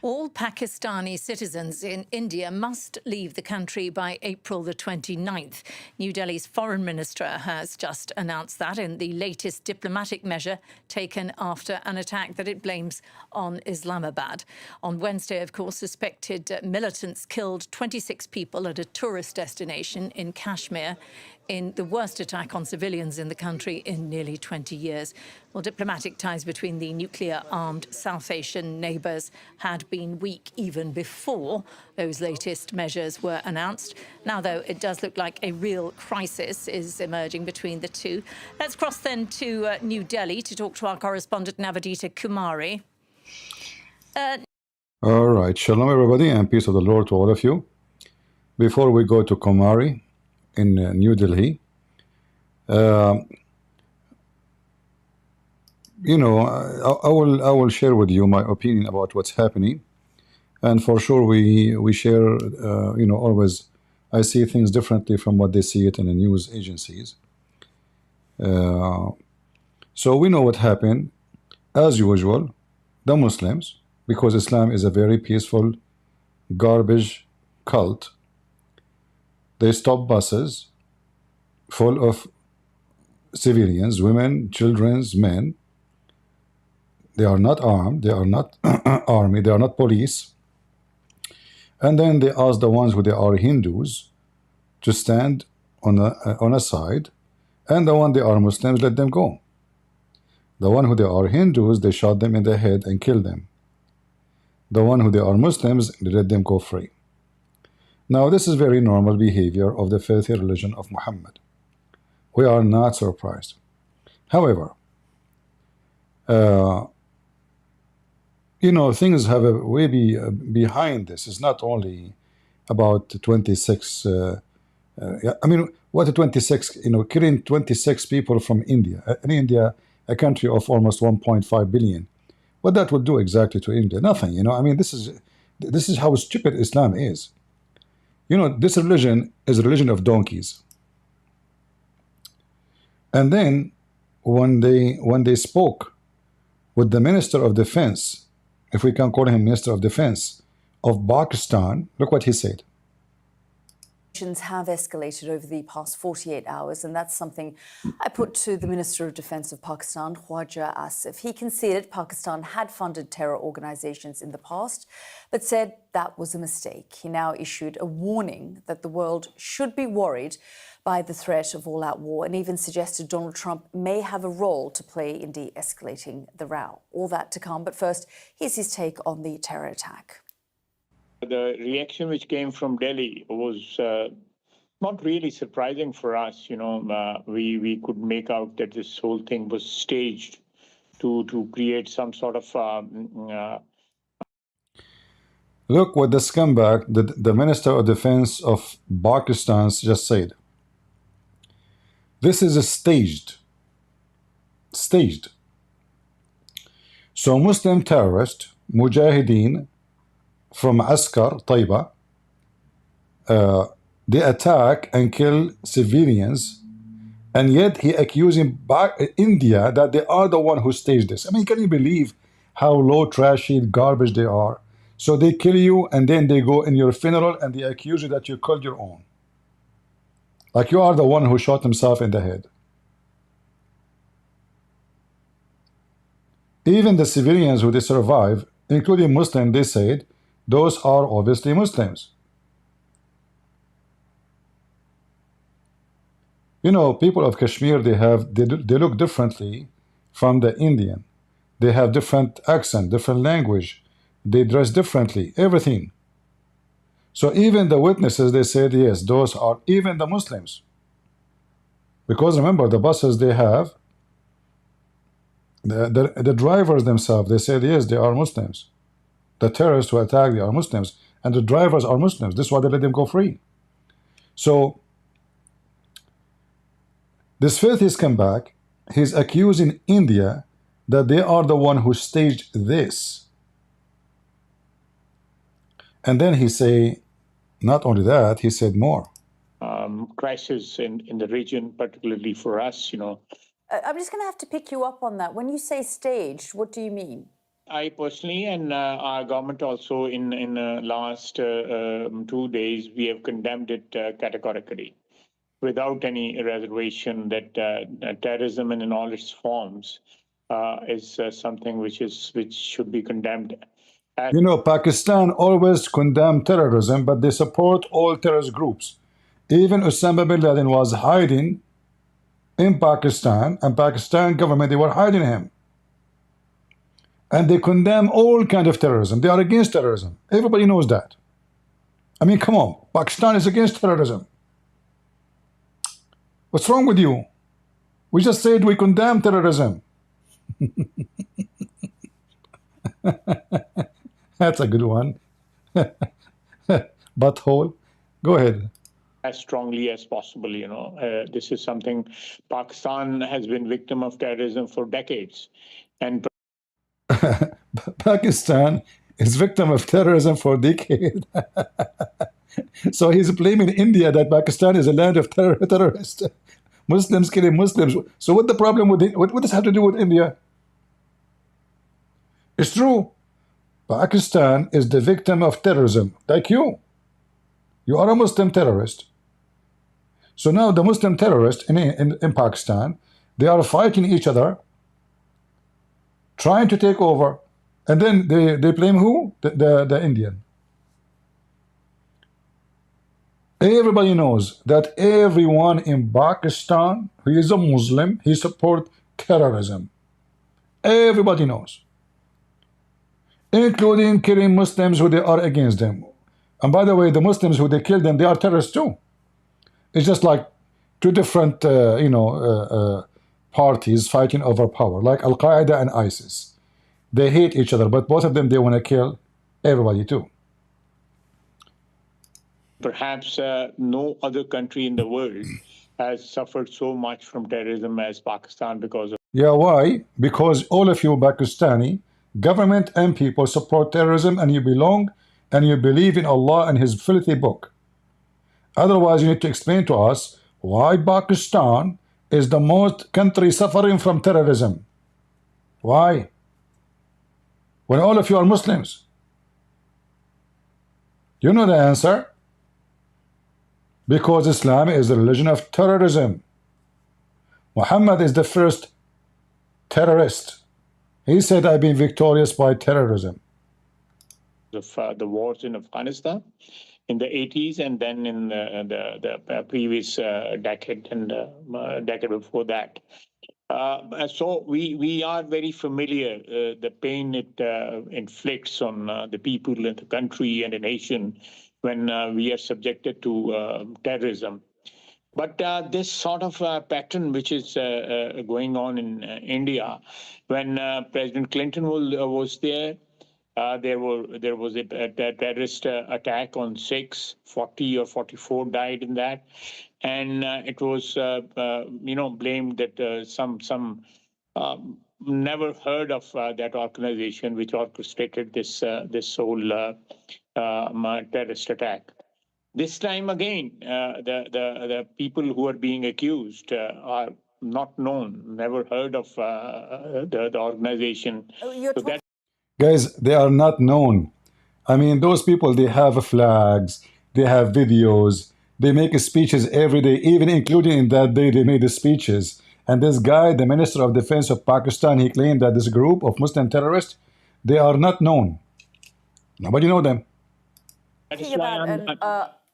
All Pakistani citizens in India must leave the country by April the 29th. New Delhi's foreign minister has just announced that in the latest diplomatic measure taken after an attack that it blames on Islamabad. On Wednesday, of course, suspected militants killed 26 people at a tourist destination in Kashmir in the worst attack on civilians in the country in nearly 20 years. Well, diplomatic ties between the nuclear-armed South Asian neighbours had been weak even before those latest measures were announced. Now, though, it does look like a real crisis is emerging between the two. Let's cross then to New Delhi to talk to our correspondent Navadita Kumari. All right. Shalom, everybody, and peace of the Lord to all of you. Before we go to Kumari in New Delhi, you know, I will share with you my opinion about what's happening, and for sure we share. You know, always I see things differently from what they see it in the news agencies. So we know what happened. As usual, the Muslims, because Islam is a very peaceful garbage cult, they stop buses full of civilians, women, children, men. They are not armed, they are not army, they are not police. And then they ask the ones who they are Hindus to stand on a side, and the one they are Muslims, let them go. The one who they are Hindus, they shot them in the head and kill them. The one who they are Muslims, they let them go free. Now, this is very normal behavior of the filthy religion of Muhammad. We are not surprised. However, you know, things have a way behind this. It's not only about 26. I mean, what 26? You know, killing 26 people from India. In India, a country of almost 1.5 billion. What that would do exactly to India? Nothing. You know, I mean, this is how stupid Islam is. You know, this religion is a religion of donkeys. And then when they spoke with the Minister of Defense, if we can call him Minister of Defense of Pakistan, look what he said. Tensions have escalated over the past 48 hours, and that's something I put to the Minister of Defense of Pakistan, Khwaja Asif. He conceded Pakistan had funded terror organizations in the past, but said that was a mistake. He now issued a warning that the world should be worried by the threat of all-out war, and even suggested Donald Trump may have a role to play in de-escalating the row. All that to come, but first, here's his take on the terror attack. The reaction which came from Delhi was not really surprising for us. You know, we could make out that this whole thing was staged to create some sort of Look what the scumbag, the Minister of Defense of Pakistan just said. This is a staged. So Muslim terrorist, Mujahideen from Askar, Taiba, they attack and kill civilians, and yet he accusing India that they are the one who staged this. I mean, can you believe how low, trashy, garbage they are? So they kill you, and then they go in your funeral and they accuse you that you killed your own. Like you are the one who shot himself in the head. Even the civilians who they survive, including Muslims, they said, those are obviously Muslims. You know, people of Kashmir, they look differently from the Indian. They have different accent, different language. They dress differently, everything. So even the witnesses, they said, yes, those are even the Muslims. Because remember, the buses they have, the drivers themselves, they said, yes, they are Muslims. The terrorists who attack, they are Muslims. And the drivers are Muslims. This is why they let them go free. So this filthy scumbag, he's accusing India that they are the one who staged this. And then he say, not only that, he said more. Crisis in the region, particularly for us, you know. I'm just going to have to pick you up on that. When you say staged, what do you mean? I personally and our government also in last 2 days we have condemned it categorically, without any reservation, that terrorism in all its forms is something which should be condemned. You know, Pakistan always condemn terrorism, but they support all terrorist groups. Even Osama bin Laden was hiding in Pakistan, and Pakistan government, they were hiding him. And they condemn all kind of terrorism. They are against terrorism. Everybody knows that. I mean, come on. Pakistan is against terrorism. What's wrong with you? We just said we condemn terrorism. That's a good one. Butthole. Go ahead. As strongly as possible, this is something. Pakistan has been victim of terrorism for decades, and Pakistan is victim of terrorism for decades. So he's blaming India that Pakistan is a land of terrorists. Muslims killing Muslims. So what the problem with it? What does this have to do with India? It's true. Pakistan is the victim of terrorism, like you. You are a Muslim terrorist. So now the Muslim terrorists in Pakistan, they are fighting each other, trying to take over, and then they blame who? The Indian. Everybody knows that everyone in Pakistan who is a Muslim, he supports terrorism. Everybody knows, including killing Muslims who they are against them. And by the way, the Muslims who they kill them, they are terrorists too. It's just like two different, parties fighting over power, like Al Qaeda and ISIS. They hate each other, but both of them, they want to kill everybody too. perhaps no other country in the world has suffered so much from terrorism as Pakistan because of. Yeah, why? Because all of you Pakistani government and people support terrorism, and you belong and you believe in Allah and His filthy book. Otherwise, you need to explain to us why Pakistan is the most country suffering from terrorism. Why? When all of you are Muslims. You know the answer. Because Islam is the religion of terrorism. Muhammad is the first terrorist. He said, I've been victorious by terrorism. Of the wars in Afghanistan in the 80s, and then in the previous decade and decade before that. So we are very familiar the pain it inflicts on the people in the country and the nation when we are subjected to terrorism. But this sort of pattern which is going on in India, when President Clinton was there, there was a terrorist attack on Sikhs. 40 or 44 died in that, and it was blamed that some never heard of that organization which orchestrated this whole terrorist attack. This time again, the people who are being accused are not known, never heard of the organization. So guys, they are not known. I mean, those people, they have flags, they have videos, they make speeches every day, even including in that day they made the speeches. And this guy, the Minister of Defense of Pakistan, he claimed that this group of Muslim terrorists, they are not known. Nobody know them.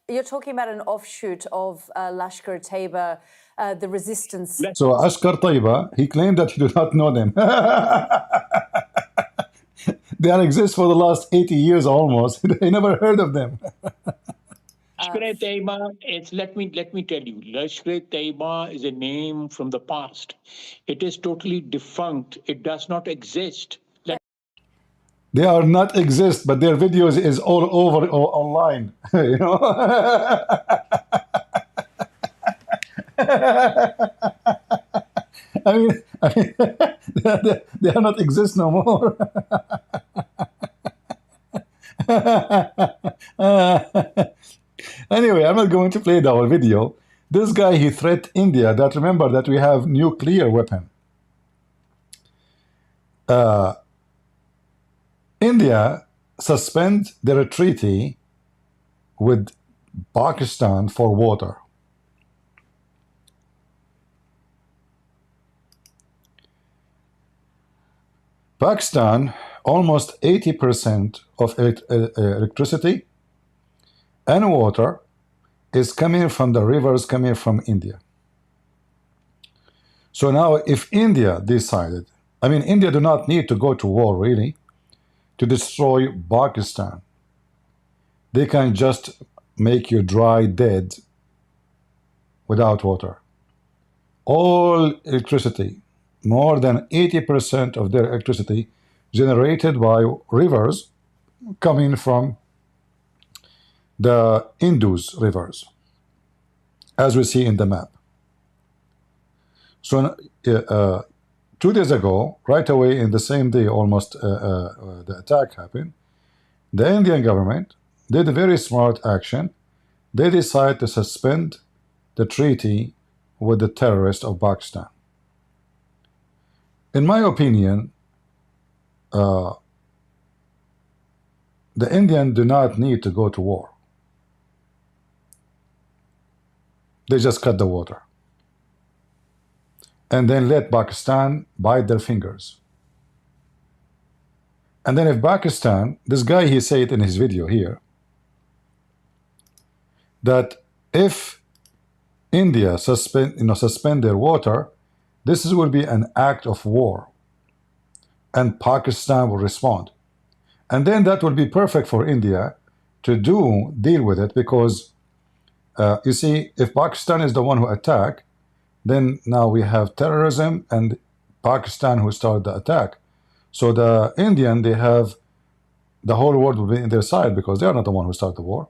You're talking about an offshoot of Lashkar-e-Taiba, the resistance. So Lashkar Taiba, he claimed that he do not know them. They exist for the last 80 years almost. They never heard of them. Lashkar-e-Taiba, let me tell you, Lashkar-e-Taiba is a name from the past. It is totally defunct. It does not exist. They are not exist, but their videos is all over online. You know. I mean they are not exist no more. Anyway, I'm not going to play the whole video. This guy, he threatened India that, remember, that we have nuclear weapon. India suspend their treaty with Pakistan for water. Pakistan, almost 80% of electricity and water is coming from the rivers coming from India. So now if India decided, I mean, India do not need to go to war really to destroy Pakistan. They can just make you dry dead without water. All electricity, more than 80% of their electricity generated by rivers coming from the Indus rivers, as we see in the map. So 2 days ago, right away in the same day, almost the attack happened, the Indian government did a very smart action. They decided to suspend the treaty with the terrorists of Pakistan. In my opinion, the Indians do not need to go to war. They just cut the water. And then let Pakistan bite their fingers. And then if Pakistan, this guy, he said in his video here, that if India suspend their water, this will be an act of war, and Pakistan will respond. And then that will be perfect for India to deal with it, because you see, if Pakistan is the one who attacked, then now we have terrorism and Pakistan who started the attack. So the Indian, they have the whole world will be in their side because they are not the one who started the war.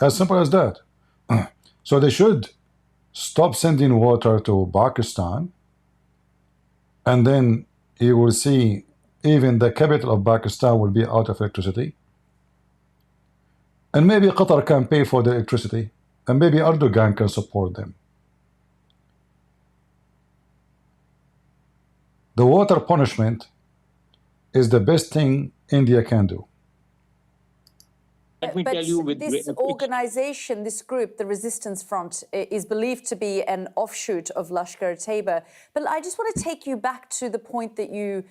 As simple as that. So they should stop sending water to Pakistan, and then you will see even the capital of Pakistan will be out of electricity. And maybe Qatar can pay for the electricity, and maybe Erdogan can support them. The water punishment is the best thing India can do. Let me But tell you, with this organization, this group, the Resistance Front, is believed to be an offshoot of Lashkar-e-Taiba. But I just want to take you back to the point that you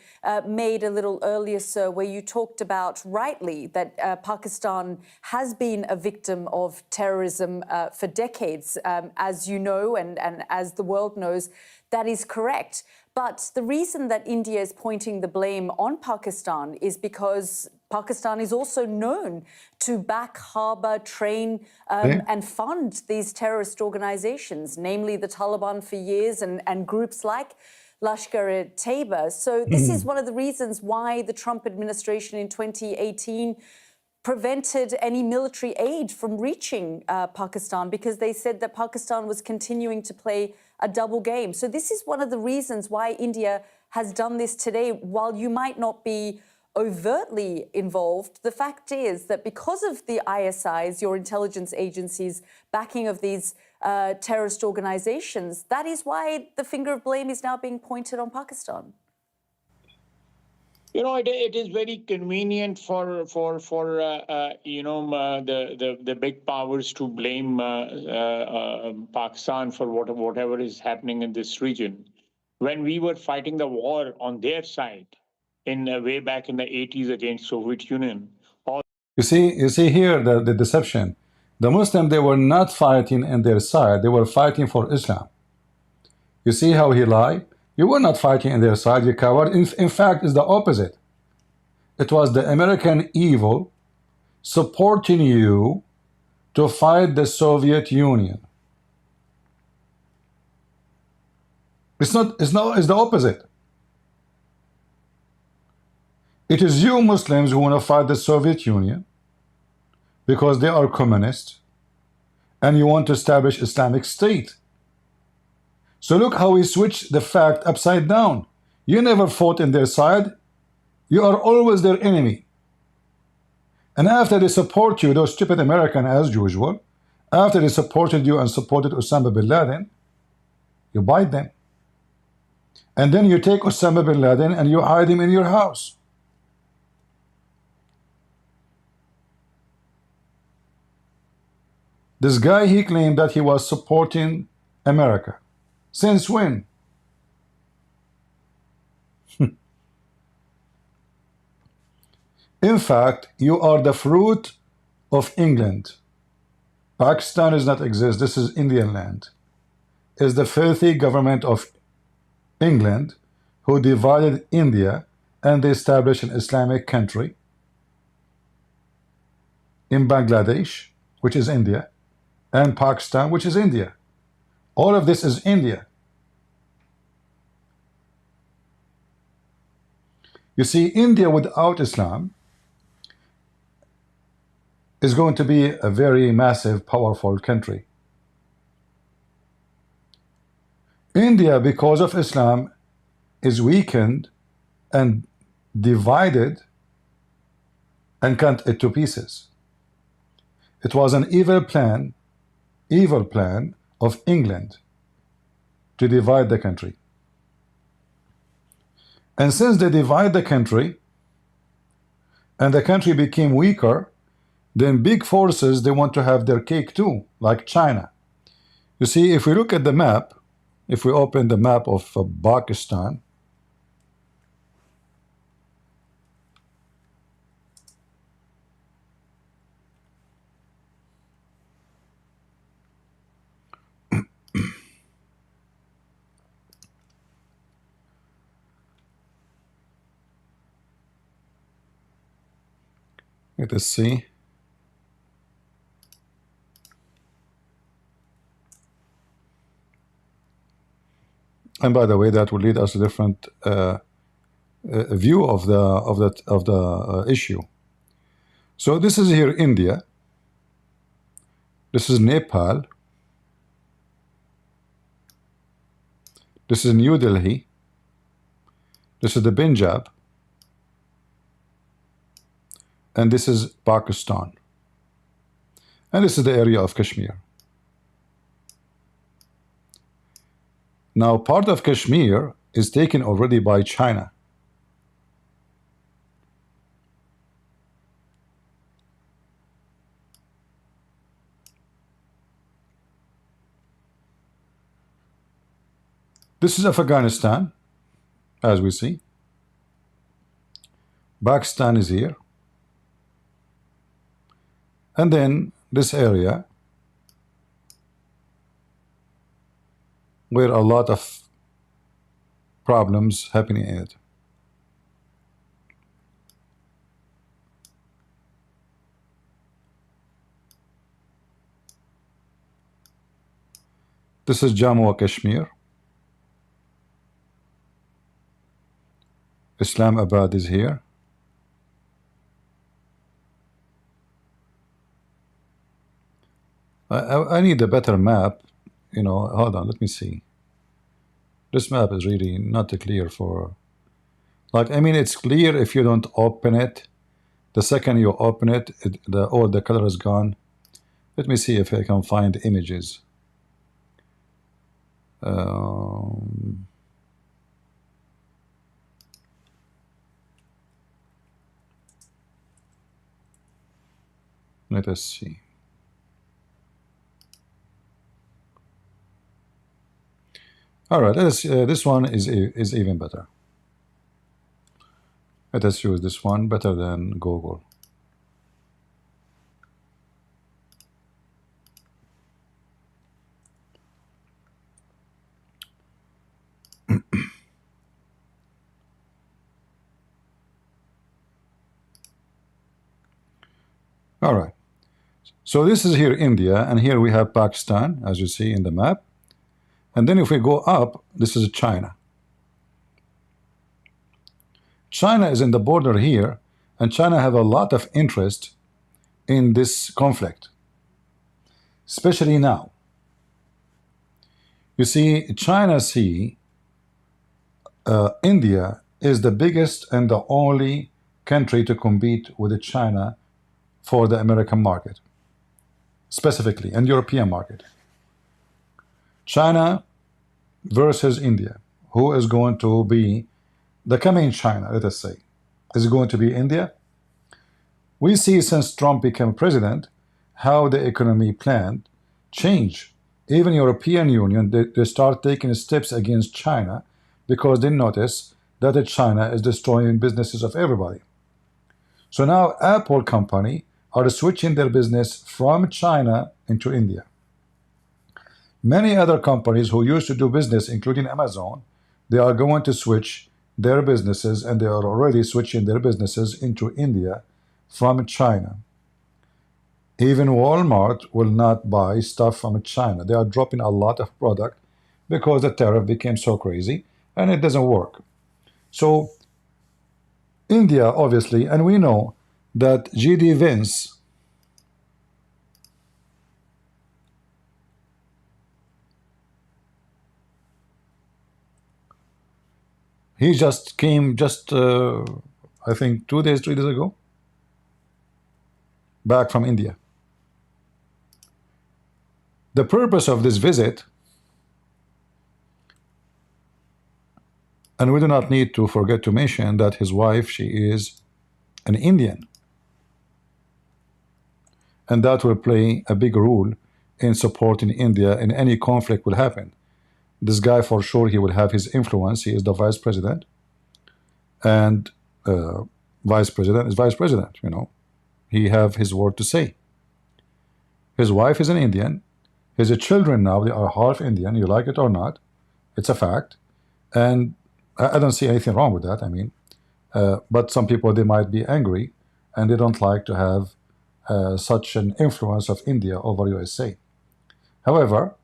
made a little earlier, sir, where you talked about, rightly, that Pakistan has been a victim of terrorism for decades. As you know, and as the world knows, that is correct. But the reason that India is pointing the blame on Pakistan is because Pakistan is also known to back, harbour, train and fund these terrorist organizations, namely the Taliban for years and groups like Lashkar-e-Taiba. So this is one of the reasons why the Trump administration in 2018 prevented any military aid from reaching Pakistan, because they said that Pakistan was continuing to play a double game. So this is one of the reasons why India has done this today. While you might not be overtly involved, the fact is that because of the ISIs, your intelligence agencies, backing of these terrorist organizations, that is why the finger of blame is now being pointed on Pakistan. You know, it is very convenient for the big powers to blame Pakistan for whatever is happening in this region. When we were fighting the war on their side way back in the 80s against Soviet Union. You see here the deception. The Muslims, they were not fighting in their side, they were fighting for Islam. You see how he lied? You were not fighting in their side, you coward. In fact, it's the opposite. It was the American evil supporting you to fight the Soviet Union. It's the opposite. It is you Muslims who want to fight the Soviet Union because they are communist and you want to establish Islamic State. So look how we switch the fact upside down. You never fought in their side. You are always their enemy. And after they support you, those stupid Americans as usual, after they supported you and supported Osama bin Laden, you bite them. And then you take Osama bin Laden and you hide him in your house. This guy, he claimed that he was supporting America. Since when? In fact, you are the fruit of England. Pakistan does not exist. This is Indian land. It's the filthy government of England who divided India, and they established an Islamic country in Bangladesh, which is India, and Pakistan, which is India. All of this is India. You see, India without Islam is going to be a very massive, powerful country. India, because of Islam, is weakened and divided and cut into pieces. It was an evil plan of England to divide the country. And since they divide the country and the country became weaker, then big forces, they want to have their cake too, like China. You see, if we look at the map, if we open the map of Pakistan, let us see. And by the way, that will lead us to a different view of the issue. So this is here India. This is Nepal. This is New Delhi. This is the Punjab. And this is Pakistan. And this is the area of Kashmir. Now, part of Kashmir is taken already by China. This is Afghanistan, as we see. Pakistan is here. And then this area where a lot of problems happening in it. This is Jammu and Kashmir. Islamabad is here. I need a better map. You know, hold on, let me see. This map is really not clear for, like, I mean, it's clear if you don't open it. The second you open it, all the color is gone. Let me see if I can find images. Let us see. All right, this one is even better. Let us use this one, better than Google. All right, so this is here India, and here we have Pakistan, as you see in the map. And then if we go up, this is China. China is in the border here, and China have a lot of interest in this conflict, especially now. You see, China see India is the biggest and the only country to compete with China for the American market, specifically, and European market. China versus India. who is going to be the coming China, let us say? Is it going to be India? We see since Trump became president how the economy plan changed. Even European Union, they start taking steps against China because they notice that China is destroying businesses of everybody. So now Apple company are switching their business from China into India. Many other companies who used to do business, including Amazon, they are going to switch their businesses, and they are already switching their businesses into India from China. Even Walmart will not buy stuff from China. They are dropping a lot of product because the tariff became so crazy and it doesn't work. So India, obviously, and we know that G.D. Vance he just came I think 2 days, 3 days ago, back from India. The purpose of this visit, and we do not need to forget to mention that his wife, she is an Indian, and that will play a big role in supporting India in any conflict will happen. This guy, for sure, he will have his influence. He is the vice president, and vice president is vice president, you know. He have his word to say. His wife is an Indian. His children now, they are half Indian. You like it or not, it's a fact. And I don't see anything wrong with that. I mean, but some people, they might be angry, and they don't like to have such an influence of India over USA. However,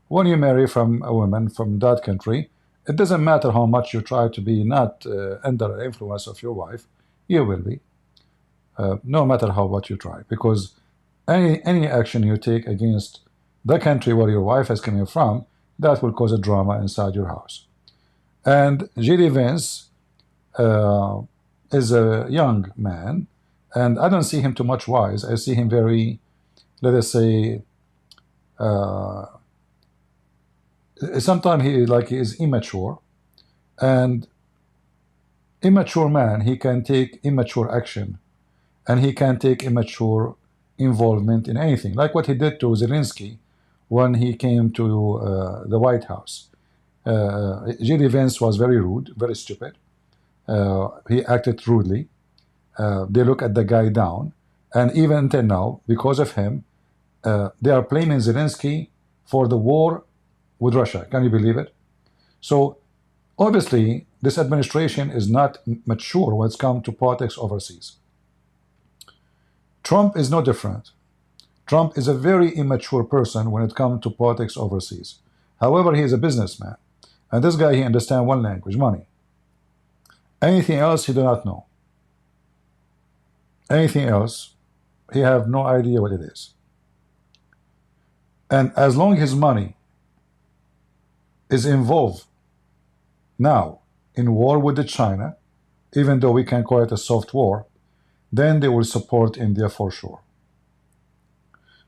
when you marry from a woman from that country, it doesn't matter how much you try to be not under the influence of your wife, you will be, no matter how much you try, because any action you take against the country where your wife is coming from, that will cause a drama inside your house. And G.D. Vance is a young man, and I don't see him too much wise. I see him very, let us say, sometimes he is immature, and immature man, he can take immature action, and he can take immature involvement in anything, like what he did to Zelensky when he came to the White House. G.D. Vance was very rude, very stupid. He acted rudely. They look at the guy down, and even until now, because of him, they are blaming Zelensky for the war with Russia. Can you believe it? So obviously, this administration is not mature when it's come to politics overseas. Trump is no different. Trump is a very immature person when it comes to politics overseas. However, he is a businessman. And this guy, he understands one language, money. Anything else, he do not know. Anything else, he have no idea what it is. And as long as money is involved now in war with China, even though we can call it a soft war, then they will support India for sure.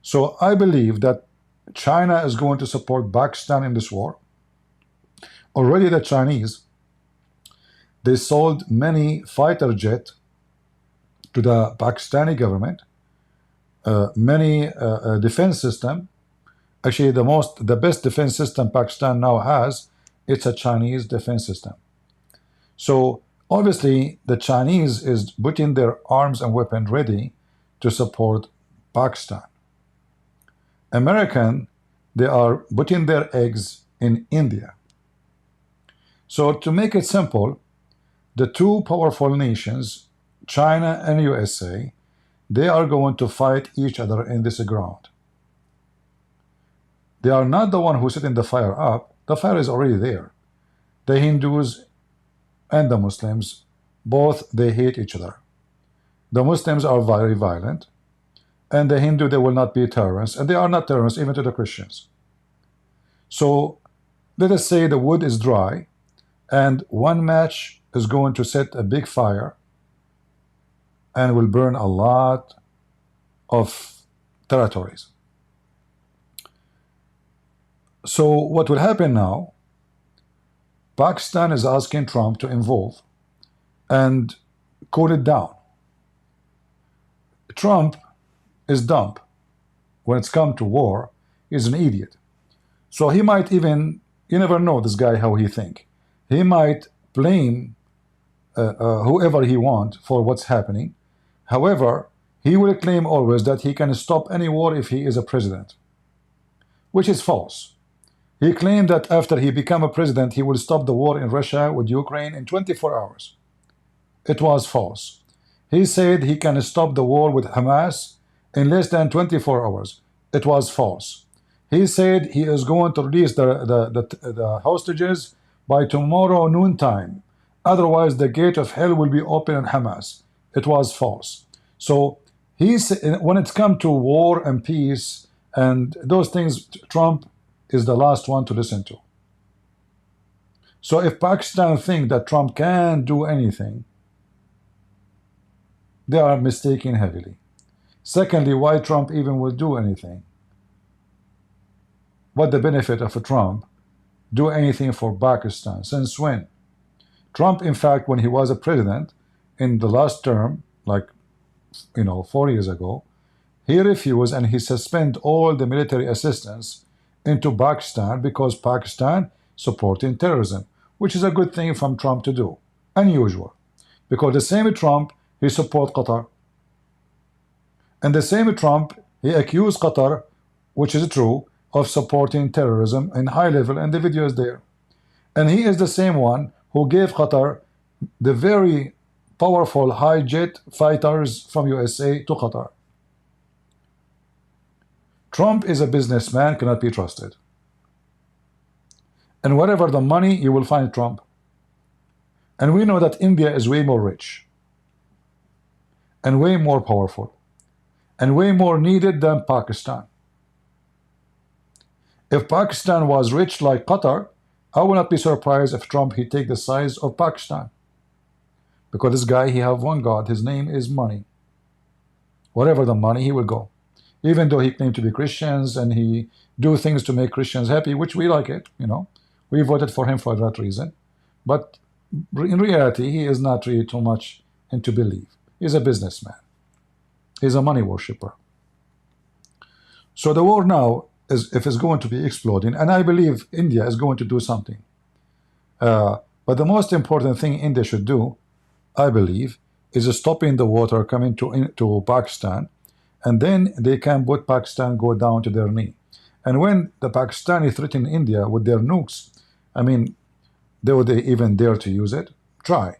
So I believe that China is going to support Pakistan in this war. Already the Chinese, they sold many fighter jets to the Pakistani government, many defense system. Actually, the best defense system Pakistan now has, it's a Chinese defense system. So obviously, the Chinese is putting their arms and weapons ready to support Pakistan. American, they are putting their eggs in India. So to make it simple, the two powerful nations, China and USA, they are going to fight each other in this ground. They are not the one who's setting the fire up. The fire is already there. The Hindus and the Muslims, both they hate each other. The Muslims are very violent, and the Hindu, they will not be terrorists, and they are not terrorists even to the Christians. So let us say the wood is dry, and one match is going to set a big fire and will burn a lot of territories. So what will happen now, Pakistan is asking Trump to involve and cool it down. Trump is dumb. When it's come to war, he's an idiot. So he might even, you never know this guy how he think. He might blame whoever he want for what's happening. However, he will claim always that he can stop any war if he is a president, which is false. He claimed that after he became a president, he will stop the war in Russia with Ukraine in 24 hours. It was false. He said he can stop the war with Hamas in less than 24 hours. It was false. He said he is going to release the hostages by tomorrow noontime. Otherwise, the gate of hell will be open on Hamas. It was false. So when it's come to war and peace and those things, Trump is the last one to listen to. So if Pakistan think that Trump can do anything, they are mistaken heavily. Secondly, why Trump even will do anything? What the benefit of a Trump do anything for Pakistan? Since when? Trump, in fact, when he was a president in the last term, like 4 years ago, he refused and he suspended all the military assistance into Pakistan because Pakistan supporting terrorism, which is a good thing from Trump to do. Unusual. Because the same Trump, he support Qatar. And the same Trump, he accused Qatar, which is true, of supporting terrorism in high level, and the video is there. And he is the same one who gave Qatar the very powerful high jet fighters from USA to Qatar. Trump is a businessman, cannot be trusted. And wherever the money, you will find Trump. And we know that India is way more rich and way more powerful and way more needed than Pakistan. If Pakistan was rich like Qatar, I will not be surprised if Trump he take the size of Pakistan. Because this guy, he have one God, his name is money. Wherever the money, he will go. Even though he claimed to be Christians and he do things to make Christians happy, which we like it, we voted for him for that reason. But in reality, he is not really too much into belief. He's a businessman. He's a money worshipper. So the war now is, if it's going to be exploding, and I believe India is going to do something. But the most important thing India should do, I believe, is stopping the water coming to Pakistan, and then they can put Pakistan go down to their knee. And when the Pakistani threaten India with their nukes, I mean, would they even dare to use it? Try,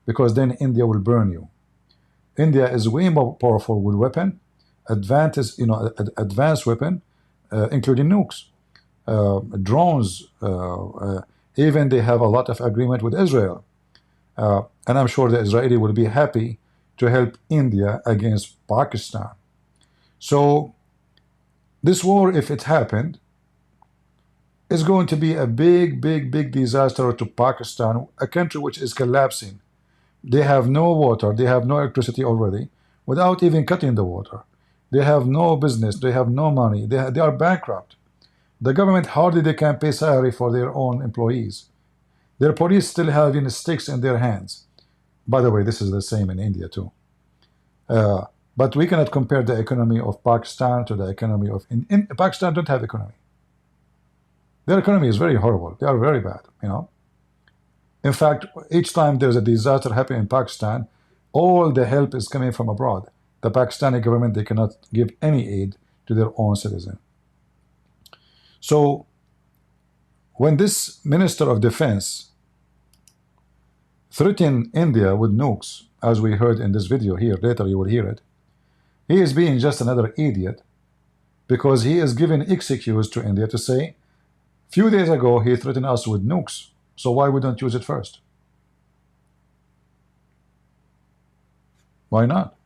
because then India will burn you. India is way more powerful with weapon, advanced weapon, including nukes, drones. Even they have a lot of agreement with Israel, and I'm sure the Israeli will be happy to help India against Pakistan. So this war, if it happened, is going to be a big disaster to Pakistan, a country which is collapsing. They have no water, they have no electricity already, without even cutting the water. They have no business, they have no money, they are bankrupt. The government hardly they can pay salary for their own employees. Their police still having sticks in their hands. By the way, this is the same in India too. But we cannot compare the economy of Pakistan to the economy of... Pakistan don't have economy. Their economy is very horrible. They are very bad, In fact, each time there's a disaster happening in Pakistan, all the help is coming from abroad. The Pakistani government, they cannot give any aid to their own citizen. So when this Minister of Defense threatened India with nukes, as we heard in this video here, later you will hear it, he is being just another idiot, because he is giving excuse to India to say, few days ago he threatened us with nukes, so why we don't use it first? Why not?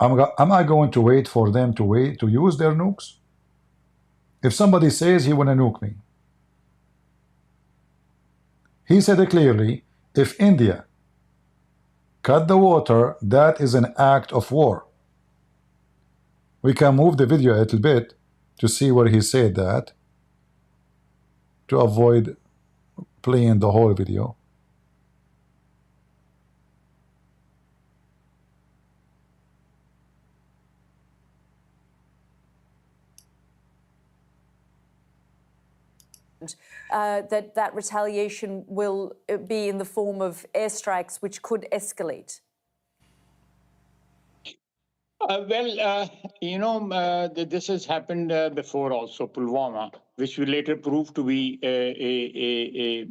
Am I going to wait for them to use their nukes? If somebody says he want to nuke me, he said it clearly, if India cut the water, that is an act of war. We can move the video a little bit to see where he said that, to avoid playing the whole video. That retaliation will be in the form of airstrikes, which could escalate? This has happened before also, Pulwama, which will later prove to be a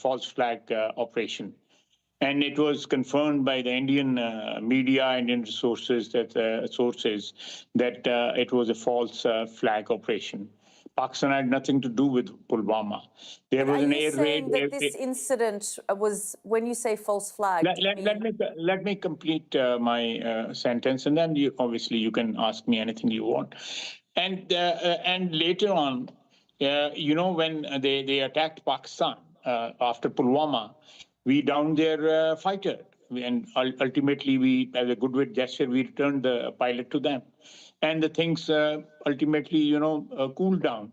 false flag operation. And it was confirmed by the Indian media, Indian sources that it was a false flag operation. Pakistan had nothing to do with Pulwama. There was an air raid. Are you saying that this incident was, when you say false flag? Let me complete my sentence, and then you can ask me anything you want. And later on, when they attacked Pakistan after Pulwama, we downed their fighter, and ultimately we, as a goodwill gesture, we returned the pilot to them, and the things ultimately cooled down.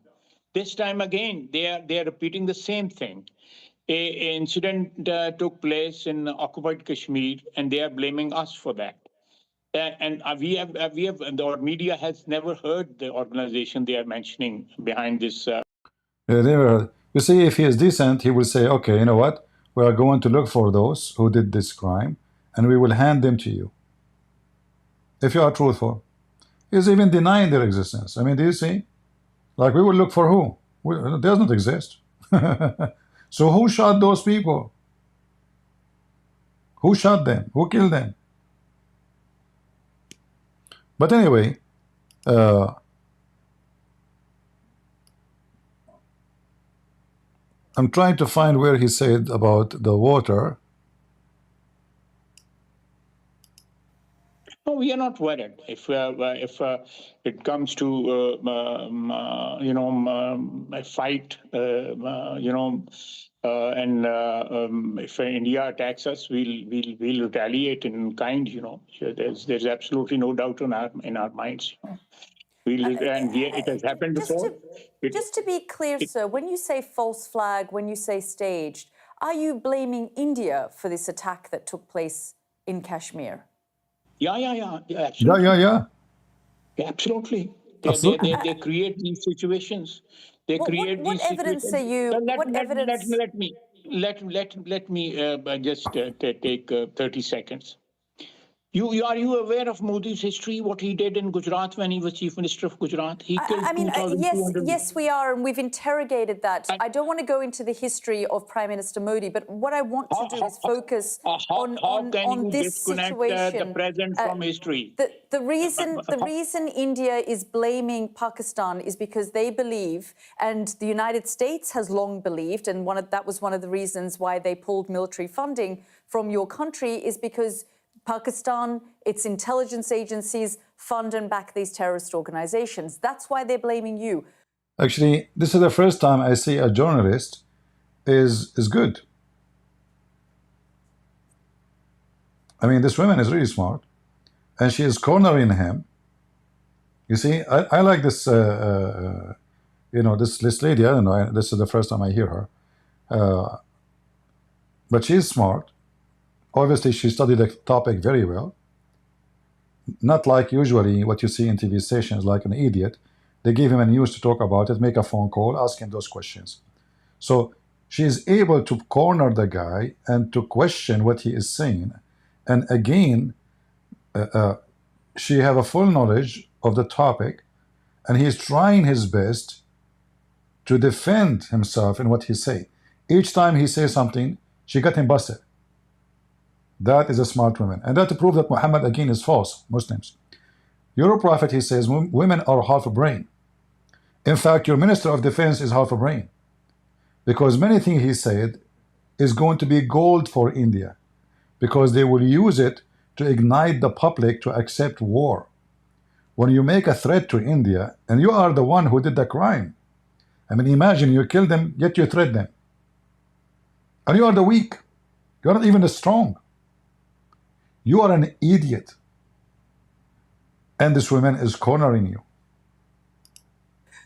This time again, they are repeating the same thing. An incident took place in occupied Kashmir, and they are blaming us for that. And the media has never heard the organization they are mentioning behind this. You see, if he is decent, he will say, okay, you know what? We are going to look for those who did this crime, and we will hand them to you. If you are truthful. He's even denying their existence. I mean, do you see? Like, we will look for who? It doesn't exist. So who shot those people? Who shot them? Who killed them? But anyway, I'm trying to find where he said about the water. No, we are not worried. If it comes to a fight, if India attacks us, we'll retaliate in kind. There's absolutely no doubt in our minds. It has happened before. Just to be clear, sir, when you say false flag, when you say staged, are you blaming India for this attack that took place in Kashmir? Yeah, absolutely. Yeah. Absolutely. Absolutely. They create these situations. What evidence are you? What evidence? Let me just take 30 seconds. Are you aware of Modi's history, what he did in Gujarat when he was Chief Minister of Gujarat? He killed 2,200. Yes, we are, and we've interrogated that. I don't want to go into the history of Prime Minister Modi, but what I want to do is focus on this situation. The present from history. The reason India is blaming Pakistan is because they believe, and the United States has long believed, and that was one of the reasons why they pulled military funding from your country, is because Pakistan, its intelligence agencies, fund and back these terrorist organizations. That's why they're blaming you. Actually, this is the first time I see a journalist is good. I mean, this woman is really smart, and she is cornering him. You see, I like this, this lady. I don't know. This is the first time I hear her, but she's smart. Obviously, she studied the topic very well. Not like usually what you see in TV stations, like an idiot. They give him a news to talk about it, make a phone call, ask him those questions. So she is able to corner the guy and to question what he is saying. And again, she have a full knowledge of the topic, and he is trying his best to defend himself in what he say. Each time he says something, she got him busted. That is a smart woman. And that to prove that Muhammad again is false, Muslims. Your prophet, he says, women are half a brain. In fact, your Minister of Defense is half a brain. Because many things he said is going to be gold for India. Because they will use it to ignite the public to accept war. When you make a threat to India, and you are the one who did the crime. I mean, imagine you kill them, yet you threat them. And you are the weak. You are not even the strong. You are an idiot. And this woman is cornering you.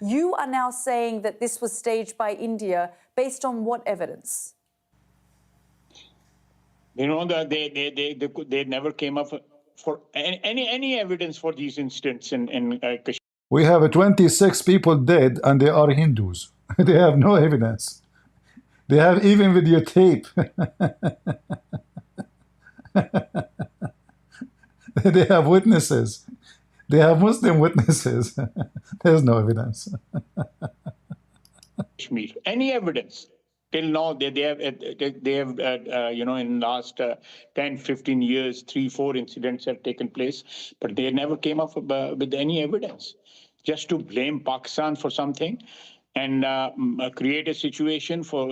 You are now saying that this was staged by India based on what evidence? You know, they never came up for any evidence for these incidents in Kashmir. We have 26 people dead and they are Hindus. They have no evidence. They have even videotape. They have witnesses. They have Muslim witnesses. There's no evidence. Kashmir. Any evidence till now they have you know, in last 10 15 years 3-4 incidents have taken place, but they never came up with any evidence. Just to blame Pakistan for something and create a situation for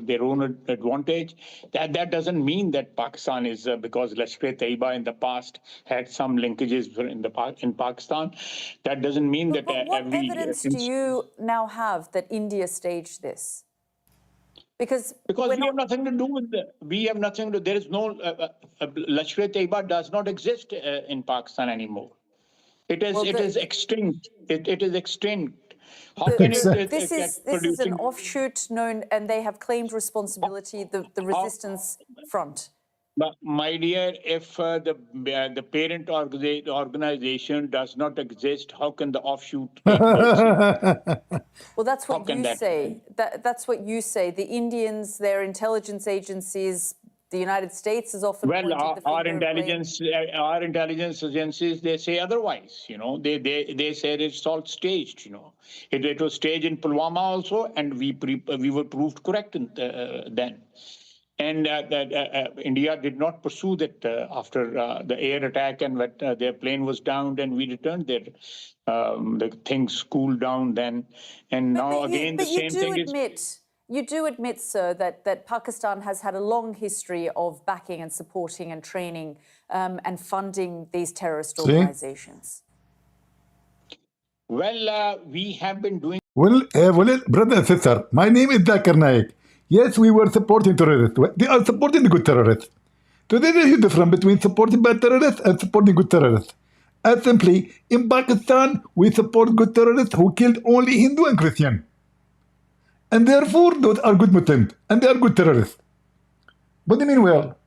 their own advantage. That doesn't mean that Pakistan is because Lashkar-e-Taiba in the past had some linkages in Pakistan. That doesn't mean that But what every evidence do you now have that India staged this? Because we have nothing to do with we have nothing to. There is no Lashkar-e-Taiba does not exist in Pakistan anymore. It is extinct. It is extinct. How can this is an offshoot known, and they have claimed responsibility. The resistance front. But my dear, if the parent organization does not exist, how can the offshoot take place? Well, that's what you say. That's what you say. The Indians, their intelligence agencies, the United States has often pointed the finger our intelligence agencies, they say otherwise. You know, they said it's all staged. You know, it was staged in Pulwama also, and we were proved correct then. And India did not pursue that after the air attack, and their plane was downed, and we returned there. The things cooled down then, and now again the same thing is. You do admit, sir, that Pakistan has had a long history of backing and supporting and training and funding these terrorist organizations. Well, we have been doing. Well, brother and sister, my name is Zakir Naik. Yes, we were supporting terrorists. They are supporting the good terrorists. Today, there is a difference between supporting bad terrorists and supporting good terrorists. And simply, in Pakistan, we support good terrorists who killed only Hindu and Christian. And therefore, those are good Muslims, and they are good terrorists. What do you mean, well?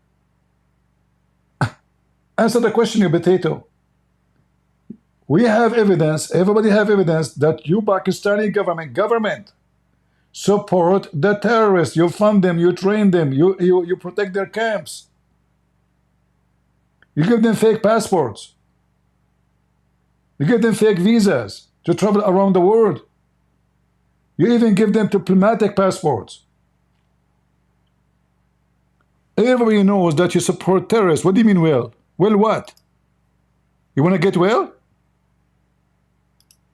Answer the question, you potato. We have evidence, everybody have evidence that you Pakistani government support the terrorists. You fund them, you train them, you protect their camps. You give them fake passports. You give them fake visas to travel around the world. You even give them diplomatic passports. Everybody knows that you support terrorists. What do you mean, well? Well, what? You want to get well?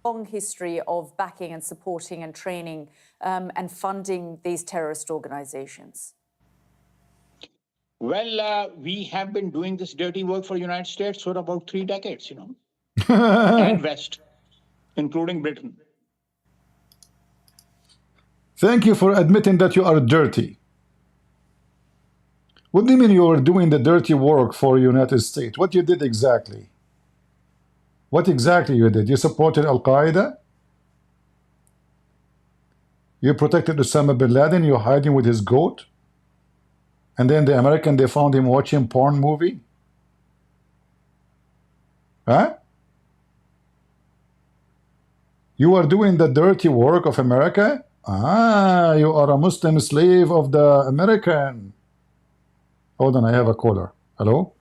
Long history of backing and supporting and training and funding these terrorist organizations. Well, we have been doing this dirty work for the United States for about 3 decades, you know, and West, including Britain. Thank you for admitting that you are dirty. What do you mean you were doing the dirty work for the United States? What you did exactly? What exactly you did? You supported Al-Qaeda? You protected Osama bin Laden? You're hiding with his goat? And then the American, they found him watching porn movie? Huh? You are doing the dirty work of America? Ah, you are a Muslim slave of the American. Hold on, I have a caller. Hello?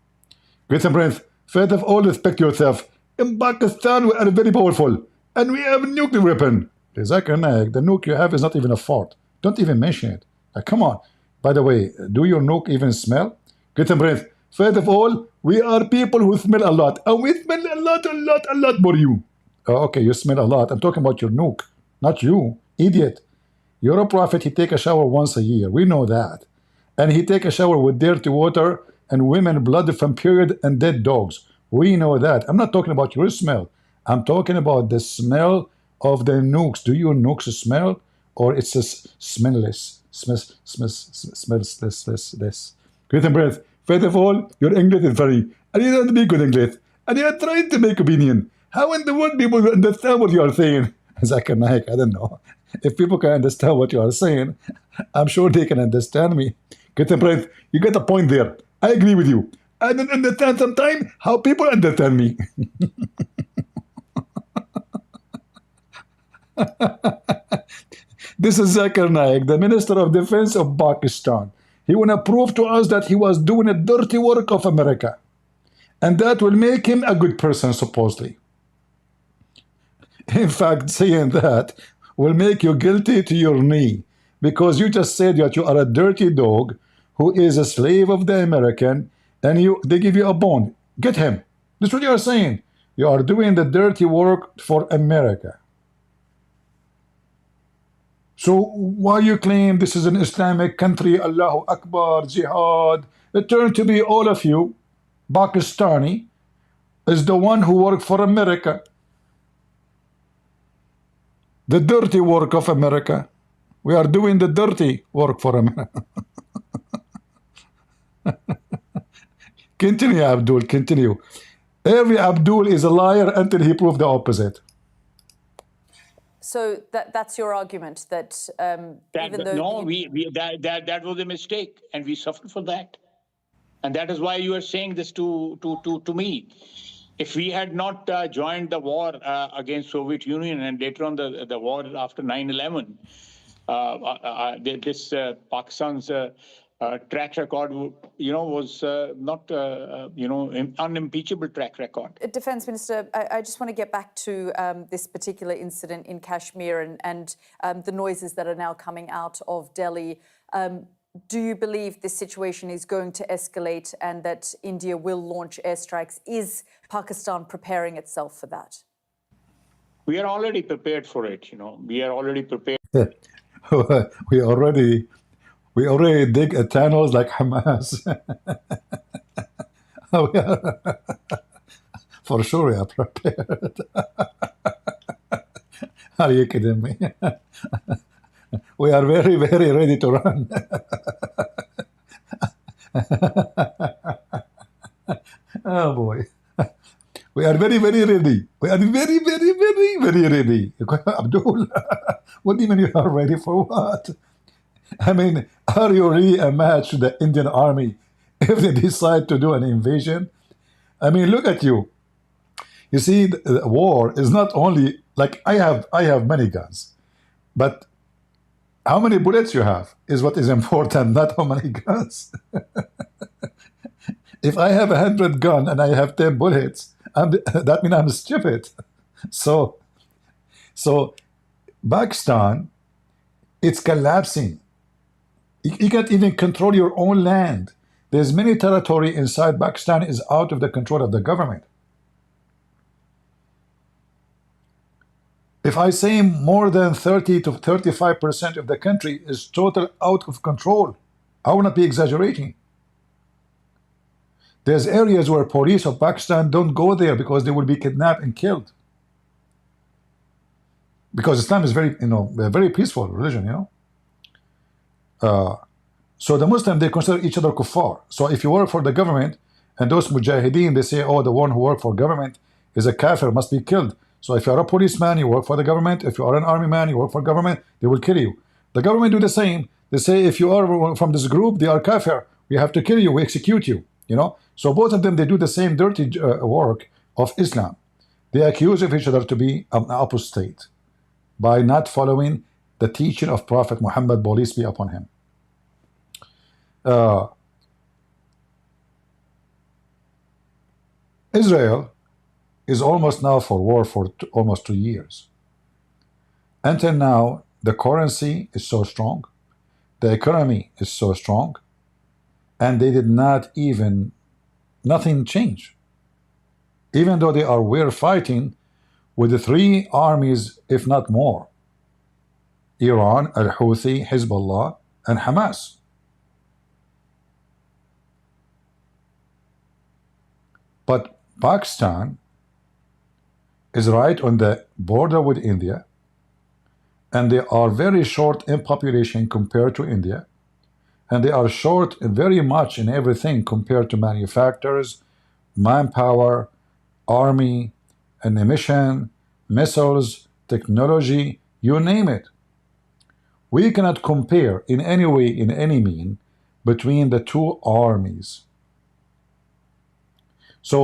Great and Prince, first of all, respect yourself. In Pakistan, we are very powerful, and we have a nuclear weapon. The nuke you have is not even a fart. Don't even mention it. Come on. By the way, do your nuke even smell? Great and Prince, first of all, we are people who smell a lot, and we smell a lot more you. Okay, you smell a lot. I'm talking about your nuke, not you, idiot. You're a prophet, he take a shower once a year. We know that. And he take a shower with dirty water and women blood from period and dead dogs. We know that. I'm not talking about your smell. I'm talking about the smell of the nukes. Do your nukes smell? Or it's just smellless? Smellless. Great and breath. First of all, your English is funny. And you don't speak good English. And you're trying to make opinion. How in the world people will understand what you are saying? Zakir Naik, I don't know. If people can understand what you are saying, I'm sure they can understand me. Contemporary, you get a point there. I agree with you. I don't understand sometimes how people understand me. This is Zakir Naik, the Minister of Defense of Pakistan. He want to prove to us that he was doing a dirty work of America. And that will make him a good person, supposedly. In fact, saying that will make you guilty to your knee, because you just said that you are a dirty dog who is a slave of the American, and they give you a bone. Get him. That's what you are saying. You are doing the dirty work for America. So why you claim this is an Islamic country, Allahu Akbar, jihad? It turned to be all of you, Pakistani, is the one who worked for America. The dirty work of America. We are doing the dirty work for America. Continue, Abdul, continue. Every Abdul is a liar until he proves the opposite. So that's your argument, that even though... No, that was a mistake, and we suffered for that. And that is why you are saying this to me. If we had not joined the war against Soviet Union and later on the war after 9/11, this Pakistan's track record, was not, unimpeachable track record. Defense Minister, I just want to get back to this particular incident in Kashmir and the noises that are now coming out of Delhi. Do you believe this situation is going to escalate and that India will launch airstrikes? Is Pakistan preparing itself for that? We are already prepared for it, We are already prepared. we already dig a tunnels like Hamas. For sure we are prepared. Are you kidding me? We are very, very ready to run. Oh boy. We are very, very ready. We are very, very, very, very ready. Abdul, what do you mean you are ready for what? I mean, are you really a match to the Indian army if they decide to do an invasion? I mean, look at you. You see, the war is not only like I have many guns, but how many bullets you have is what is important, not how many guns. If I have 100 guns and I have 10 bullets, that means I'm stupid. So Pakistan, it's collapsing. You can't even control your own land. There's many territory inside Pakistan is out of the control of the government. If I say more than 30 to 35% of the country is total out of control, I will not be exaggerating. There's areas where police of Pakistan don't go there because they will be kidnapped and killed. Because Islam is very, a very peaceful religion, So the Muslims, they consider each other kuffar. So if you work for the government, and those mujahideen, they say, oh, the one who works for government is a kafir, must be killed. So if you are a policeman, you work for the government. If you are an army man, you work for government, they will kill you. The government do the same. They say, if you are from this group, they are kafir. We have to kill you, we execute you, So both of them, they do the same dirty work of Islam. They accuse of each other to be an apostate by not following the teaching of Prophet Muhammad, peace be upon him. Israel is almost now for war for almost 2 years. Until now, the currency is so strong, the economy is so strong, and they did not even, nothing change. Even though we're fighting with the 3 armies, if not more: Iran, Al-Houthi, Hezbollah, and Hamas. But Pakistan is right on the border with India, and they are very short in population compared to India, and they are short very much in everything compared to manufacturers, manpower, army, ammunition, missiles, technology, you name it. We cannot compare in any way, in any mean, between the two armies. So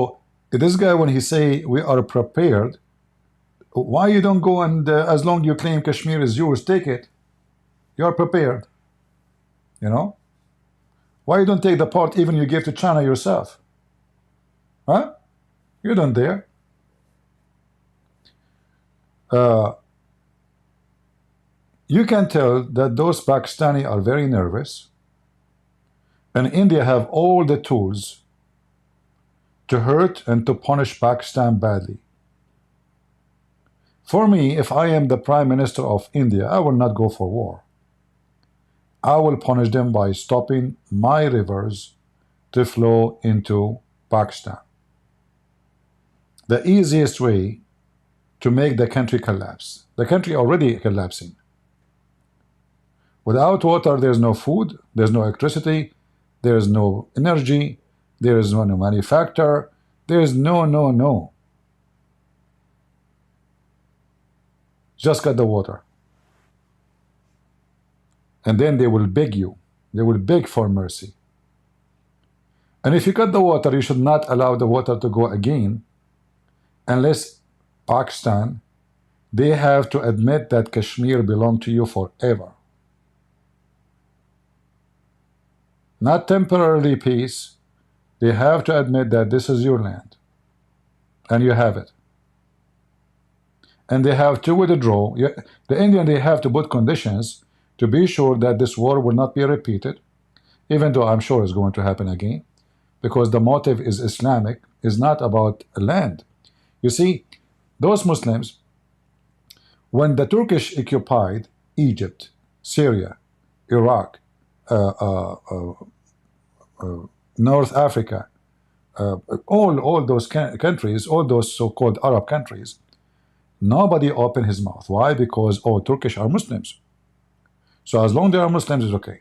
this guy, when he say we are prepared, why you don't go and as long you claim Kashmir is yours, take it. You are prepared. You know? Why you don't take the part even you gave to China yourself? Huh? You don't dare. You can tell that those Pakistani are very nervous, and India have all the tools to hurt and to punish Pakistan badly. For me, if I am the Prime Minister of India, I will not go for war. I will punish them by stopping my rivers to flow into Pakistan. The easiest way to make the country collapse. The country already collapsing. Without water, there's no food, there's no electricity, there's no energy, there is no manufacturer, there is no. Just got the water. And then they will beg you. They will beg for mercy. And if you cut the water, you should not allow the water to go again unless Pakistan, they have to admit that Kashmir belongs to you forever. Not temporarily peace. They have to admit that this is your land. And you have it. And they have to withdraw. The Indian, they have to put conditions to be sure that this war will not be repeated, even though I'm sure it's going to happen again, because the motive is Islamic, is not about land. You see, those Muslims, when the Turkish occupied Egypt, Syria, Iraq, North Africa, all those countries, all those so-called Arab countries, nobody opened his mouth. Why? Because, oh, Turkish are Muslims. So as long as they are Muslims, it's okay.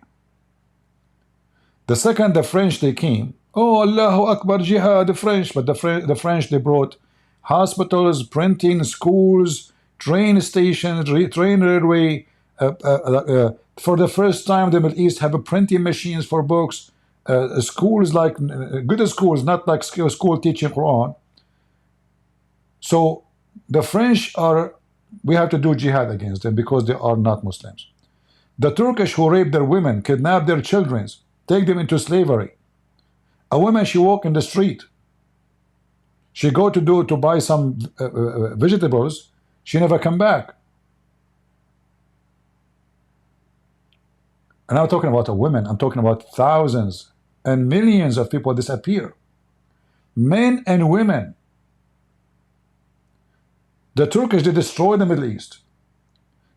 The second the French, they came, oh, Allahu Akbar, jihad, the French. But the French, they brought hospitals, printing, schools, train stations, train railway. For the first time, the Middle East have printing machines for books, schools like good schools, not like school teaching Quran. So the French are, we have to do jihad against them because they are not Muslims. The Turkish who rape their women, kidnap their children, take them into slavery. A woman, she walk in the street. She go to buy some vegetables. She never come back. And I'm not talking about a woman. I'm talking about thousands and millions of people disappear. Men and women. The Turkish, they destroy the Middle East.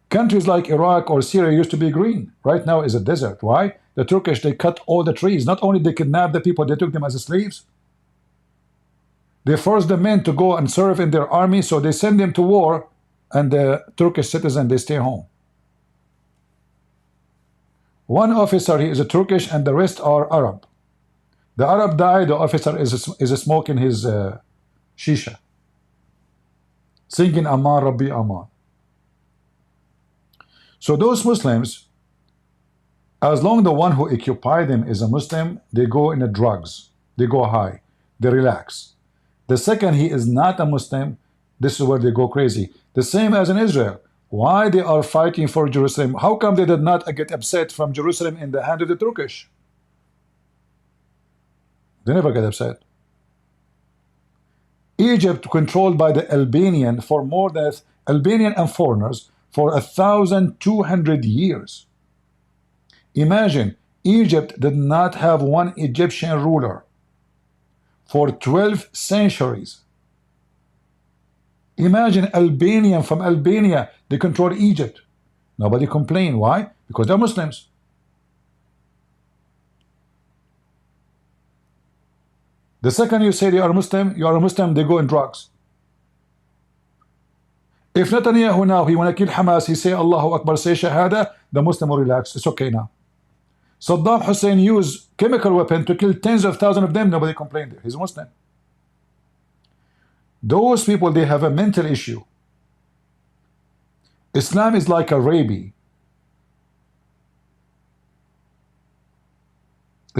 Countries like Iraq or Syria used to be green. Right now is a desert. Why? The Turkish, they cut all the trees. Not only they kidnapped the people, they took them as slaves. They forced the men to go and serve in their army, so they send them to war, and the Turkish citizen, they stay home. One officer, he is a Turkish, and the rest are Arab. The Arab died, the officer is smoking his shisha, singing Aman Rabbi Aman. So those Muslims, as long as the one who occupied them is a Muslim, they go in the drugs, they go high, they relax. The second he is not a Muslim, this is where they go crazy. The same as in Israel. Why they are fighting for Jerusalem? How come they did not get upset from Jerusalem in the hand of the Turkish? They never get upset. Egypt controlled by the Albanian for more than Albanian and foreigners for 1,200 years. Imagine, Egypt did not have one Egyptian ruler for 12 centuries. Imagine Albanian from Albania, they control Egypt. Nobody complained. Why? Because they're Muslims. The second you say they are Muslim, you are a Muslim, they go in drugs. If Netanyahu now, he want to kill Hamas, he say Allahu Akbar, say Shahada, the Muslim will relax. It's okay now. Saddam Hussein used chemical weapon to kill tens of thousands of them, nobody complained. He's a Muslim. Those people, they have a mental issue. Islam is like a rabies.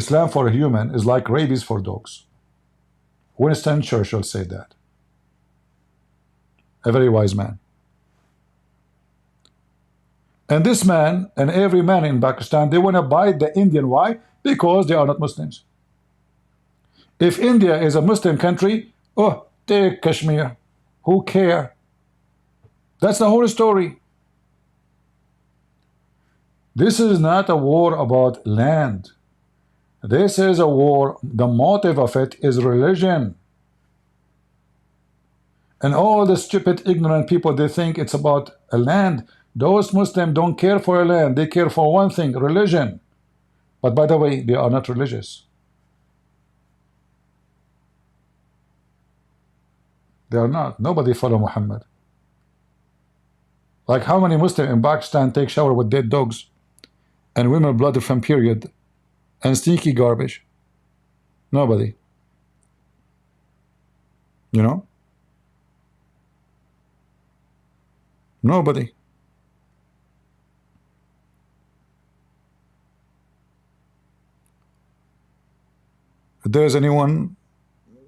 Islam for a human is like rabies for dogs. Winston Churchill said that. A very wise man. And this man and every man in Pakistan, they want to bite the Indian. Why? Because they are not Muslims. If India is a Muslim country, oh, take Kashmir. Who care? That's the whole story. This is not a war about land. This is a war. The motive of it is religion. And all the stupid, ignorant people, they think it's about a land. Those Muslims don't care for a land. They care for one thing, religion. But by the way, they are not religious. They are not. Nobody follow Muhammad. Like how many Muslims in Pakistan take shower with dead dogs and women blood from period and stinky garbage? Nobody. You know? Nobody. If there's anyone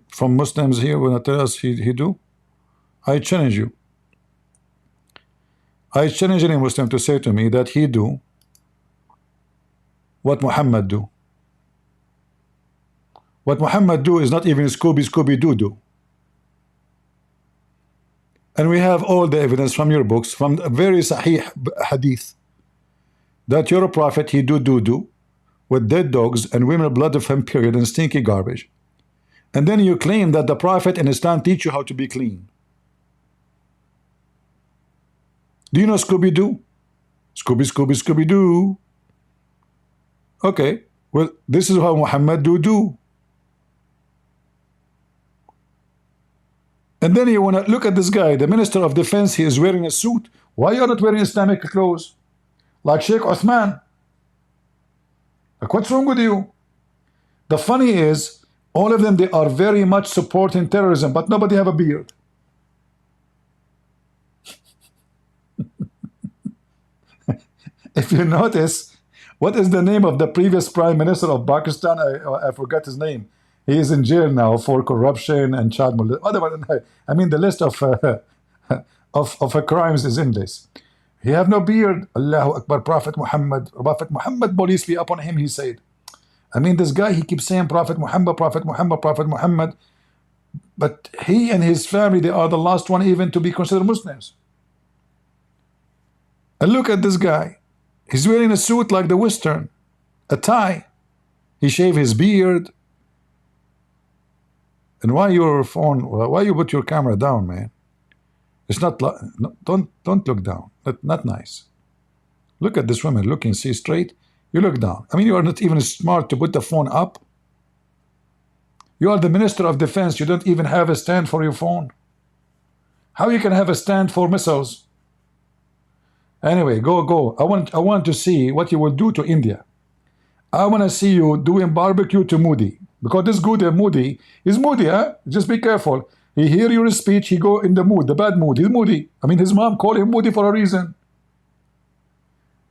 from Muslims here will not tell us he do, I challenge you. I challenge any Muslim to say to me that he do what Muhammad do. What Muhammad do is not even Scooby-Doo. And we have all the evidence from your books, from a very sahih hadith, that your prophet, he do with dead dogs and women blood from period and stinky garbage. And then you claim that the prophet in Islam teach you how to be clean. Do you know Scooby-Doo? Scooby-Doo. Okay, well, this is how Muhammad do. And then you want to look at this guy, the Minister of Defense, he is wearing a suit. Why you are not wearing Islamic clothes? Like Sheikh Uthman. Like, what's wrong with you? The funny is, all of them, they are very much supporting terrorism, but nobody have a beard. If you notice, what is the name of the previous Prime Minister of Pakistan? I forgot his name. He is in jail now for corruption and child molestation. I mean, the list of crimes is endless. He have no beard. Allahu Akbar, Prophet Muhammad, police be upon him, he said. I mean, this guy, he keeps saying Prophet Muhammad, but he and his family, they are the last one even to be considered Muslims. And look at this guy. He's wearing a suit like the Western, a tie. He shaved his beard. And why your phone? Why you put your camera down, man? It's not. No, don't look down. Not nice. Look at this woman looking. See straight. You look down. I mean, you are not even smart to put the phone up. You are the Minister of Defense. You don't even have a stand for your phone. How you can have a stand for missiles? Anyway, go. I want to see what you will do to India. I want to see you doing barbecue to Modi. Because this good Modi is Modi, huh? Just be careful. He hear your speech, he go in the mood, the bad mood. He's Modi. I mean, his mom called him Modi for a reason.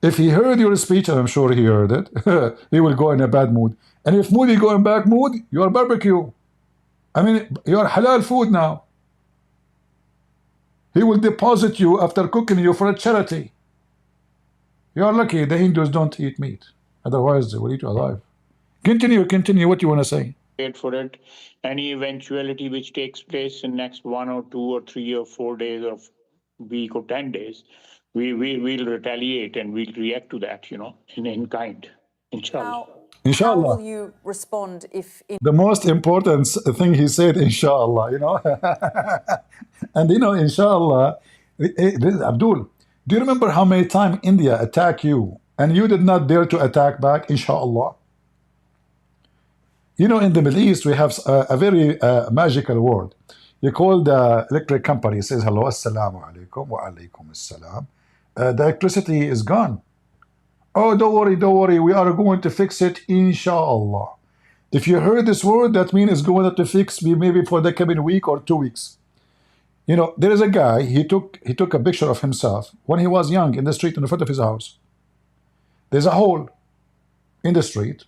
If he heard your speech, and I'm sure he heard it, he will go in a bad mood. And if Modi go in bad mood, you are barbecue. I mean, you are halal food now. He will deposit you after cooking you for a charity. You are lucky the Hindus don't eat meat. Otherwise, they will eat you alive. Continue what you want to say. For it, any eventuality which takes place in next 1 or 2 or 3 or 4 days or week or 10 days, we'll retaliate and we'll react to that, in kind, inshallah. Inshallah. How will you respond if... The most important thing he said, inshallah, And inshallah, Abdul, do you remember how many times India attacked you and you did not dare to attack back, inshallah? In the Middle East, we have a very magical word. You call the electric company, says hello, assalamu alaikum, wa alaikum assalam. The electricity is gone. Oh, don't worry, we are going to fix it, inshallah. If you heard this word, that means it's going to fix me maybe for the coming week or 2 weeks. You know, there is a guy, he took a picture of himself when he was young in the street in front of his house. There's a hole in the street.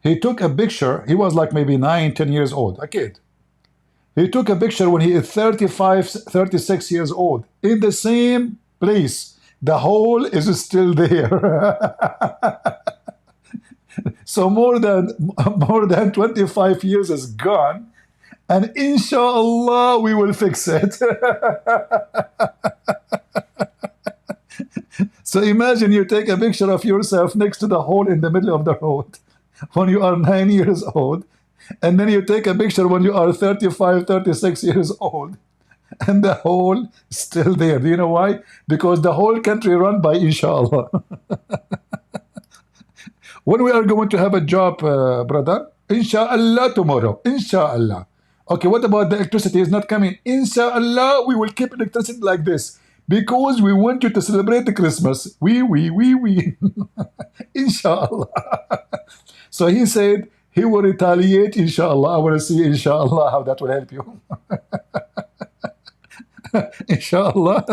He took a picture, he was like maybe 9, 10 years old, a kid. He took a picture when he is 35, 36 years old, in the same place. The hole is still there. So more than 25 years is gone, and inshallah we will fix it. So imagine you take a picture of yourself next to the hole in the middle of the road when you are 9 years old, and then you take a picture when you are 35, 36 years old, and the hole is still there. Do you know why? Because the whole country run by inshallah. When we are going to have a job, brother? Inshallah tomorrow. Inshallah. Okay, what about the electricity is not coming? Inshallah, we will keep electricity like this because we want you to celebrate the Christmas. We. Inshallah. So he said he will retaliate, inshallah. I want to see, inshallah, how that will help you. Inshallah.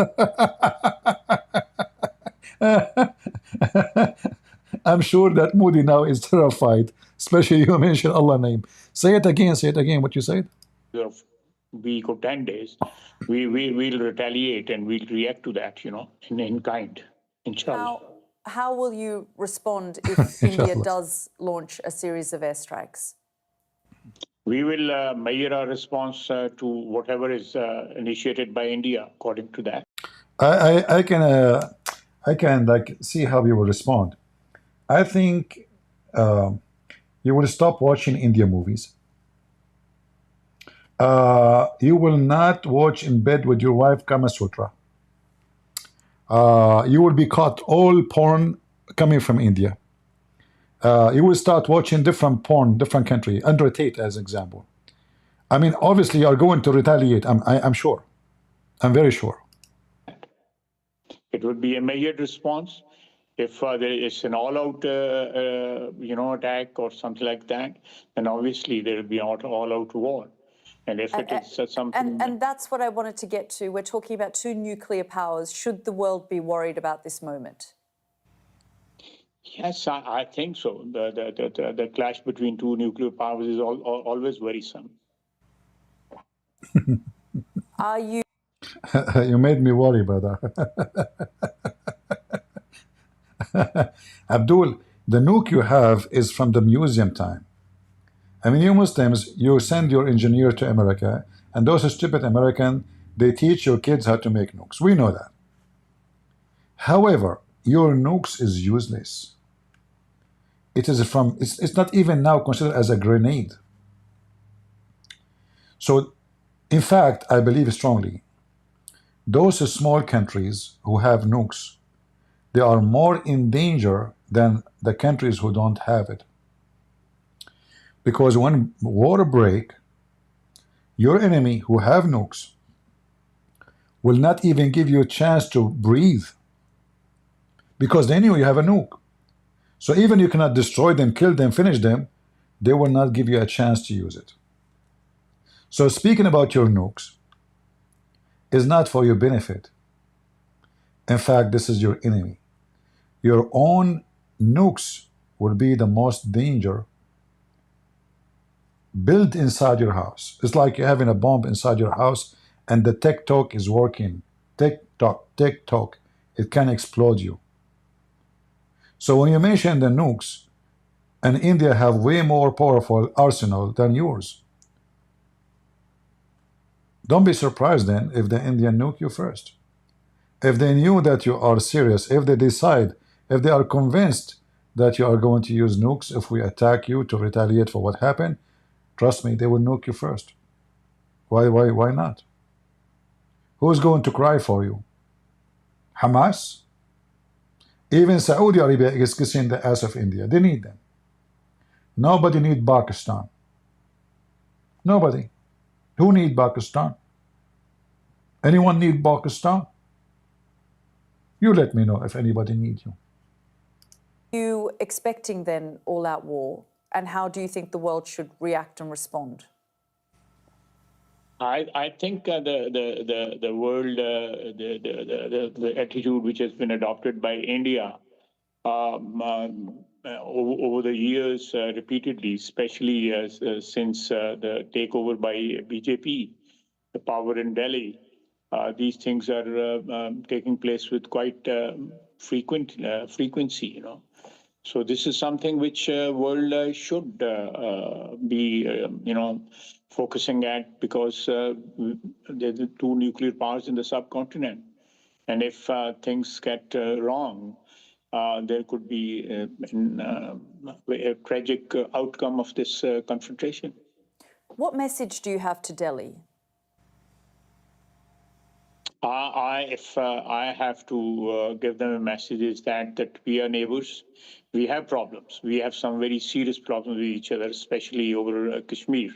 I'm sure that Moody now is terrified, especially you mentioned Allah's name. Say it again, what you said. Of week or 10 days, we'll retaliate and we'll react to that, in kind, inshallah. How will you respond if India does launch a series of airstrikes? We will measure our response to whatever is initiated by India according to that. I can like see how you will respond. I think you will stop watching India movies. You will not watch in bed with your wife Kama Sutra. You will be caught all porn coming from India. You will start watching different porn, different country. Andrew Tate, as example. I mean, obviously, you are going to retaliate. I'm sure. I'm very sure. It would be a measured response. If there is an all-out, attack or something like that, then obviously there will be an all-out war. And if it is something... And that's what I wanted to get to. We're talking about two nuclear powers. Should the world be worried about this moment? Yes, I think so. The clash between two nuclear powers is always worrisome. Are you... You made me worry, brother. Abdul, the nuke you have is from the museum time. I mean, you Muslims, you send your engineer to America, and those stupid Americans, they teach your kids how to make nukes. We know that. However, your nukes is useless. It is from, it's not even now considered as a grenade. So, in fact, I believe strongly, those small countries who have nukes, they are more in danger than the countries who don't have it. Because when war break, your enemy who have nukes will not even give you a chance to breathe because they knew you have a nuke. So even you cannot destroy them, kill them, finish them, they will not give you a chance to use it. So speaking about your nukes is not for your benefit. In fact, this is your enemy. Your own nukes will be the most danger built inside your house. It's like you're having a bomb inside your house and the tick-tock is working. Tick-tock, tick-tock. It can explode you. So when you mention the nukes, and India have way more powerful arsenal than yours, don't be surprised then if the Indian nuke you first. If they knew that you are serious, if they decide, if they are convinced that you are going to use nukes if we attack you to retaliate for what happened, trust me, they will nuke you first. Why not? Who's going to cry for you? Hamas? Even Saudi Arabia is kissing the ass of India. They need them. Nobody needs Pakistan. Nobody. Who needs Pakistan? Anyone need Pakistan? You let me know if anybody needs you. Are you expecting then all-out war? And how do you think the world should react and respond? I think the world the attitude which has been adopted by India over the years repeatedly, especially since the takeover by BJP, the power in Delhi, these things are taking place with quite frequency. So this is something which world should be, focusing at, because there are the two nuclear powers in the subcontinent, and if things get wrong, there could be a tragic outcome of this confrontation. What message do you have to Delhi? If I have to give them a message, is that we are neighbors. We have problems. We have some very serious problems with each other, especially over Kashmir.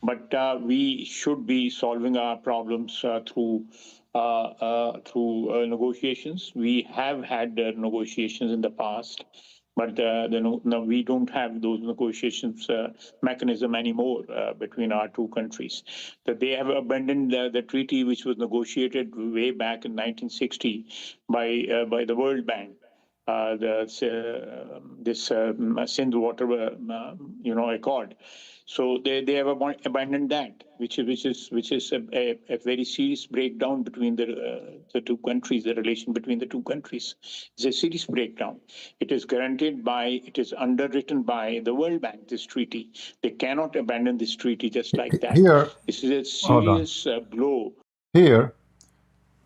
But we should be solving our problems through negotiations. We have had negotiations in the past, but we don't have those negotiations mechanism anymore between our two countries. That they have abandoned the treaty which was negotiated way back in 1960 by the World Bank. This Sindh Water Accord. So they have abandoned that, which is a very serious breakdown between the two countries. The relation between the two countries is a serious breakdown. It is underwritten by the World Bank. This treaty, they cannot abandon this treaty just like that. Here, this is a hold on. serious blow. Here,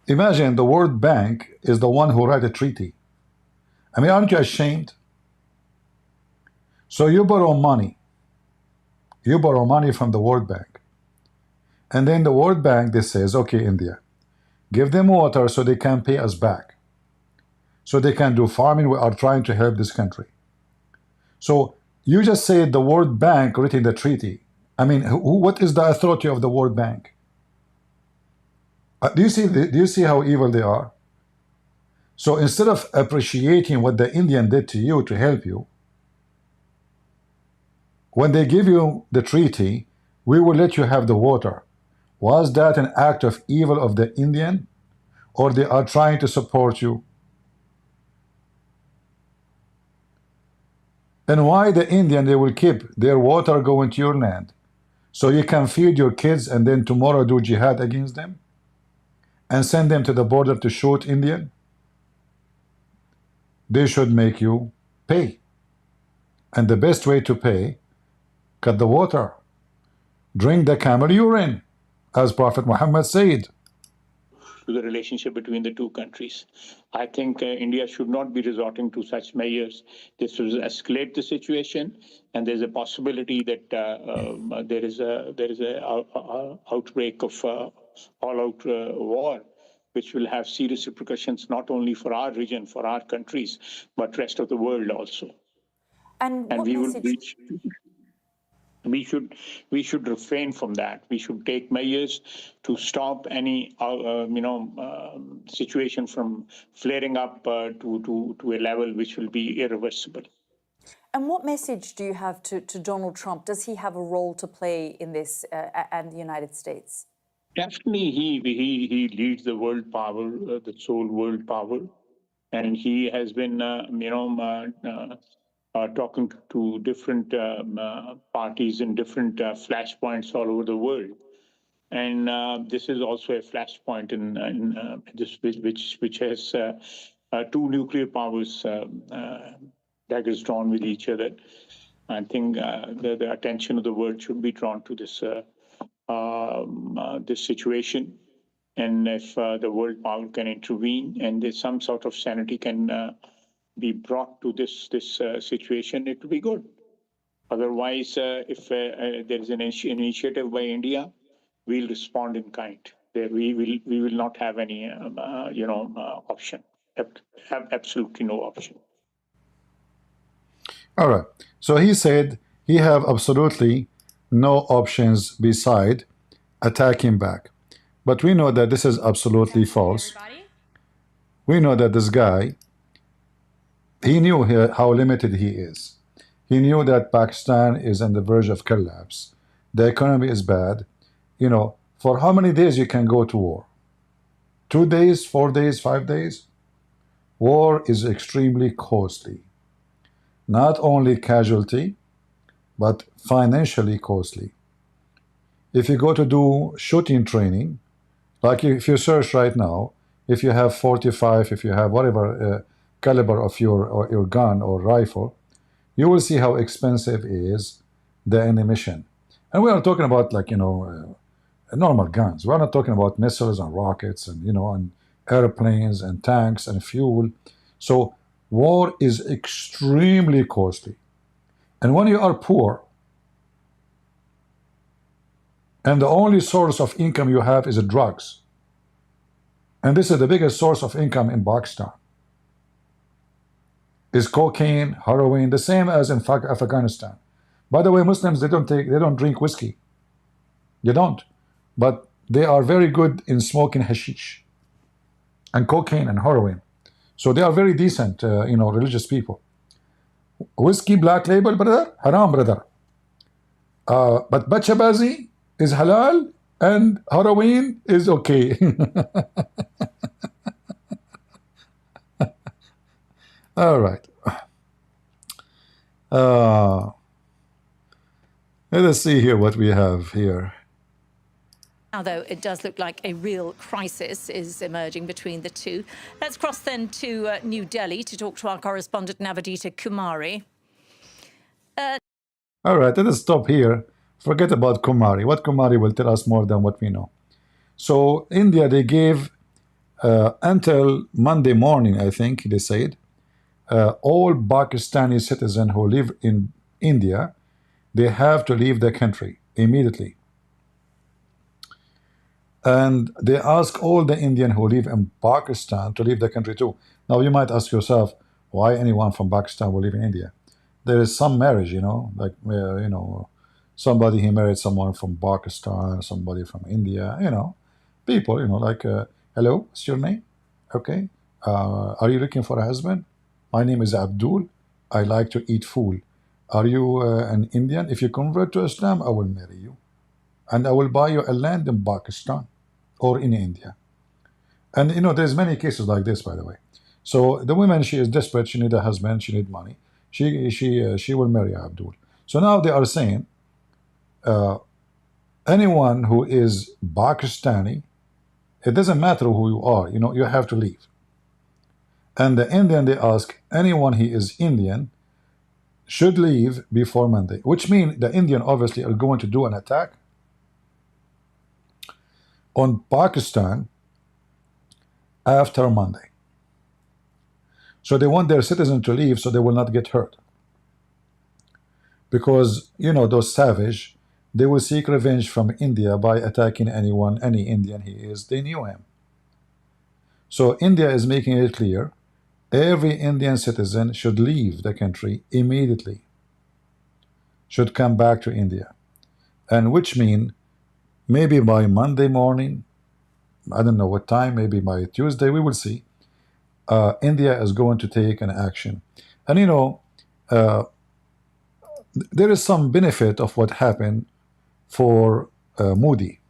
imagine the World Bank is the one who write a treaty. I mean, aren't you ashamed? So you borrow money. You borrow money from the World Bank. And then the World Bank, they says, okay, India, give them water so they can pay us back. So they can do farming. We are trying to help this country. So you just said the World Bank written the treaty. I mean, what is the authority of the World Bank? Do you see how evil they are? So instead of appreciating what the Indian did to you to help you, when they give you the treaty, we will let you have the water. Was that an act of evil of the Indian, or they are trying to support you? And why the Indian, they will keep their water going to your land, so you can feed your kids and then tomorrow do jihad against them and send them to the border to shoot Indian? They should make you pay. And the best way to pay, cut the water, drink the camel urine, as Prophet Muhammad said. To the relationship between the two countries, I think India should not be resorting to such measures. This will escalate the situation, and there's a possibility that there is a outbreak of all-out war, which will have serious repercussions not only for our region, for our countries, but rest of the world also. And we should refrain from that. We should take measures to stop any situation from flaring up to a level which will be irreversible. And what message do you have to Donald Trump? Does he have a role to play in this and the United States? Definitely, he leads the world power, the sole world power, and he has been talking to different parties in different flashpoints all over the world, and this is also a flashpoint in this, which has two nuclear powers daggers drawn with each other. I think the attention of the world should be drawn to this this situation, and if the world power can intervene and there's some sort of sanity can be brought to this situation, it will be good. Otherwise, if there is an initiative by India, we'll respond in kind. We will not have any option. Have absolutely no option. All right. So he said he have absolutely no options beside attacking back. But we know that this is absolutely false. We know that this guy, he knew how limited he is. He knew that Pakistan is on the verge of collapse. The economy is bad. For how many days you can go to war? 2 days, 4 days, 5 days? War is extremely costly. Not only casualty, but financially costly. If you go to do shooting training, like if you search right now, if you have 45, if you have whatever caliber of your gun or rifle, you will see how expensive is the ammunition. And we are talking about, like, normal guns. We're not talking about missiles and rockets and, and airplanes and tanks and fuel. So war is extremely costly. And when you are poor, and the only source of income you have is drugs, and this is the biggest source of income in Pakistan, is cocaine, heroin, the same as in Afghanistan. By the way, Muslims, they don't drink whiskey. They don't. But they are very good in smoking hashish and cocaine and heroin. So they are very decent, religious people. Whiskey, black label, brother, haram, brother. But bachabazi is halal and heroin is okay. All right. Let us see here what we have here. Now, though, it does look like a real crisis is emerging between the two. Let's cross then to New Delhi to talk to our correspondent Navadita Kumari. All right, let us stop here. Forget about Kumari. What Kumari will tell us more than what we know. So India, they gave until Monday morning, I think they said, all Pakistani citizens who live in India, they have to leave the country immediately. And they ask all the Indians who live in Pakistan to leave the country too. Now you might ask yourself, why anyone from Pakistan will live in India? There is some marriage, like, somebody he married someone from Pakistan, somebody from India, people, like, hello, what's your name? Okay. Are you looking for a husband? My name is Abdul. I like to eat food. Are you an Indian? If you convert to Islam, I will marry you. And I will buy you a land in Pakistan or in India. And, there's many cases like this, by the way. So the woman, she is desperate. She need a husband. She need money. She will marry Abdul. So now they are saying, anyone who is Pakistani, it doesn't matter who you are, you have to leave. And the Indian, they ask, anyone who is Indian should leave before Monday, which means the Indian obviously are going to do an attack on Pakistan after Monday. So they want their citizens to leave so they will not get hurt. Because, those savage, they will seek revenge from India by attacking anyone, any Indian he is. They knew him. So India is making it clear, every Indian citizen should leave the country immediately, should come back to India. And which mean, maybe by Monday morning, I don't know what time, maybe by Tuesday, we will see, India is going to take an action. And there is some benefit of what happened for Modi.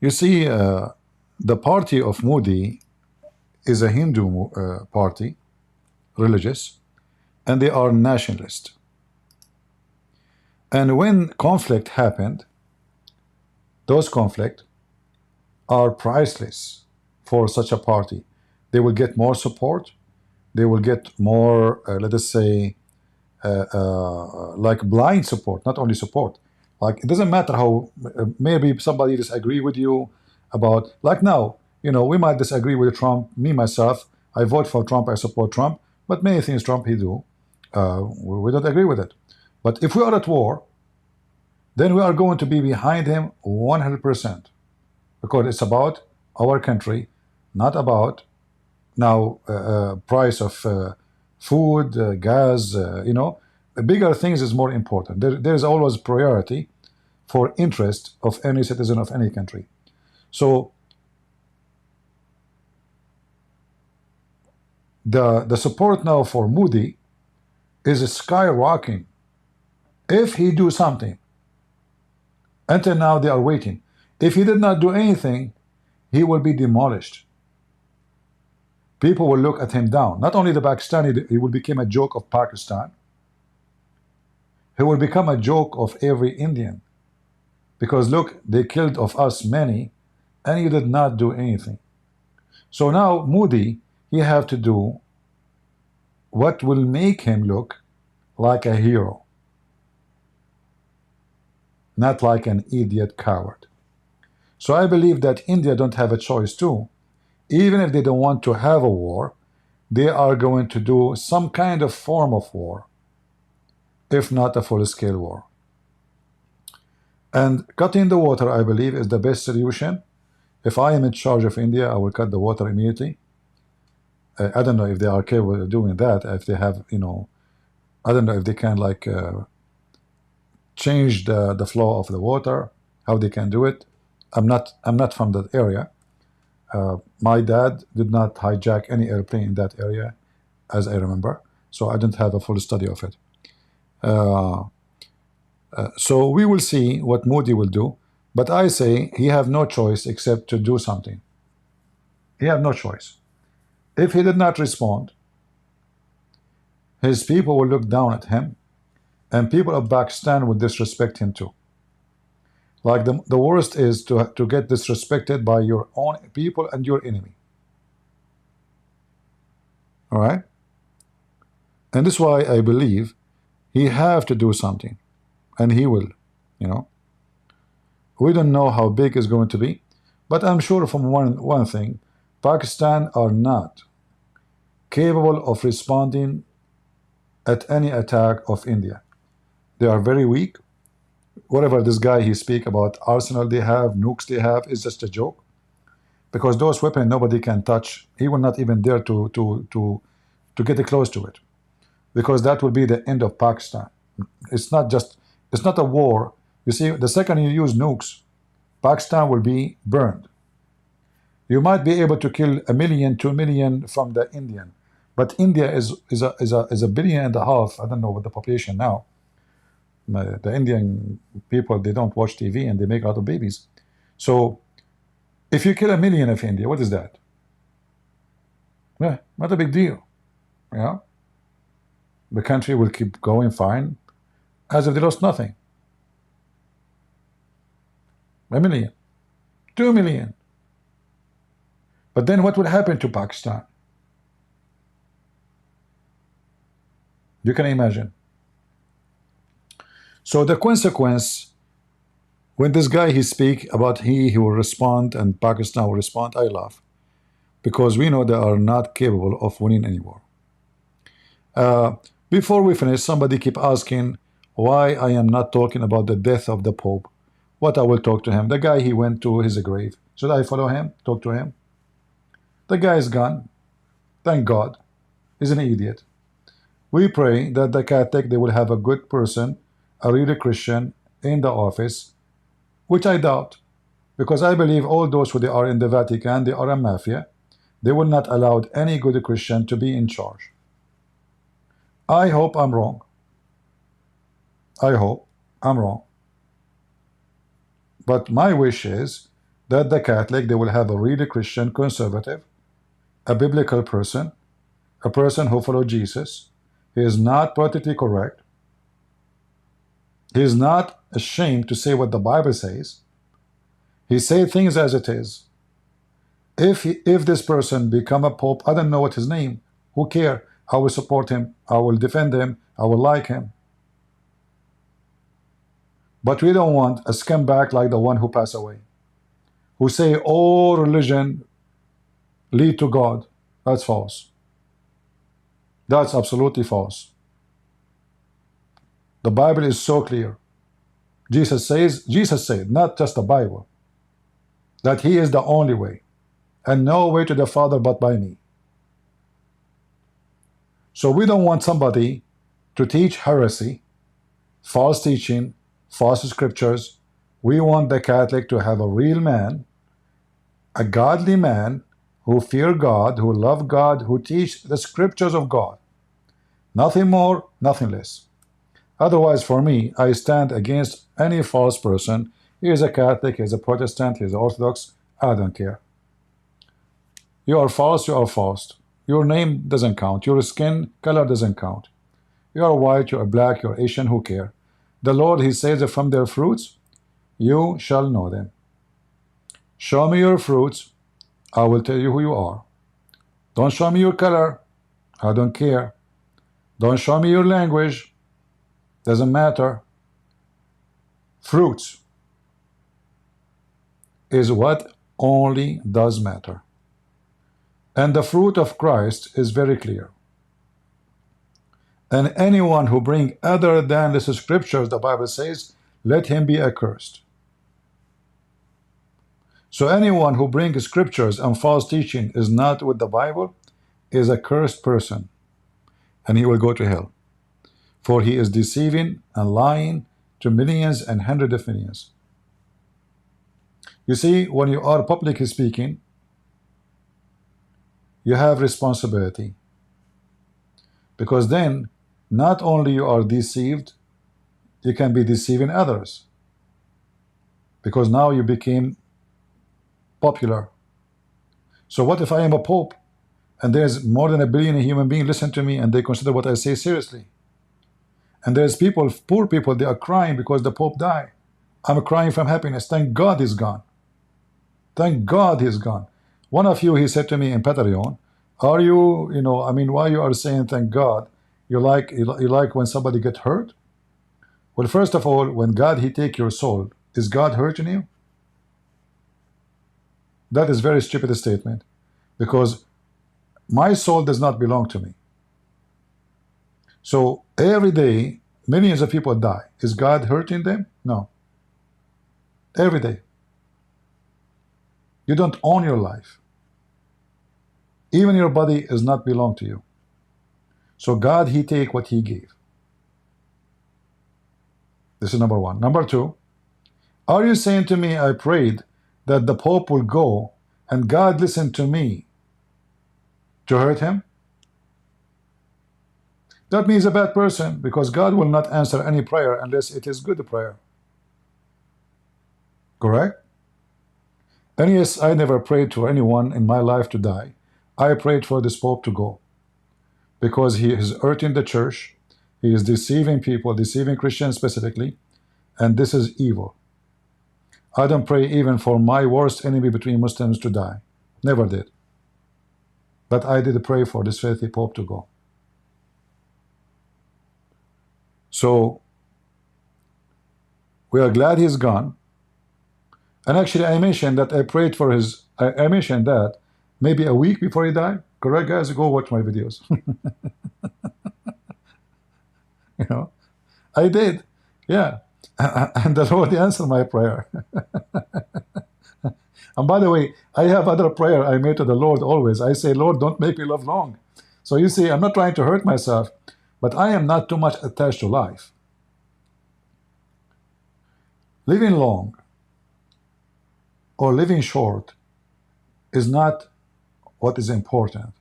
You see, the party of Modi is a Hindu party, religious, and they are nationalist. And when conflict happened, those conflicts are priceless for such a party. They will get more support. They will get more, let us say, like blind support, not only support. Like, it doesn't matter how, maybe somebody disagree with you about, like now, we might disagree with Trump. Me, myself, I vote for Trump, I support Trump, but many things Trump he do, we don't agree with it. But if we are at war, then we are going to be behind him 100%, because it's about our country, not about now price of food, gas, the bigger things is more important. There's always priority for interest of any citizen of any country. So the support now for Modi is skyrocketing. If he do something, until now they are waiting. If he did not do anything, he will be demolished. People will look at him down. Not only the Pakistani, he will become a joke of Pakistan. He will become a joke of every Indian. Because look, they killed of us many, and he did not do anything. So now Modi, he have to do what will make him look like a hero, not like an idiot coward. So I believe that India don't have a choice too. Even if they don't want to have a war, they are going to do some kind of form of war, if not a full-scale war. And cutting the water, I believe, is the best solution. If I am in charge of India, I will cut the water immediately. I don't know if they are capable of doing that. If they have, you know, I don't know if they can like change the flow of the water, how they can do it. I'm not from that area. My dad did not hijack any airplane in that area, as I remember. So I don't have a full study of it. So we will see what Modi will do. But I say he have no choice except to do something. He have no choice. If he did not respond, his people will look down at him, and people of Pakistan will disrespect him too. Like the worst is to get disrespected by your own people and your enemy. All right? And this is why I believe he have to do something, and he will, you know. We don't know how big it's going to be, but I'm sure from one thing, Pakistan are not capable of responding at any attack of India. They are very weak. Whatever this guy he speak about arsenal they have, nukes they have, is just a joke. Because those weapons nobody can touch. He will not even dare to get close to it. Because that will be the end of Pakistan. It's not a war. You see, the second you use nukes, Pakistan will be burned. You might be able to kill 1 million, 2 million from the Indian, but India is a 1.5 billion. I don't know what the population now. The Indian people, they don't watch TV and they make a lot of babies. So if you kill 1 million of India, what is that? Yeah, not a big deal. Yeah, the country will keep going fine, as if they lost nothing. 1 million, 2 million. But then what will happen to Pakistan? You can imagine. So the consequence, when this guy he speak about he will respond and Pakistan will respond, I laugh. Because we know they are not capable of winning any war. Before we finish, somebody keep asking why I am not talking about the death of the Pope. What I will talk to him. The guy, he went to his grave. Should I follow him? Talk to him? The guy is gone. Thank God. He's an idiot. We pray that the Catholic, they will have a good person, a really Christian in the office, which I doubt. Because I believe all those who they are in the Vatican, they are a mafia. They will not allow any good Christian to be in charge. I hope I'm wrong. I hope I'm wrong. But my wish is that the Catholic, they will have a really Christian conservative, a biblical person, a person who follows Jesus. He is not politically correct. He is not ashamed to say what the Bible says. He says things as it is. If this person become a pope, I don't know what his name, who care? I will support him. I will defend him. I will like him. But we don't want a scumbag like the one who passed away, who say all religion lead to God. That's false. That's absolutely false. The Bible is so clear. Jesus said, not just the Bible, that he is the only way, and no way to the Father but by me. So we don't want somebody to teach heresy, false teaching, false scriptures. We want the Catholic to have a real man, a godly man who fear God, who love God, who teach the scriptures of God, Nothing more, nothing less. Otherwise, for me, I stand against any false person. He is a Catholic, he is a Protestant, he is Orthodox. I don't care. You are false, you are false. Your name doesn't count. Your skin color doesn't count. You are white, you are black, you are Asian, who care? The Lord, he says that from their fruits, you shall know them. Show me your fruits, I will tell you who you are. Don't show me your color, I don't care. Don't show me your language, doesn't matter. Fruits is what only does matter. And the fruit of Christ is very clear. And anyone who bring other than the scriptures, the Bible says, let him be accursed. So anyone who brings scriptures and false teaching is not with the Bible is a cursed person, and he will go to hell. For he is deceiving and lying to millions and hundreds of millions. You see, when you are publicly speaking, you have responsibility. Because then, not only you are deceived, you can be deceiving others. Because now you became popular. So what if I am a pope, and there's more than 1 billion human beings listen to me, and they consider what I say seriously? And there's people, poor people, they are crying because the pope died. I'm crying from happiness. Thank God he's gone. Thank God he's gone. One of you, he said to me in Patreon, are you, I mean, why you are saying thank God? You like when somebody get hurt? Well, first of all, when God, he take your soul, is God hurting you? That is very stupid statement, because my soul does not belong to me. So every day, millions of people die. Is God hurting them? No. Every day. You don't own your life. Even your body does not belong to you. So God, he take what he gave. This is number one. Number two, are you saying to me, I prayed that the Pope will go and God listened to me to hurt him? That means a bad person, because God will not answer any prayer unless it is good prayer. Correct? And yes, I never prayed for anyone in my life to die. I prayed for this Pope to go, because he is hurting the church, he is deceiving people, deceiving Christians specifically, and this is evil. I don't pray even for my worst enemy between Muslims to die. Never did. But I did pray for this faithful Pope to go. So we are glad he's gone. And actually, I mentioned that I prayed for his. I mentioned that maybe a week before he died. Correct, guys? Go watch my videos. I did. Yeah. And the Lord answered my prayer. And by the way, I have other prayer I made to the Lord always. I say, Lord, don't make me live long. So you see, I'm not trying to hurt myself, but I am not too much attached to life. Living long or living short is not what is important.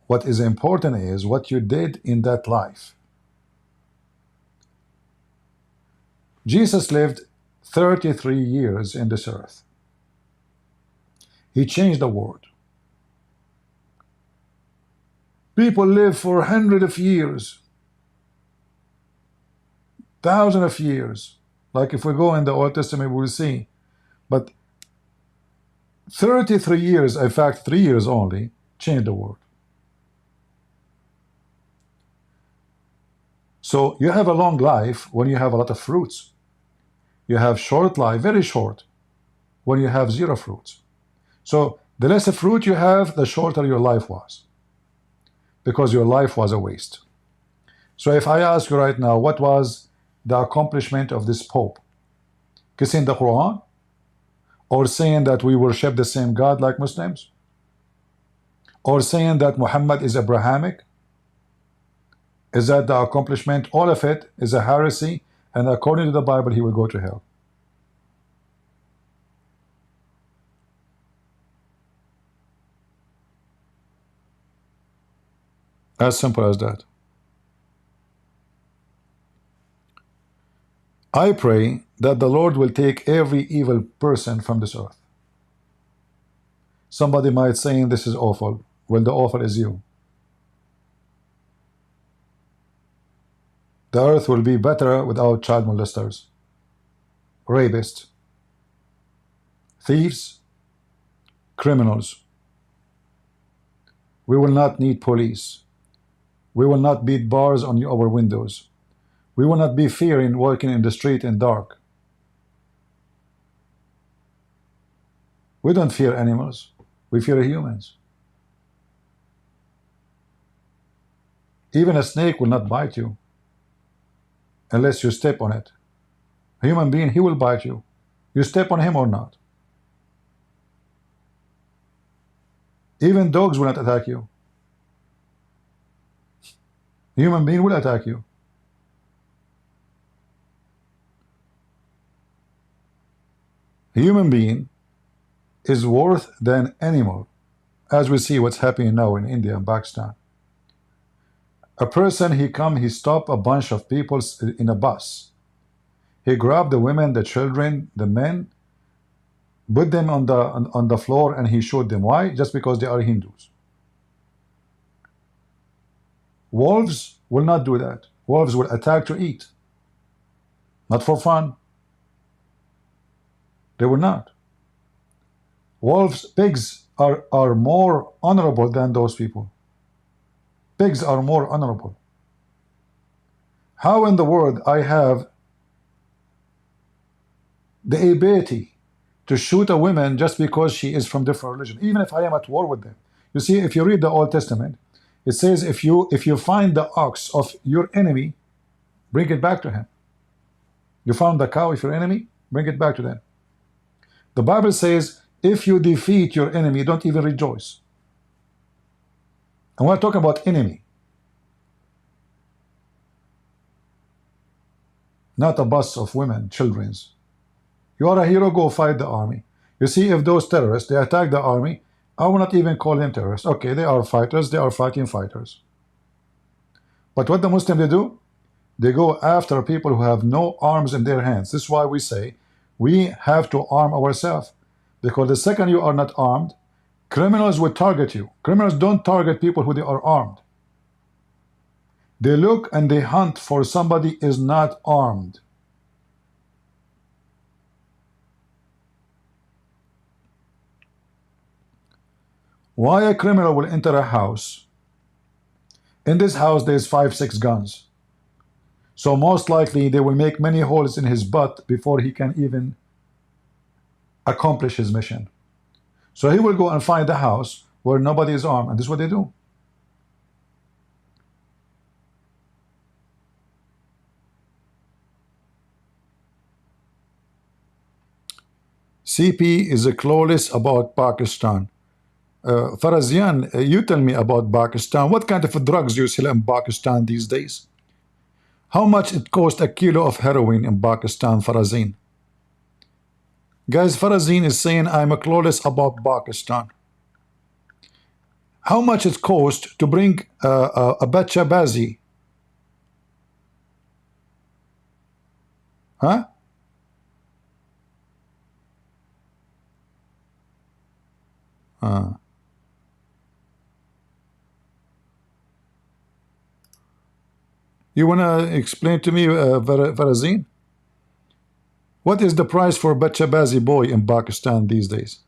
What is important is what you did in that life. Jesus lived 33 years in this earth. He changed the world. People live for hundreds of years, thousands of years. Like if we go in the Old Testament, we will see. But 33 years, in fact 3 years only, changed the world. So you have a long life when you have a lot of fruits. You have short life, very short, when you have zero fruits. So the less fruit you have, the shorter your life was, because your life was a waste. So if I ask you right now, what was the accomplishment of this Pope? Kissing the Quran? Or saying that we worship the same God like Muslims? Or saying that Muhammad is Abrahamic? Is that the accomplishment? All of it is a heresy, and according to the Bible, he will go to hell. As simple as that. I pray that the Lord will take every evil person from this earth. Somebody might say this is awful. Well, the awful is you. The earth will be better without child molesters, rapists, thieves, criminals. We will not need police. We will not beat bars on our windows. We will not be fearing walking in the street in dark. We don't fear animals. We fear humans. Even a snake will not bite you unless you step on it. A human being, he will bite you. You step on him or not. Even dogs will not attack you. A human being will attack you. A human being is worse than animal, as we see what's happening now in India and Pakistan. A person, he stopped a bunch of people in a bus. He grabbed the women, the children, the men, put them on the floor, and he shot them. Why? Just because they are Hindus. Wolves will not do that. Wolves will attack to eat, not for fun. They will not. Wolves, pigs are more honorable than those people. Pigs are more honorable. How in the world I have the ability to shoot a woman just because she is from different religion, even if I am at war with them? You see, if you read the Old Testament, it says if you find the ox of your enemy, bring it back to him. You found the cow of your enemy, bring it back to them. The Bible says if you defeat your enemy, don't even rejoice. And we're talking about enemy, not a bus of women, children's. You are a hero, go fight the army. You see, if those terrorists, they attack the army, I will not even call them terrorists. Okay, they are fighters, they are fighting fighters. But what the Muslims they do? They go after people who have no arms in their hands. This is why we say we have to arm ourselves. Because the second you are not armed, criminals will target you. Criminals don't target people who they are armed. They look and they hunt for somebody is not armed. Why a criminal will enter a house? In this house there's 5-6 guns. So most likely they will make many holes in his butt before he can even accomplish his mission. So he will go and find a house where nobody is armed, and this is what they do. CP is clueless about Pakistan. Farazian, you tell me about Pakistan. What kind of drugs do you sell in Pakistan these days? How much it costs a kilo of heroin in Pakistan, Farazin? Guys, Farazin is saying I'm clueless about Pakistan. How much it costs to bring a Bacha Bazi? Huh? You want to explain to me, Farazin? What is the price for Bacha Bazi boy in Pakistan these days?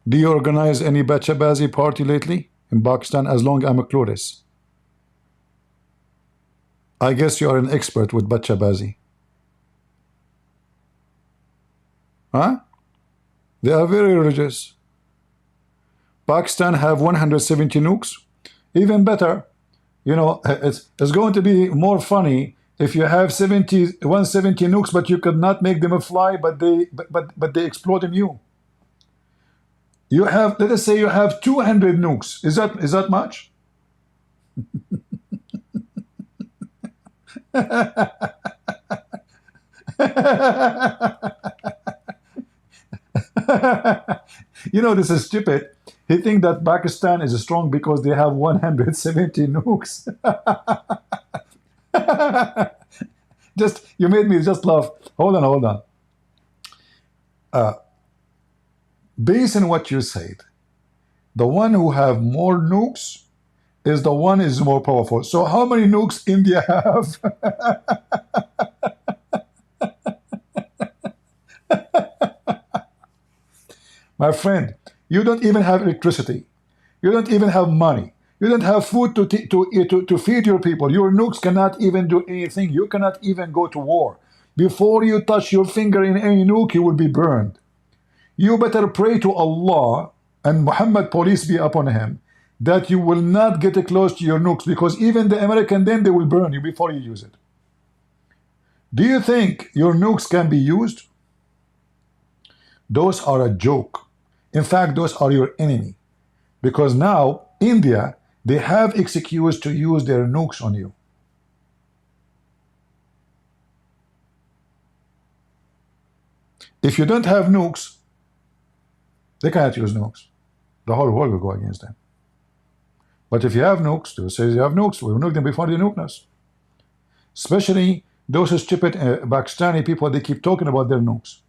Do you organize any Bacha Bazi party lately in Pakistan? As long as I'm clueless. I guess you are an expert with Bacha Bazi. Huh? They are very religious. Pakistan have 170 nukes. Even better, you know, it's going to be more funny if you have 170 nukes, but you could not make them fly, but they explode in you. You have, let us say, you have 200 nukes. Is that much? You know, this is stupid. He think that Pakistan is strong because they have 170 nukes. Just, you made me just laugh. Hold on. Based on what you said, the one who have more nukes is the one is more powerful. So how many nukes India have? My friend, you don't even have electricity. You don't even have money. You don't have food to feed your people. Your nukes cannot even do anything. You cannot even go to war. Before you touch your finger in any nuke, you will be burned. You better pray to Allah and Muhammad, peace be upon him, that you will not get close to your nukes, because even the American, then they will burn you before you use it. Do you think your nukes can be used? Those are a joke. In fact, those are your enemy. Because now, India, they have excuse to use their nukes on you. If you don't have nukes, they cannot use nukes. The whole world will go against them. But if you have nukes, they will say you have nukes. We will nuke them before they nuke us. Especially those stupid Pakistani people, they keep talking about their nukes.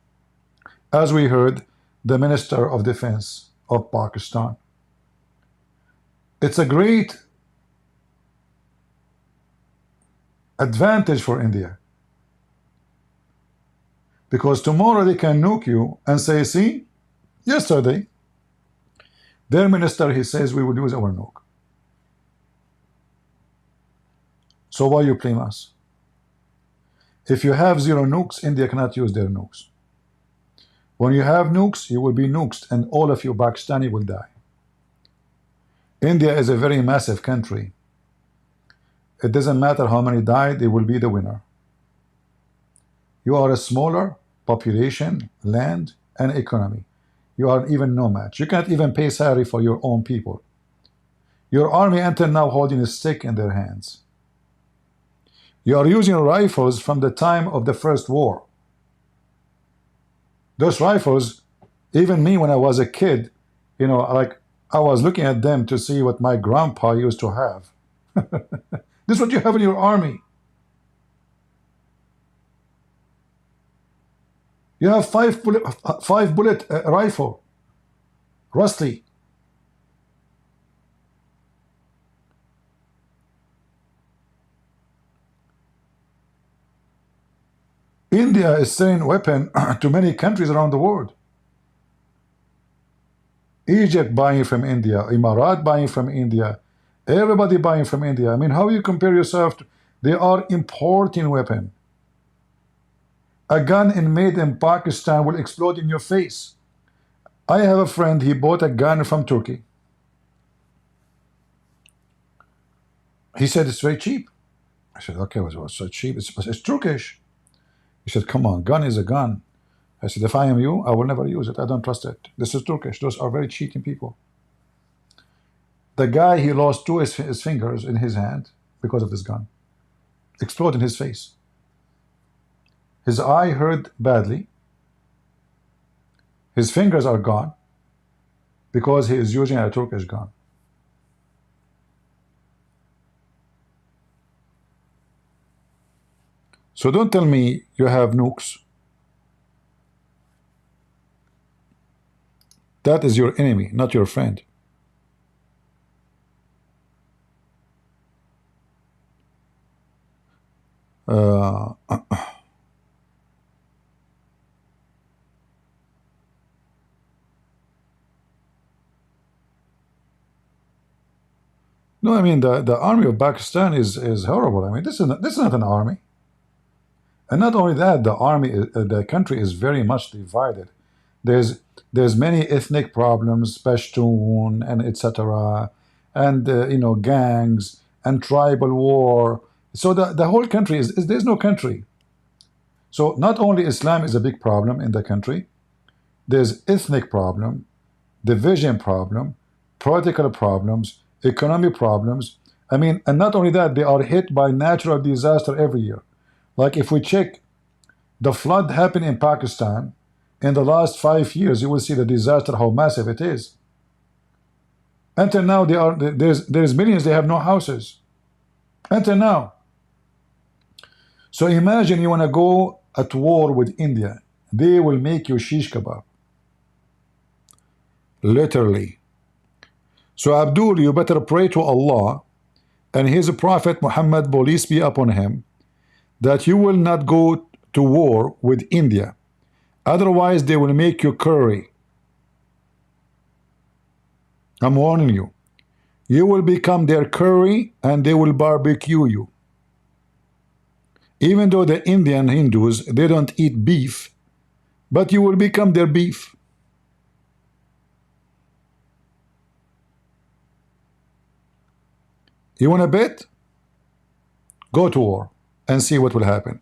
As we heard, the Minister of Defense of Pakistan. It's a great advantage for India. Because tomorrow they can nuke you and say, see, yesterday, their minister, he says, we will use our nuke. So why you blame us? If you have 0 nukes, India cannot use their nukes. When you have nukes, you will be nuked, and all of you Pakistani will die. India is a very massive country. It doesn't matter how many died, they will be the winner. You are a smaller population, land, and economy. You are even no match. You can't even pay salary for your own people. Your army until now holding a stick in their hands. You are using rifles from the time of the First War. Those rifles, even me when I was a kid, you know, like I was looking at them to see what my grandpa used to have. This is what you have in your army. You have 5 bullet rifle, rusty. India is selling weapon to many countries around the world. Egypt buying from India, Emirat buying from India, everybody buying from India. I mean, how you compare yourself to, they are importing weapon. A gun made in Pakistan will explode in your face. I have a friend, he bought a gun from Turkey. He said it's very cheap. I said, okay, what's so cheap? It's Turkish. He said, come on, gun is a gun. I said, if I am you, I will never use it. I don't trust it. This is Turkish. Those are very cheating people. The guy, he lost 2 of his fingers in his hand because of this gun. Exploded in his face. His eye hurt badly. His fingers are gone because he is using a Turkish gun. So don't tell me you have nukes. That is your enemy, not your friend. No, I mean the army of Pakistan is horrible. I mean this is not an army. And not only that, the army, the country is very much divided. There's many ethnic problems, Pashtun and etc., and you know, gangs and tribal war. So the whole country is there's no country. So not only Islam is a big problem in the country, there's ethnic problem, division problem, political problems, economic problems. I mean, and not only that, they are hit by natural disaster every year. Like if we check the flood happened in Pakistan in the last 5 years, you will see the disaster, how massive it is. Until now, there's millions, they have no houses. Until now. So imagine you want to go at war with India. They will make you shish kebab. Literally. So Abdul, you better pray to Allah and His Prophet Muhammad, peace be upon him, that you will not go to war with India. Otherwise, they will make you curry. I'm warning you. You will become their curry and they will barbecue you. Even though the Indian Hindus, they don't eat beef, but you will become their beef. You want to bet? Go to war and see what will happen.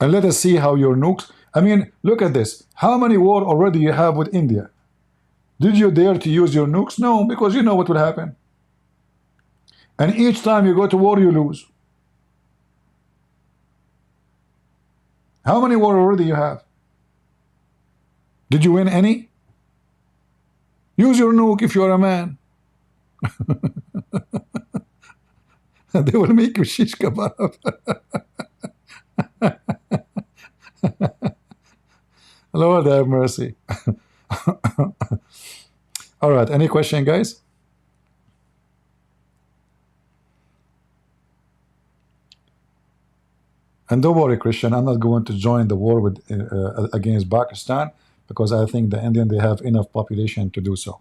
And let us see how your nukes... I mean, look at this. How many war already you have with India? Did you dare to use your nukes? No, because you know what will happen. And each time you go to war, you lose. How many war already you have? Did you win any? Use your nuke if you are a man. They will make you shish kebab. Lord have mercy. All right, any question, guys? And don't worry, Christian, I'm not going to join the war with against Pakistan, because I think the Indian, they have enough population to do so.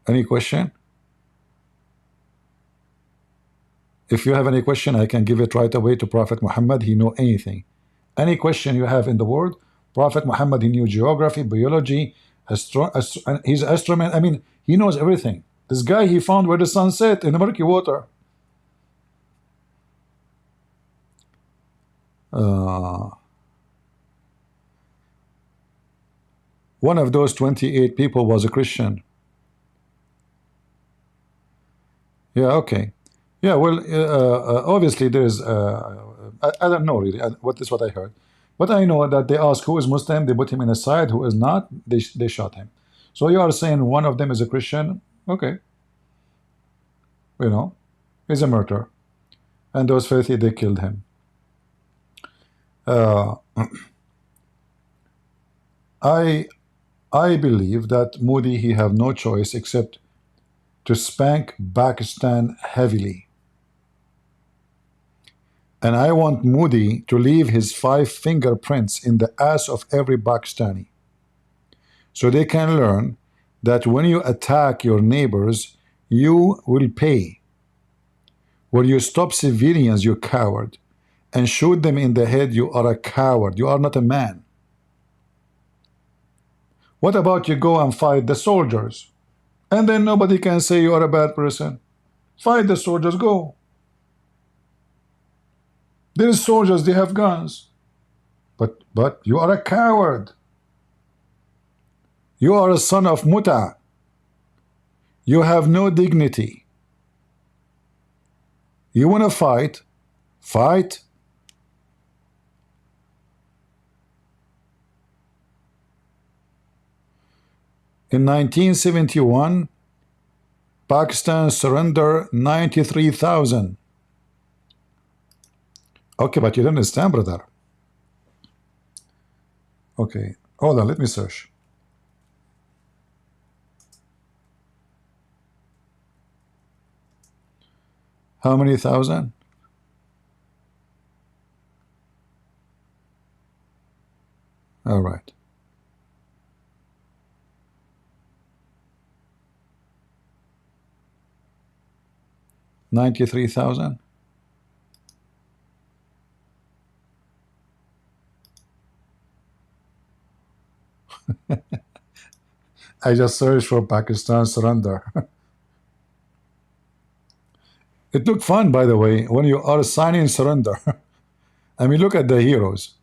Any question? If you have any question, I can give it right away to Prophet Muhammad. He know anything. Any question you have in the world, Prophet Muhammad, he knew geography, biology, he's astronomer. I mean, he knows everything. This guy, he found where the sun set in the murky water. One of those 28 people was a Christian. Yeah, okay. Yeah, well, obviously there's, I don't know really what is what I heard. But I know that they ask who is Muslim, they put him in a side, who is not, they shot him. So you are saying one of them is a Christian, okay. You know, he's a murderer. And those filthy, they killed him. I believe that Modi, he have no choice except to spank Pakistan heavily. And I want Modi to leave his 5 fingerprints in the ass of every Pakistani, so they can learn that when you attack your neighbors, you will pay. When you stop civilians, you coward, and shoot them in the head, you are a coward. You are not a man. What about you go and fight the soldiers? And then nobody can say you are a bad person. Fight the soldiers, go. There's soldiers, they have guns. But you are a coward. You are a son of Muta. You have no dignity. You want to fight? Fight. In 1971, Pakistan surrendered 93,000. Okay, but you don't understand, brother. Okay, hold on, let me search. How many thousand? All right. $93,000. I just searched for Pakistan surrender. It looked fun, by the way, when you are signing surrender. I mean, look at the heroes.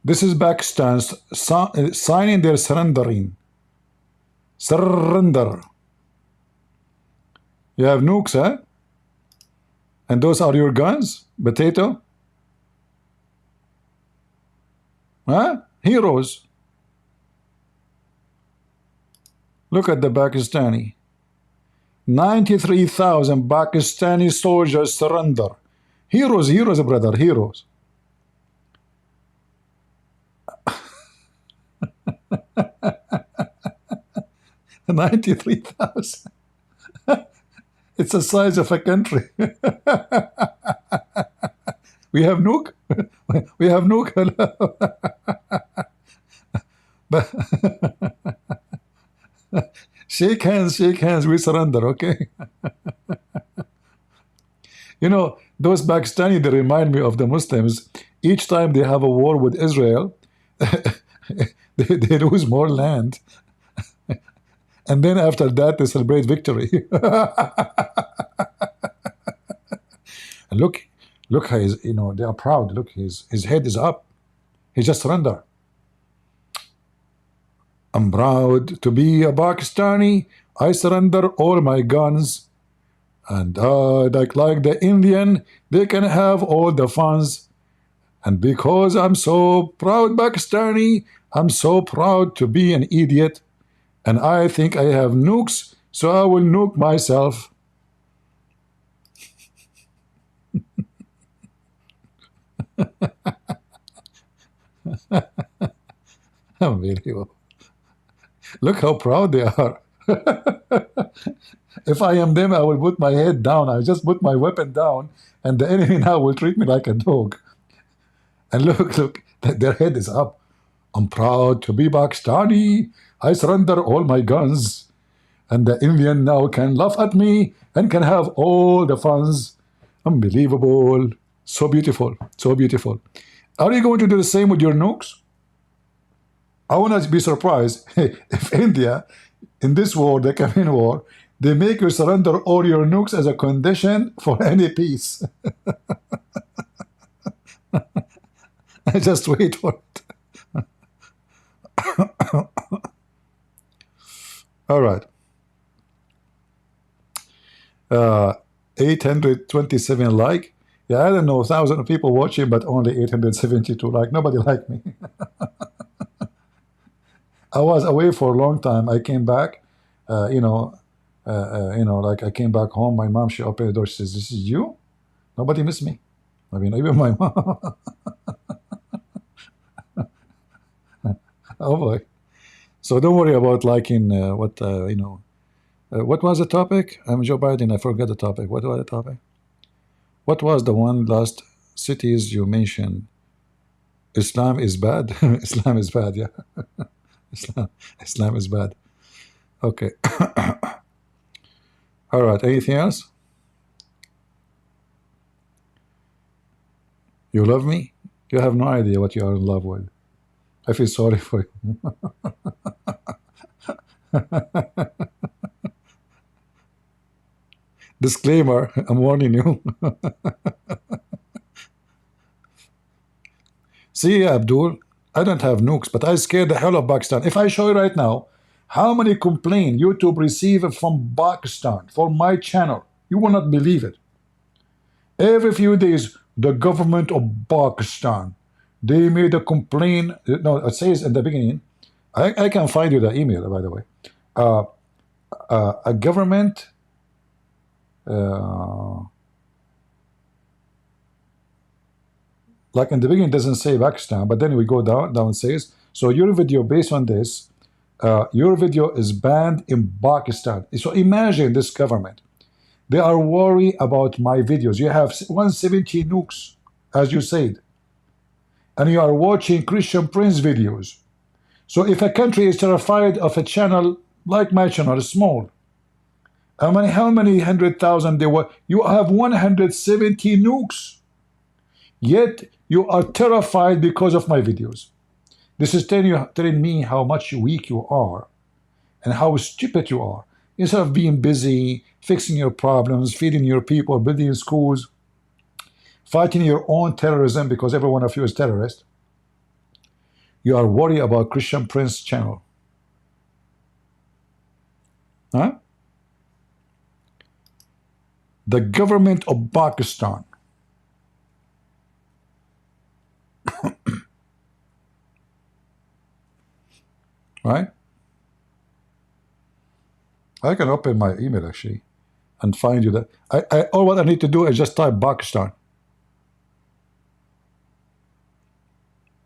This is Pakistan signing their surrendering. Surrender. You have nukes, huh? And those are your guns? Potato? Huh? Heroes. Look at the Pakistani. 93,000 Pakistani soldiers surrender. Heroes, heroes, brother, heroes. 93,000. It's the size of a country. We have nuke. We have nuke. But shake hands, we surrender, okay? You know, those Pakistani, they remind me of the Muslims. Each time they have a war with Israel, they lose more land. And then after that, they celebrate victory. And look how he's, you know, they are proud. Look, his head is up. He just surrendered. I'm proud to be a Pakistani. I surrender all my guns. And like the Indian, they can have all the funds. And because I'm so proud Pakistani, I'm so proud to be an idiot. And I think I have nukes, so I will nuke myself. Unbelievable. Look how proud they are. If I am them, I will put my head down. I just put my weapon down, and the enemy now will treat me like a dog. And look, their head is up. I'm proud to be Pakistani. I surrender all my guns. And the Indian now can laugh at me and can have all the funds. Unbelievable. So beautiful. So beautiful. Are you going to do the same with your nukes? I want to be surprised if India, in this war, the Crimean War, they make you surrender all your nukes as a condition for any peace. Just wait for it. All right. 827 like. Yeah, I don't know, 1,000 people watching, but only 872 like. Nobody like me. I was away for a long time. I came back, like I came back home. My mom, she opened the door. She says, "This is you? Nobody missed me." I mean, even my mom. Oh boy. So don't worry about liking what was the topic? I'm Joe Biden. I forgot the topic. What was the topic? What was the one last cities you mentioned? Islam is bad. Islam is bad. Yeah. Islam is bad. Okay. All right. Anything else? You love me? You have no idea what you are in love with. I feel sorry for you. Disclaimer, I'm warning you. See, Abdul, I don't have nukes, but I scared the hell of Pakistan. If I show you right now how many complaints YouTube receive from Pakistan for my channel, you will not believe it. Every few days, the government of Pakistan, they made a complaint. No, it says in the beginning, I can find you the email, by the way. A government like in the beginning, it doesn't say Pakistan, but then we go down it says, so your video based on this, your video is banned in Pakistan. So imagine this government. They are worried about my videos. You have 170 nukes, as you said, and you are watching Christian Prince videos. So if a country is terrified of a channel like my channel, small, how many 100,000 they were? You have 170 nukes, yet you are terrified because of my videos. This is telling me how much weak you are and how stupid you are. Instead of being busy, fixing your problems, feeding your people, building schools, fighting your own terrorism, because every one of you is terrorist, you are worried about Christian Prince channel. Huh? The government of Pakistan right? I can open my email actually and find you that. All what I need to do is just type Pakistan.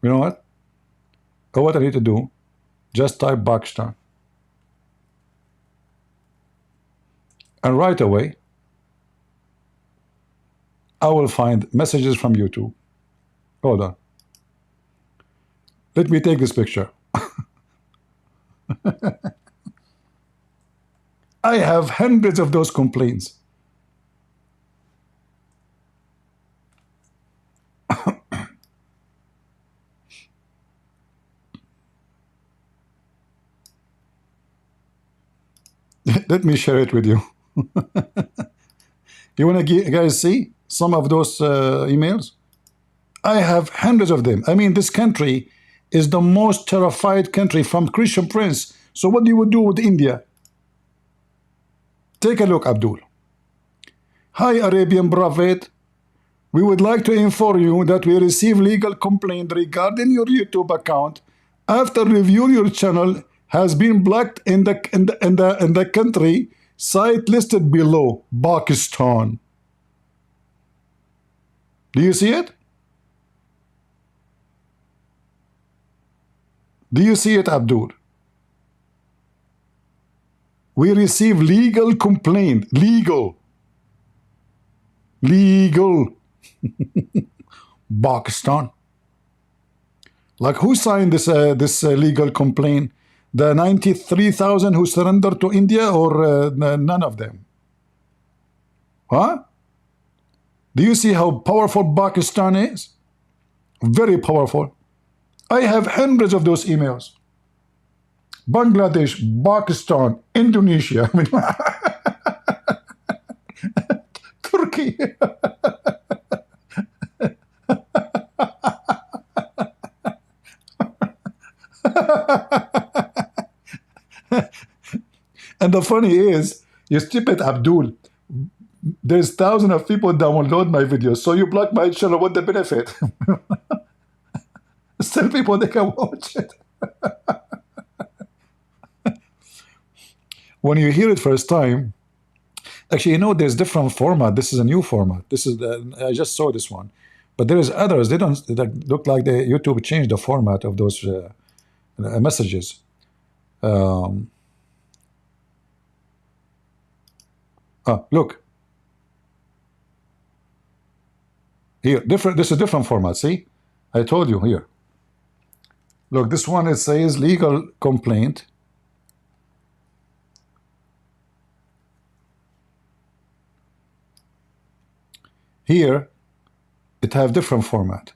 You know what? All what I need to do, just type Pakistan. And right away, I will find messages from YouTube. Hold on. Let me take this picture. I have hundreds of those complaints. Let me share it with you. You want to guys see some of those emails? I have hundreds of them. I mean, this country is the most terrified country from Christian Prince. So what do you do with India? Take a look, Abdul. Hi, Arabian Prophet. We would like to inform you that we received legal complaint regarding your YouTube account. After review, your channel has been blocked in the country site listed below, Pakistan. Do you see it? Do you see it, Abdul? We receive legal complaint. Legal. Pakistan. Like, who signed this legal complaint? The 93,000 who surrendered to India, or none of them? Huh? Do you see how powerful Pakistan is? Very powerful. I have hundreds of those emails. Bangladesh, Pakistan, Indonesia, I mean, Turkey. And the funny is, you stupid Abdul, there's thousands of people download my videos, so you block my channel, what the benefit? Still people, they can watch it. When you hear it first time, actually, you know, there's different format. This is a new format. This is I just saw this one, but there is others. They don't look like the YouTube changed the format of those messages. Look here, different. This is a different format. See, I told you here. Look, this one, it says legal complaint. Here, it have different format.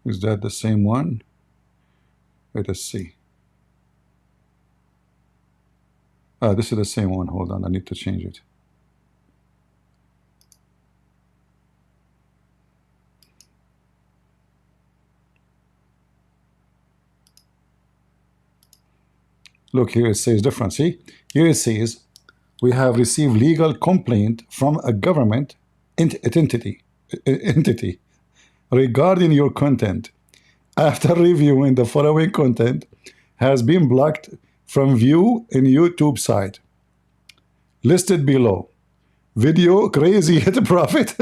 Is that the same one? Let us see. This is the same one. Hold on, I need to change it. Look, here it says different. See, here it says we have received legal complaint from a government entity regarding your content. After reviewing, the following content has been blocked from view in YouTube site listed below. Video crazy hit profit.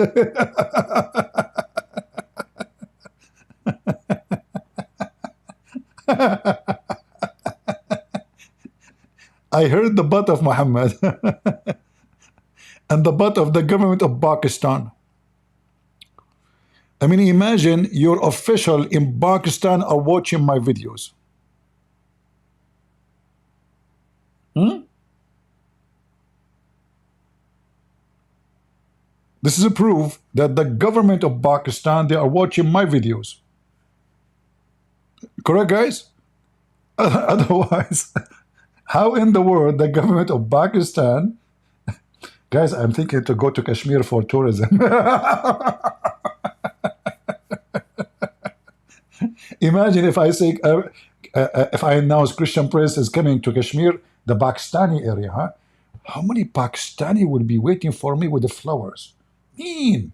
I heard the butt of Muhammad and the butt of the government of Pakistan. I mean, imagine your official in Pakistan are watching my videos. This is a proof that the government of Pakistan, they are watching my videos. Correct, guys? Otherwise, how in the world the government of Pakistan... Guys, I'm thinking to go to Kashmir for tourism. Imagine if I say, if I announce Christian Prince is coming to Kashmir, the Pakistani area, huh? How many Pakistani will be waiting for me with the flowers? Mean.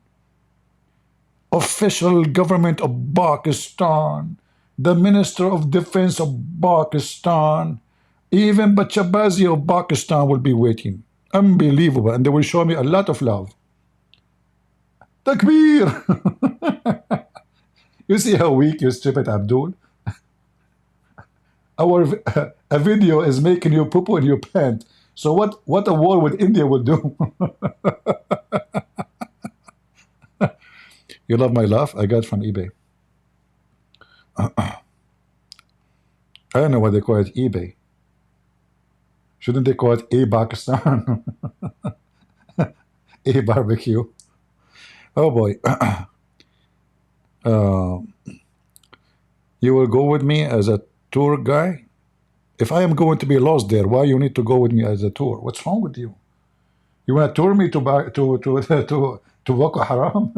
Official government of Pakistan, the Minister of Defense of Pakistan, even Bachabazi of Pakistan will be waiting. Unbelievable. And they will show me a lot of love. Takbir! You see how weak you stupid Abdul? A video is making you poo-poo in your pants. So what a war with India will do? You love my laugh? I got it from eBay. I don't know why they call it eBay. Shouldn't they call it A Pakistan? A barbecue. Oh boy. You will go with me as a tour guy? If I am going to be lost there, why you need to go with me as a tour? What's wrong with you? You want to tour me to Boko Haram?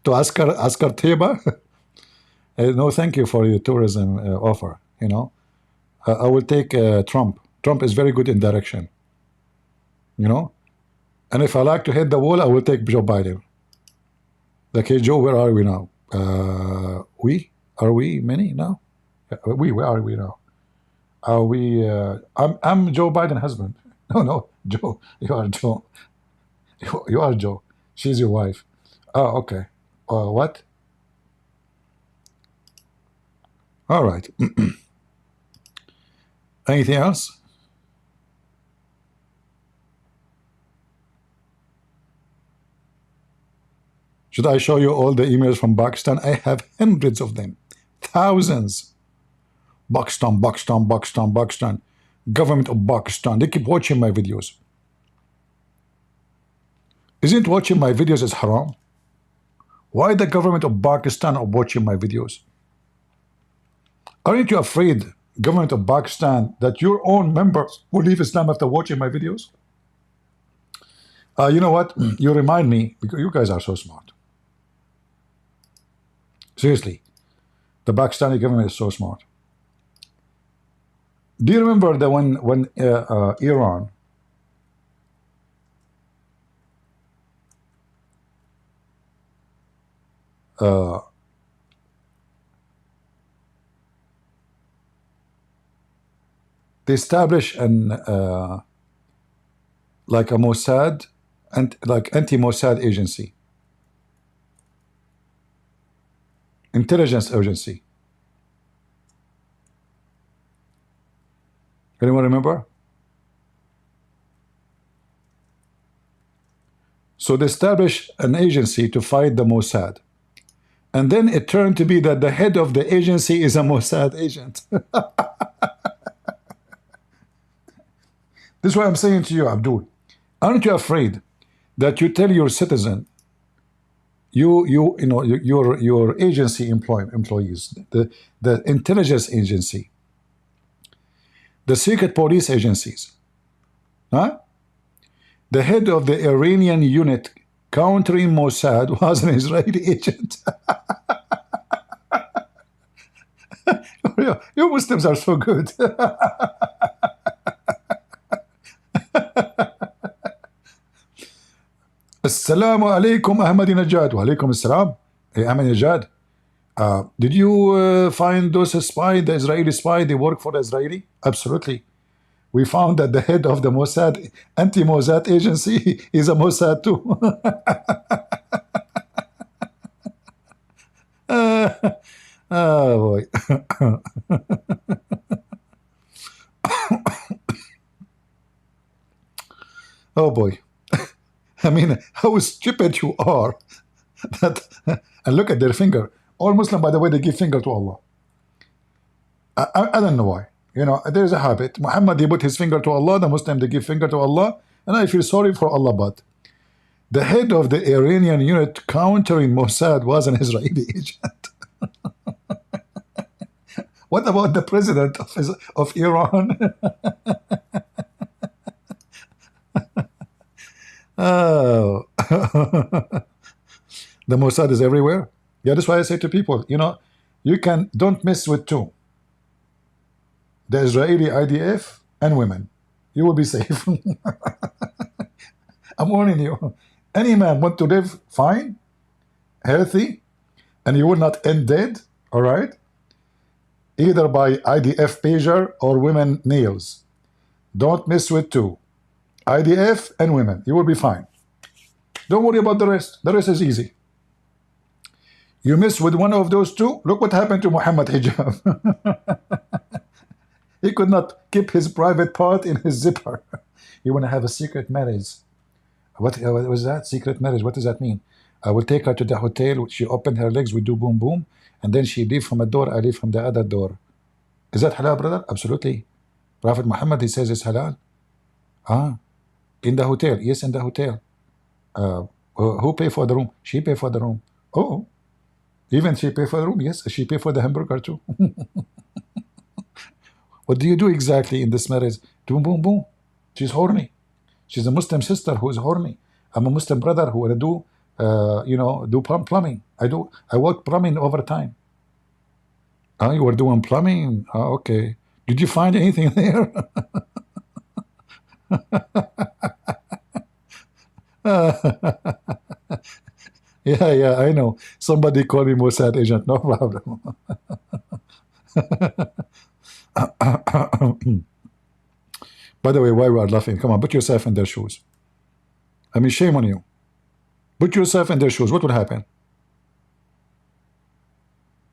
To Askar Teba? No, thank you for your tourism offer. You know, I will take Trump. Trump is very good in direction. You know, and if I like to hit the wall, I will take Joe Biden. Like, hey Joe, where are we now? Are we many now? Where are we now? Are we? I'm Joe Biden's husband. No, Joe. You are Joe. You are Joe. She's your wife. Oh, okay. What? All right. Anything else? Should I show you all the emails from Pakistan? I have hundreds of them. Thousands. Pakistan. Government of Pakistan. They keep watching my videos. Isn't watching my videos is haram? Why the government of Pakistan are watching my videos? Aren't you afraid, government of Pakistan, that your own members will leave Islam after watching my videos? You know what? You remind me, because you guys are so smart. Seriously, the Pakistani government is so smart. Do you remember the when Iran they established an like a Mossad and like anti-Mossad agency, intelligence agency. Anyone remember? So they established an agency to fight the Mossad. And then it turned to be that the head of the agency is a Mossad agent. This is what I'm saying to you, Abdul. Aren't you afraid that you tell your citizen, your agency employees, the intelligence agency, the secret police agencies, huh? The head of the Iranian unit countering Mossad was an Israeli agent. You Muslims are so good. Assalamu alaikum Ahmadinejad. Wa alaikum assalam. Hey, Ahmadinejad. Did you find those spy, the Israeli spy, they work for the Israeli? Absolutely. We found that the head of the Mossad, anti-Mossad agency is a Mossad too. Oh boy. Oh boy. I mean, how stupid you are. That, and look at their finger. All Muslim, by the way, they give finger to Allah. I don't know why. You know, there's a habit. Muhammad, he put his finger to Allah. The Muslim, they give finger to Allah. And I feel sorry for Allah, but the head of the Iranian unit countering Mossad was an Israeli agent. What about the president of Iran? Oh. The Mossad is everywhere. Yeah, that's why I say to people, you know, don't mess with two: the Israeli IDF and women. You will be safe. I'm warning you. Any man want to live fine, healthy, and you will not end dead, all right? Either by IDF pager or women nails. Don't mess with two: IDF and women. You will be fine. Don't worry about the rest. The rest is easy. You mess with one of those two, look what happened to Muhammad Hijab. He could not keep his private part in his zipper. You want to have a secret marriage. What was that? Secret marriage. What does that mean? I will take her to the hotel. She opened her legs. We do boom boom. And then she leave from a door. I leave from the other door. Is that halal, brother? Absolutely. Prophet Muhammad, he says it's halal. In the hotel. Yes, in the hotel. Who pay for the room? She pay for the room. Oh, even she pay for the room? Yes, she pay for the hamburger too. What do you do exactly in this marriage? Boom, boom, boom. She's horny. She's a Muslim sister who is horny. I'm a Muslim brother who want to do plumbing. I work plumbing overtime. You were doing plumbing? Okay. Did you find anything there? Yeah, I know. Somebody call me Mossad agent. No problem. By the way, why we are laughing? Come on, put yourself in their shoes. I mean, shame on you. Put yourself in their shoes. What would happen?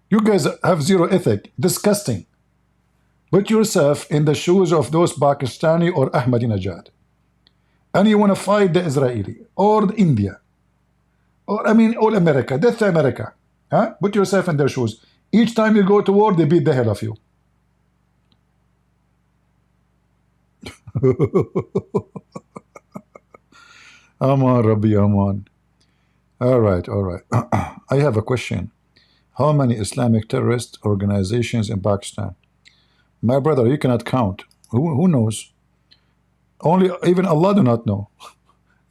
You guys have zero ethic. Disgusting. Put yourself in the shoes of those Pakistani or Ahmadinejad. And you want to fight the Israeli or India. Or, I mean, all America. Death to America. Huh? Put yourself in their shoes. Each time you go to war, they beat the hell of you. Aman, Rabbi, Aman. All right. I have a question. How many Islamic terrorist organizations in Pakistan? My brother, you cannot count. Who knows? Even Allah do not know.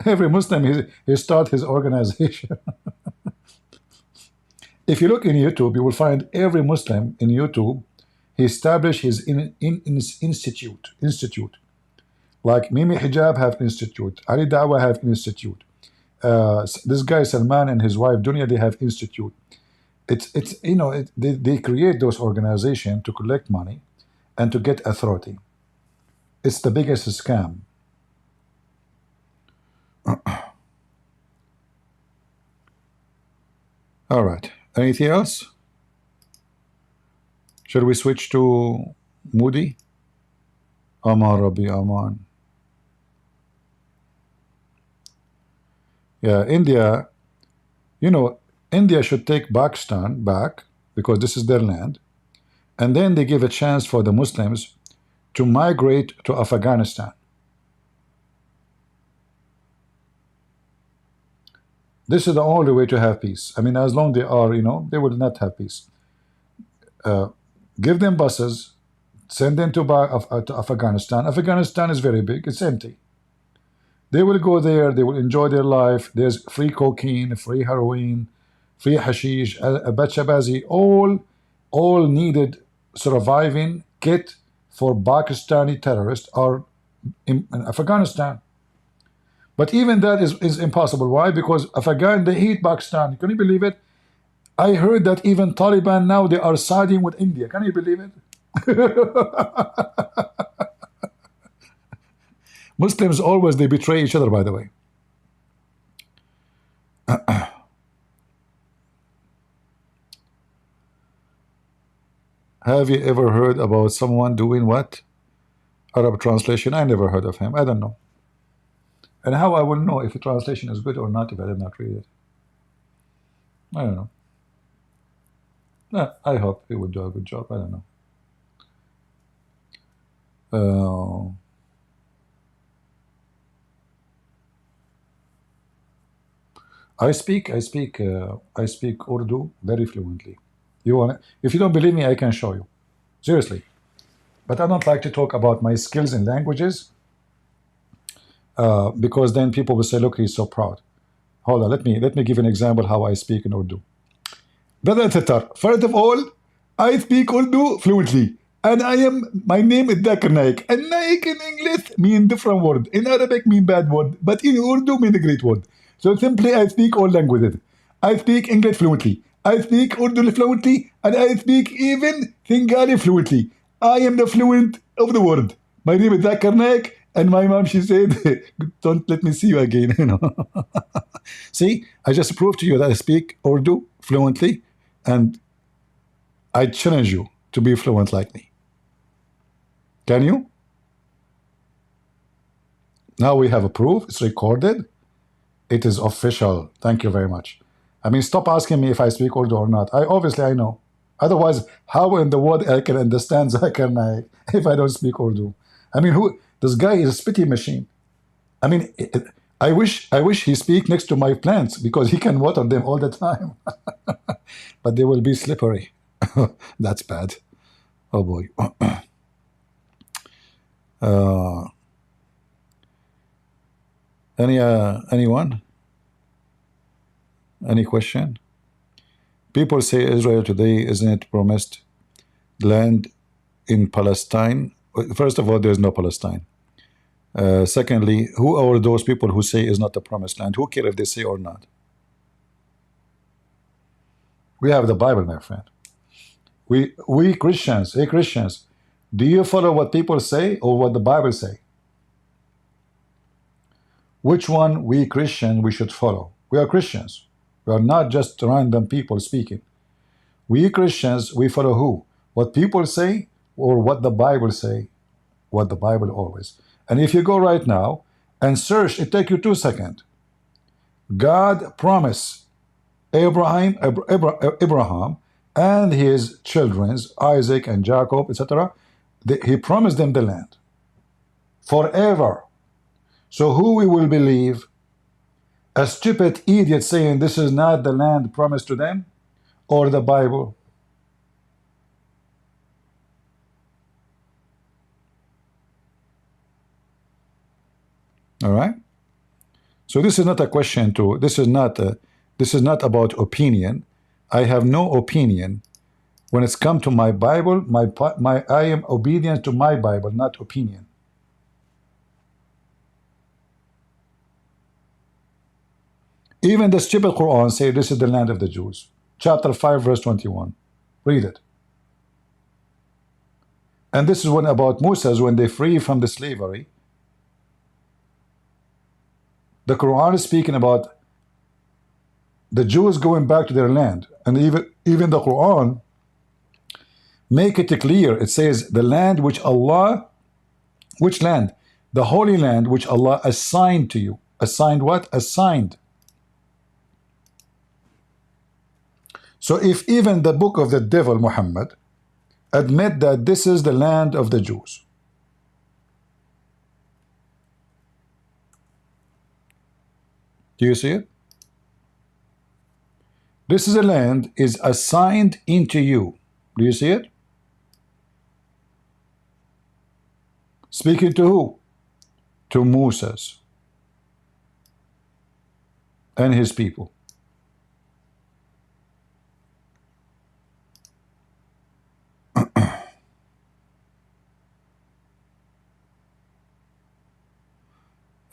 Every Muslim, he start his organization. If you look in YouTube, you will find every Muslim in YouTube, he established his institute. Like Mimi Hijab have institute, Ali Dawah have institute. This guy Salman and his wife Dunya, they have institute. They create those organizations to collect money and to get authority. It's the biggest scam. All right. Anything else? Shall we switch to Moody? Aman, Rabbi, Aman. Yeah, India, India should take Pakistan back because this is their land. And then they give a chance for the Muslims to migrate to Afghanistan. This is the only way to have peace. I mean, as long they are, they will not have peace. Give them buses, send them to Afghanistan. Afghanistan is very big. It's empty. They will go there. They will enjoy their life. There's free cocaine, free heroin, free hashish, bachabazi, all needed surviving kit for Pakistani terrorists are in Afghanistan. But even that is impossible. Why? Because Afghan, they hate Pakistan. Can you believe it? I heard that even Taliban now, they are siding with India. Can you believe it? Muslims always, they betray each other, by the way. Have you ever heard about someone doing what? Arab translation? I never heard of him. I don't know. And how I will know if the translation is good or not if I did not read it? I don't know. I hope he would do a good job. I don't know. I speak Urdu very fluently. If you don't believe me, I can show you. Seriously. But I don't like to talk about my skills in languages because then people will say, look, he's so proud. Hold on, let me give an example how I speak in Urdu. Brother Tatar, first of all, I speak Urdu fluently. And my name is Dakar Naik. And Naik in English mean different word. In Arabic mean bad word. But in Urdu mean a great word. So simply I speak all languages. I speak English fluently. I speak Urdu fluently. And I speak even Singali fluently. I am the fluent of the world. My name is Dakar Naik. And my mom, she said, don't let me see you again. You know. See, I just proved to you that I speak Urdu fluently. And I challenge you to be fluent like me. Can you? Now we have a proof. It's recorded. It is official. Thank you very much. I mean, stop asking me if I speak Urdu or not. Obviously I know. Otherwise, how in the world I can understand Zakir Naik if I don't speak Urdu? I mean, this guy is a spitty machine. I mean, I wish he speak next to my plants because he can water them all the time. But they will be slippery. That's bad. Oh boy. Anyone? Any question? People say Israel today isn't promised land in Palestine. First of all, there is no Palestine. Secondly, who are those people who say is not the promised land? Who care if they say or not? We have the Bible, my friend. We Christians, hey Christians, do you follow what people say or what the Bible say? Which one we Christian we should follow? We are Christians. We are not just random people speaking. We Christians, we follow who? What people say or what the Bible say? What the Bible always. And if you go right now and search, it take you 2 seconds. God promised Abraham and his children, Isaac and Jacob, etc. He promised them the land forever. So who we will believe? A stupid idiot saying this is not the land promised to them, or the Bible? All right. So this is not a question to. This is not about opinion. I have no opinion. When it's come to my Bible, I am obedient to my Bible, not opinion. Even the stupid Quran say this is the land of the Jews. Chapter 5, verse 21. Read it. And this is when about Moses, when they free from the slavery. The Quran is speaking about the Jews going back to their land. And even the Quran make it clear. It says the land which Allah, which land? The Holy Land which Allah assigned to you. Assigned what? Assigned. So if even the book of the devil, Muhammad, admit that this is the land of the Jews. Do you see it? This is a land is assigned into you. Do you see it? Speaking to who? To Moses and his people.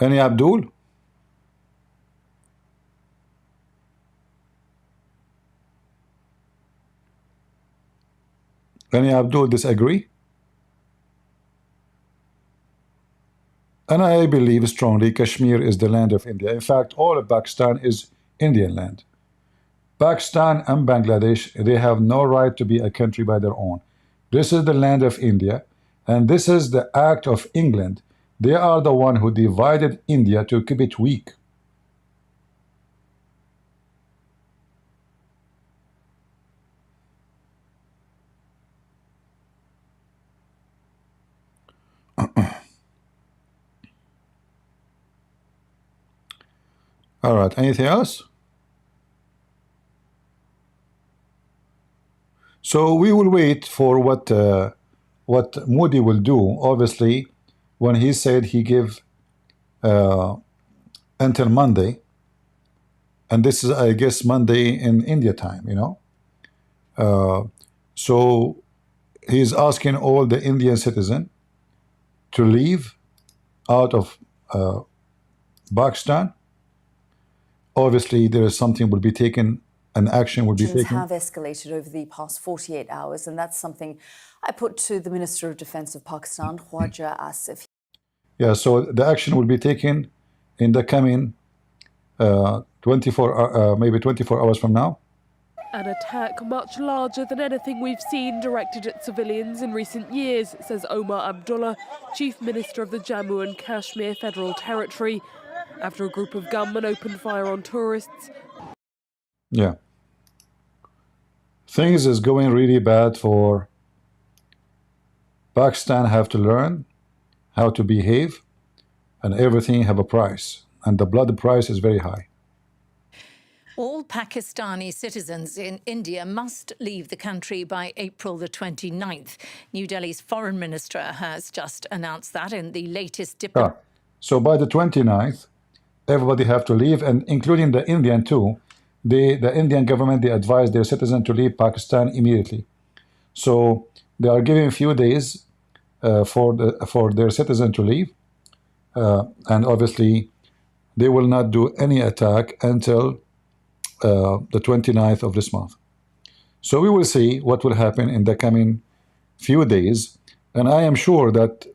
Any Abdul? Any Abdul disagree? And I believe strongly Kashmir is the land of India. In fact, all of Pakistan is Indian land. Pakistan and Bangladesh, they have no right to be a country by their own. This is the land of India, and this is the act of England. They are the one who divided India to keep it weak. All right, anything else? So we will wait for what Modi will do. Obviously, when he said he give until Monday, and this is, I guess, Monday in India time, you know. So he's asking all the Indian citizens to leave out of Pakistan. Obviously, there is something will be taken, an action will be Tensions taken. have escalated over the past 48 hours, and that's something I put to the Minister of Defense of Pakistan, Khwaja Asif. Yeah, so the action will be taken in the coming maybe 24 hours from now. An attack much larger than anything we've seen directed at civilians in recent years, says Omar Abdullah, Chief Minister of the Jammu and Kashmir Federal Territory, after a group of gunmen opened fire on tourists. Yeah. Things is going really bad for Pakistan. Have to learn how to behave, and everything have a price, and the blood price is very high. All Pakistani citizens in India must leave the country by April the 29th. New Delhi's foreign minister has just announced that in the latest So by the 29th, everybody have to leave, and including the Indian too. The Indian government, they advise their citizens to leave Pakistan immediately. So they are giving a few days for their citizens to leave, and obviously they will not do any attack until the 29th of this month. So we will see what will happen in the coming few days, and I am sure that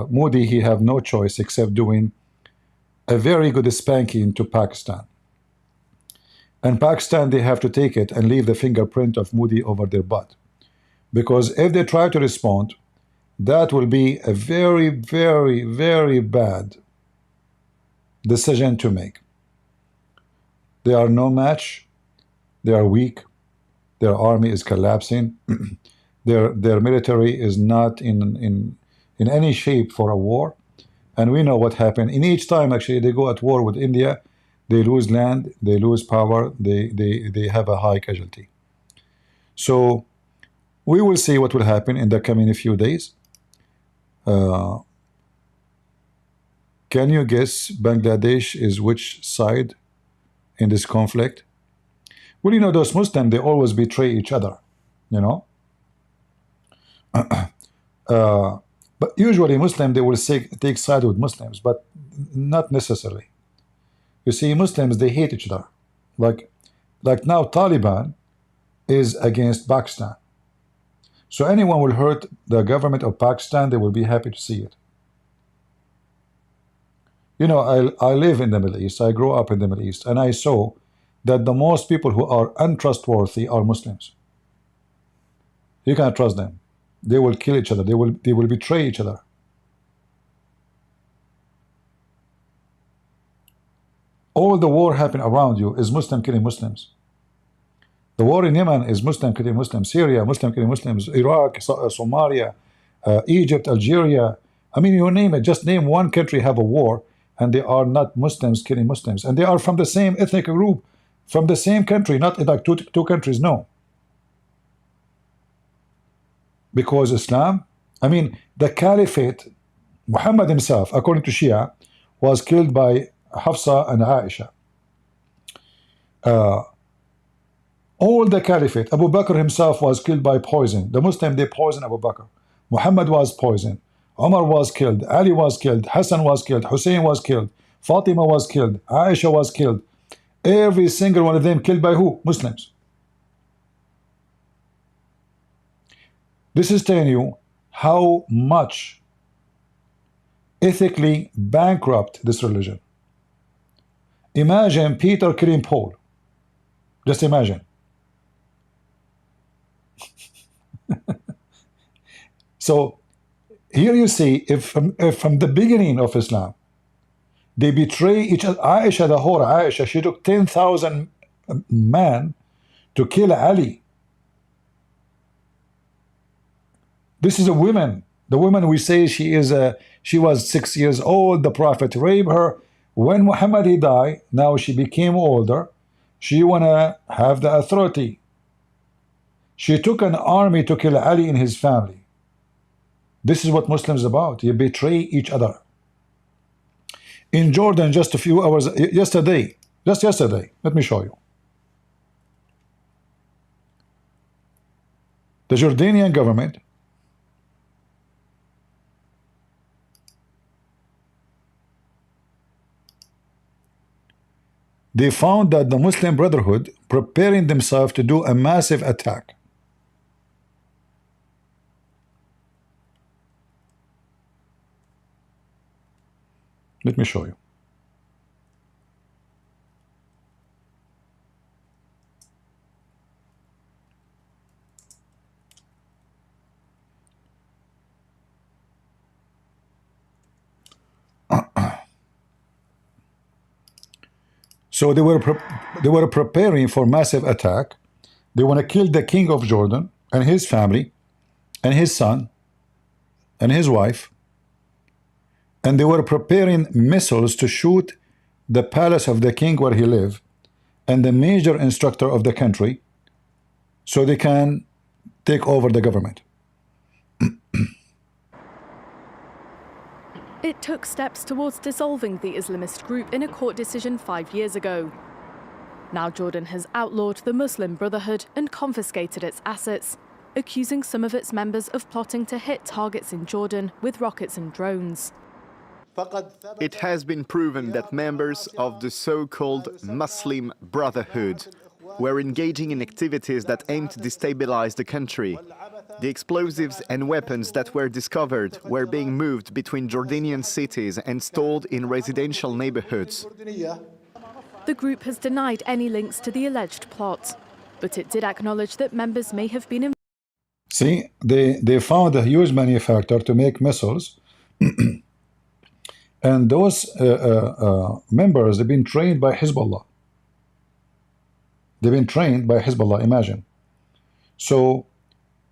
Modi, he have no choice except doing a very good spanking to Pakistan. And Pakistan, they have to take it and leave the fingerprint of Modi over their butt. Because if they try to respond, that will be a very, very, very bad decision to make. They are no match. They are weak. Their army is collapsing. Their military is not in any shape for a war. And we know what happened. In each time, actually, they go at war with India, they lose land, they lose power, they have a high casualty. So we will see what will happen in the coming few days. Can you guess Bangladesh is which side in this conflict? Well, you know, those Muslims, they always betray each other, you know. But usually Muslims, they will take side with Muslims, but not necessarily. You see, Muslims, they hate each other. Like now Taliban is against Pakistan. So anyone will hurt the government of Pakistan, they will be happy to see it. You know, I live in the Middle East, I grew up in the Middle East, and I saw that the most people who are untrustworthy are Muslims. You can't trust them. They will kill each other, they will betray each other. All the war happening around you is Muslim killing Muslims. The war in Yemen is Muslim killing Muslims. Syria, Muslim killing Muslims. Iraq, Somalia, Egypt, Algeria. I mean, you name it. Just name one country have a war, and they are not Muslims killing Muslims. And they are from the same ethnic group, from the same country, not like two countries, no. Because Islam, I mean, the caliphate, Muhammad himself, according to Shia, was killed by Hafsa and Aisha. All the caliphate, Abu Bakr himself was killed by poison. The Muslim, they poisoned Abu Bakr. Muhammad was poisoned. Umar was killed. Ali was killed. Hassan was killed. Hussein was killed. Fatima was killed. Aisha was killed. Every single one of them killed by who? Muslims. This is telling you how much ethically bankrupt this religion. Imagine Peter killing Paul. Just imagine. So here you see, if from the beginning of Islam, they betray each other. Aisha, the whore Aisha, she took 10,000 men to kill Ali. This is a woman. The woman, we say she was 6 years old. The Prophet raped her. When Muhammad he died, now she became older. She wanna have the authority. She took an army to kill Ali and his family. This is what Muslims about. You betray each other. In Jordan, just a few hours yesterday, just yesterday, let me show you. The Jordanian government they found that the Muslim Brotherhood preparing themselves to do a massive attack. Let me show you. So they were preparing for massive attack. They want to kill the king of Jordan and his family and his son and his wife. And they were preparing missiles to shoot the palace of the king where he lived and the major instructor of the country so they can take over the government. It took steps towards dissolving the Islamist group in a court decision 5 years ago. Now Jordan has outlawed the Muslim Brotherhood and confiscated its assets, accusing some of its members of plotting to hit targets in Jordan with rockets and drones. It has been proven that members of the so-called Muslim Brotherhood were engaging in activities that aim to destabilize the country. The explosives and weapons that were discovered were being moved between Jordanian cities and stored in residential neighborhoods. The group has denied any links to the alleged plot, but it did acknowledge that members may have been involved. See, they found a huge manufacturer to make missiles. And those members have been trained by Hezbollah. They've been trained by Hezbollah, imagine. So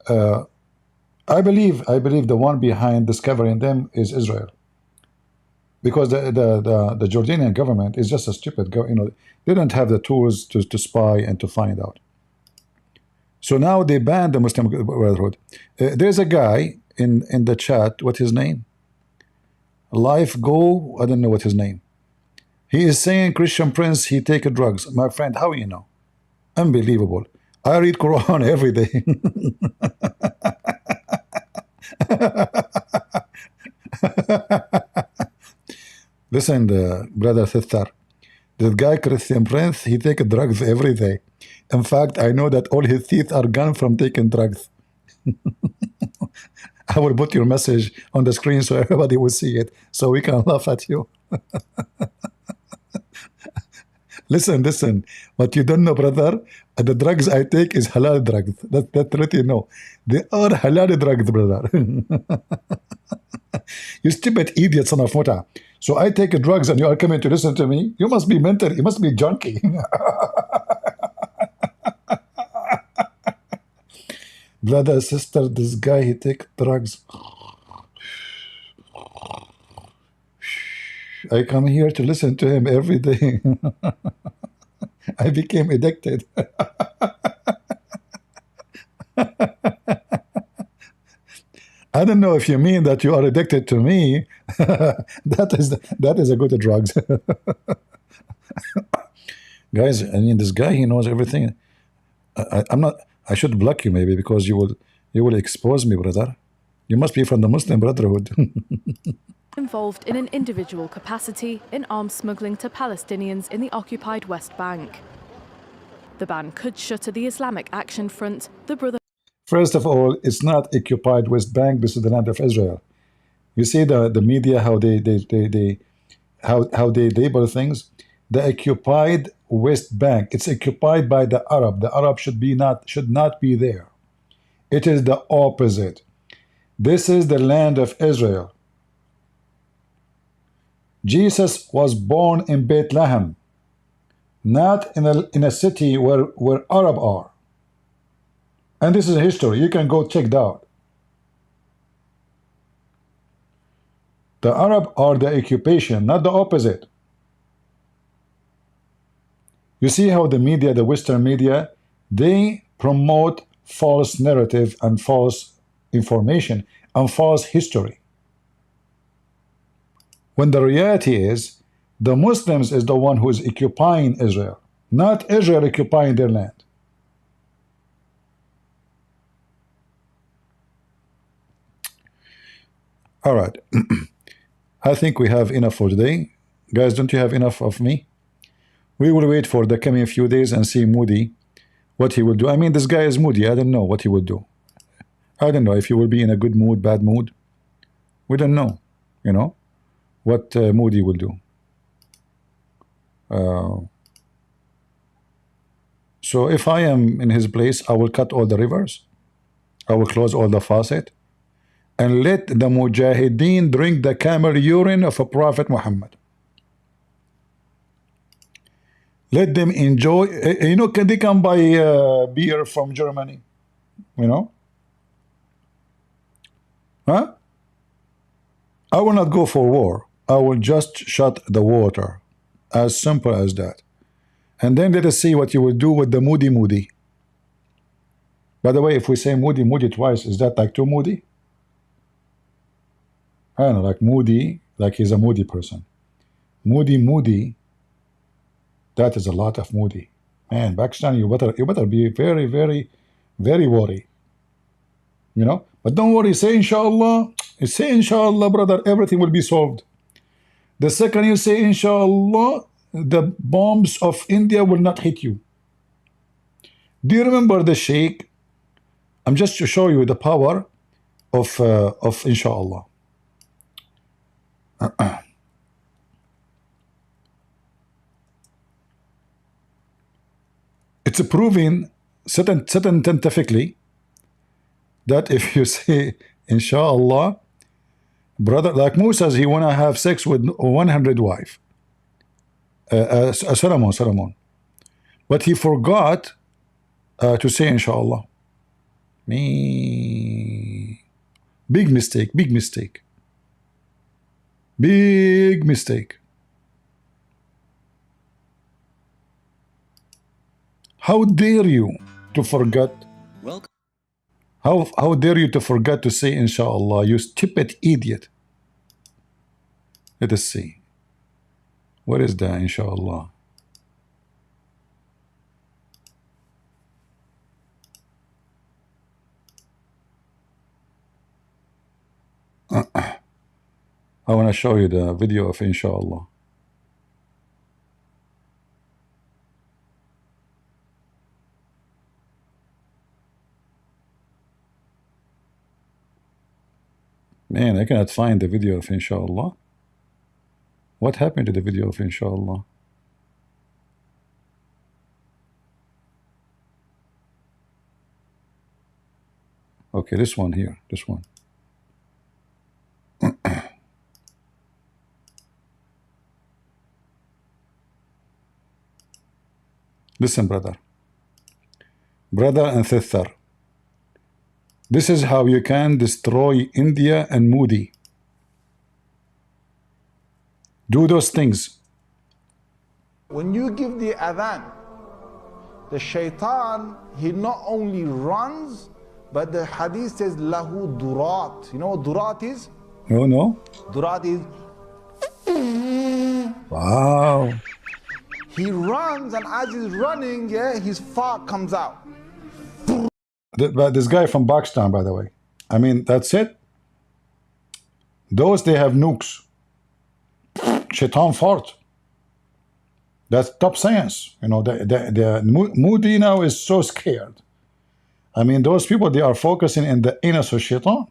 I believe the one behind discovering them is Israel, because the Jordanian government is just a stupid they don't have the tools to spy and to find out. So now they banned the Muslim Brotherhood. There's a guy in the chat. What's his name? Life Go, I don't know what his name. He is saying Christian Prince, he take drugs. My friend, how you know? Unbelievable. I read Quran every day. Listen, brother sister, this guy Christian Prince, he take drugs every day. In fact, I know that all his teeth are gone from taking drugs. I will put your message on the screen so everybody will see it, so we can laugh at you. Listen. What you don't know, brother, the drugs I take is halal drugs. That let you know. They are halal drugs, brother. You stupid idiot, son of Muta. So I take drugs and you are coming to listen to me? You must be mental. You must be junkie. Brother, sister, this guy, he take drugs. I come here to listen to him every day. I became addicted. I don't know if you mean that you are addicted to me. that is a good drugs. Guys, I mean, this guy, he knows everything. I'm not. I should block you maybe, because you will expose me, brother. You must be from the Muslim Brotherhood. Involved in an individual capacity in arms smuggling to Palestinians in the occupied West Bank. The ban could shutter the Islamic Action Front, the Brotherhood. First of all, it's not occupied West Bank. This is the land of Israel. You see the media, how they label things. The occupied West Bank, it's occupied by the Arab. The Arab should not be there. It is the opposite. This is the land of Israel. Jesus was born in Bethlehem, not in a city where Arab are. And this is history. You can go check it out. The Arab are the occupation, not the opposite. You see how the media, the Western media, they promote false narrative and false information and false history. When the reality is, the Muslims is the one who is occupying Israel, not Israel occupying their land. All right. I think we have enough for today. Guys, don't you have enough of me? We will wait for the coming few days and see Moody, what he will do. I mean, this guy is Moody. I don't know what he will do. I don't know if he will be in a good mood, bad mood. We don't know, you know, what Moody will do. So if I am in his place, I will cut all the rivers. I will close all the faucet and let the Mujahideen drink the camel urine of a Prophet Muhammad. Let them enjoy. You know, they can buy beer from Germany. You know, huh? I will not go for war. I will just shut the water. As simple as that. And then let us see what you will do with the Moody. By the way, if we say Moody twice, is that like too moody? I don't know, like Moody, like he's a moody person. Moody. That is a lot of Moody. Man, Pakistan, you better be very, very, very worried. You know? But don't worry, say inshallah. Say inshallah, brother, everything will be solved. The second you say inshallah, the bombs of India will not hit you. Do you remember the Sheikh? I'm just to show you the power of inshallah. It's proven scientifically that if you say inshallah, brother, like Musa, he wanna have sex with 100 wives. Solomon, but he forgot to say inshallah. Big mistake. How dare you to forget? How dare you to forget to say inshallah, you stupid idiot. Let us see. What is that, inshallah? I want to show you the video of inshallah. Man, I cannot find the video of inshallah. What happened to the video of inshallah? Okay, this one here, this one. Listen, brother and sister. This is how you can destroy India and Moody. Do those things. When you give the adhan, the shaitan, he not only runs, but the hadith says, lahu durat. You know what durat is? No. Durat is... Wow. He runs, and as he's running, yeah, his fart comes out. But this guy from Pakistan, by the way. I mean, that's it. Those, they have nukes. Shaitan fart. That's top science. You know, the Moody now is so scared. I mean, those people, they are focusing in the anus of shaitan.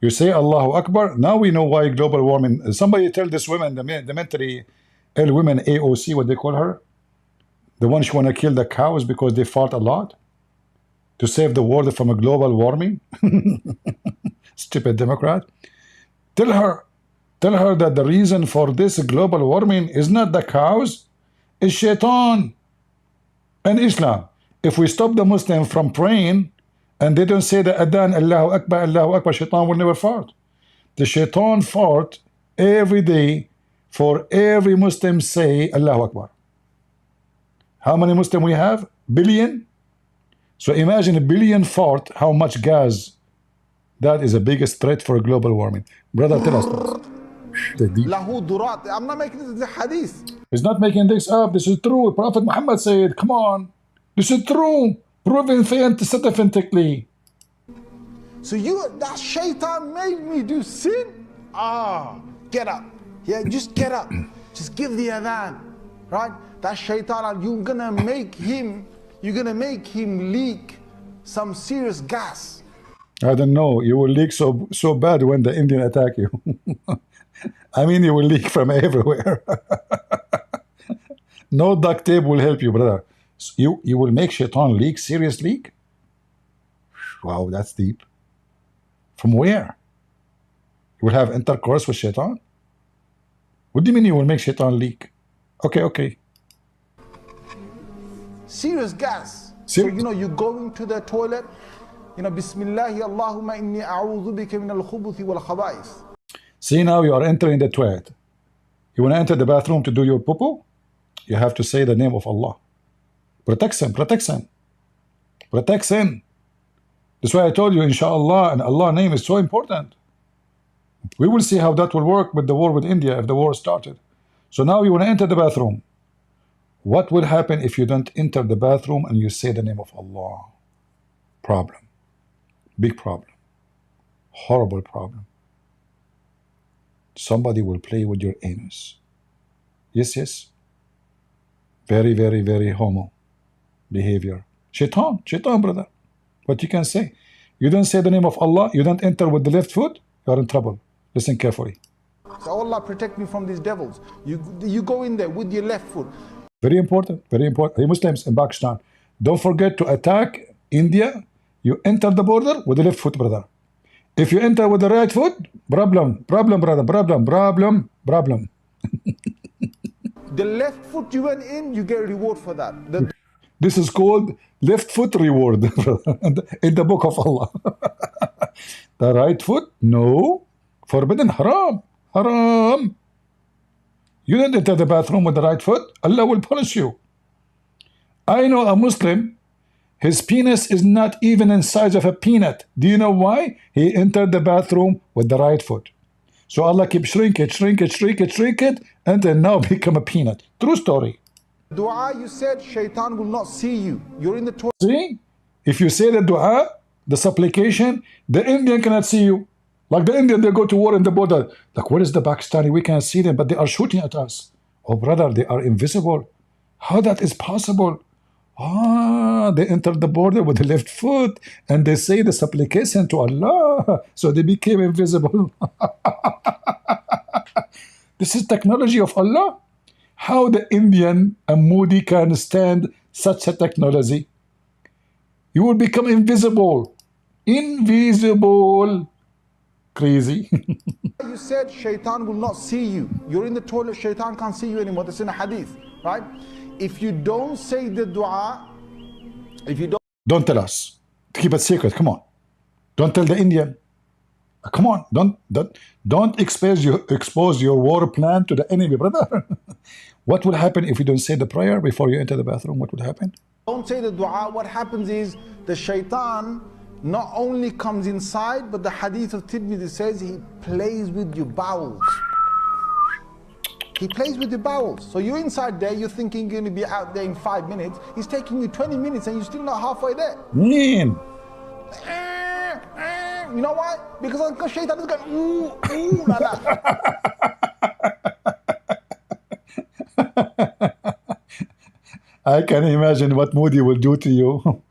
You say Allahu Akbar. Now we know why global warming. Somebody tell this woman, the mentally ill women, AOC, what they call her, the one she want to kill the cows because they fart a lot to save the world from a global warming. Stupid Democrat. Tell her that the reason for this global warming is not the cows, it's shaitan and Islam. If we stop the Muslim from praying and they don't say the adhan, Allahu Akbar, shaitan will never fart. The shaitan fart every day for every Muslim say Allahu Akbar. How many Muslim we have? Billion? So imagine a billion fart, how much gas. That is the biggest threat for global warming. Brother, tell us. Lahu durat. I'm not making this hadith. He's not making this up. This is true. Prophet Muhammad said, come on. This is true. Proven scientifically. So that shaitan made me do sin? Get up. Yeah, just get up. Just give the adhan, right? That shaitan, you're gonna make him leak some serious gas. I don't know. You will leak so bad when the Indian attack you. I mean, you will leak from everywhere. No duct tape will help you, brother. You will make shaitan leak, serious leak? Wow, that's deep. From where? You will have intercourse with shaitan? What do you mean you will make shaitan leak? Okay. Serious gas. Serious? So, you go into the toilet, Bismillahi Allahumma inni a'udhu bika min al-khubuthi wal khaba'ith. See, now you are entering the toilet. You want to enter the bathroom to do your poo-poo? You have to say the name of Allah. Protect sin. That's why I told you, inshallah, and Allah's name is so important. We will see how that will work with the war with India if the war started. So now you want to enter the bathroom. What will happen if you don't enter the bathroom and you say the name of Allah? Problem. Big problem. Horrible problem. Somebody will play with your anus. Yes. Very, very, very homo behavior. Shaitan, brother. What you can say? You don't say the name of Allah, you don't enter with the left foot, you are in trouble. Listen carefully. So Allah protect me from these devils. You go in there with your left foot. Very important. Hey, Muslims in Pakistan, don't forget to attack India. You enter the border with the left foot, brother. If you enter with the right foot, problem, brother, problem. The left foot you went in, you get a reward for that. This is called left foot reward in the book of Allah. The right foot, no, forbidden, haram. You don't enter the bathroom with the right foot, Allah will punish you. I know a Muslim, his penis is not even in size of a peanut. Do you know why? He entered the bathroom with the right foot. So Allah keeps shrink it, and then now become a peanut. True story. Dua, you said shaitan will not see you. You're in the toilet. See? If you say the dua, the supplication, the Indian cannot see you. Like the Indian, they go to war in the border. Like, where is the Pakistani? We can't see them, but they are shooting at us. Oh, brother, they are invisible. How that is possible? They entered the border with the left foot, and they say the supplication to Allah. So they became invisible. This is technology of Allah. How the Indian and Modi can stand such a technology? You will become invisible. Crazy. You said shaitan will not see you. You're in the toilet, shaitan can't see you anymore. That's in a hadith, right? If you don't say the dua, don't tell us. Keep it secret. Come on. Don't tell the Indian. Come on. Don't expose your war plan to the enemy, brother. What will happen if you don't say the prayer before you enter the bathroom? What would happen? Don't say the dua. What happens is the shaitan not only comes inside, but the hadith of Tirmidhi says he plays with your bowels. He plays with your bowels. So you're inside there, you're thinking you're going to be out there in 5 minutes. He's taking you 20 minutes and you're still not halfway there. Man. You know why? Because shaitan is going, ooh, like that. I can imagine what Modi will do to you.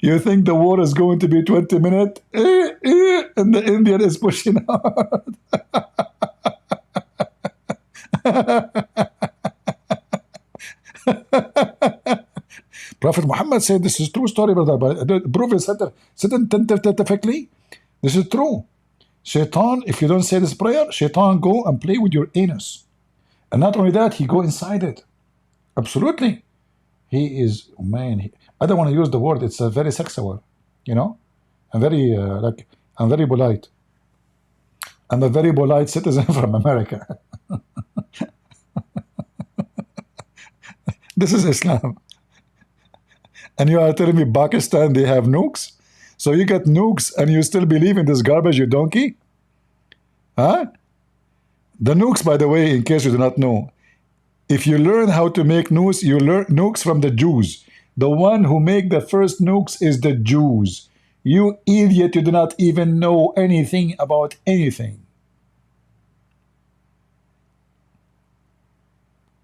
You think the war is going to be 20 minutes? And the Indian is pushing hard. Prophet Muhammad said this is true story, brother. But prove it scientifically. This is true. Shaitan, if you don't say this prayer, shaitan go and play with your anus. And not only that, he go inside it. Absolutely. He is, man, I don't want to use the word, it's a very sexual, you know? I'm very, I'm very polite. I'm a very polite citizen from America. This is Islam. And you are telling me Pakistan, they have nukes? So you get nukes and you still believe in this garbage, you donkey? Huh? The nukes, by the way, in case you do not know, If you learn how to make nukes, you learn nukes from the Jews. The one who make the first nukes is the Jews. You idiot, you do not even know anything about anything.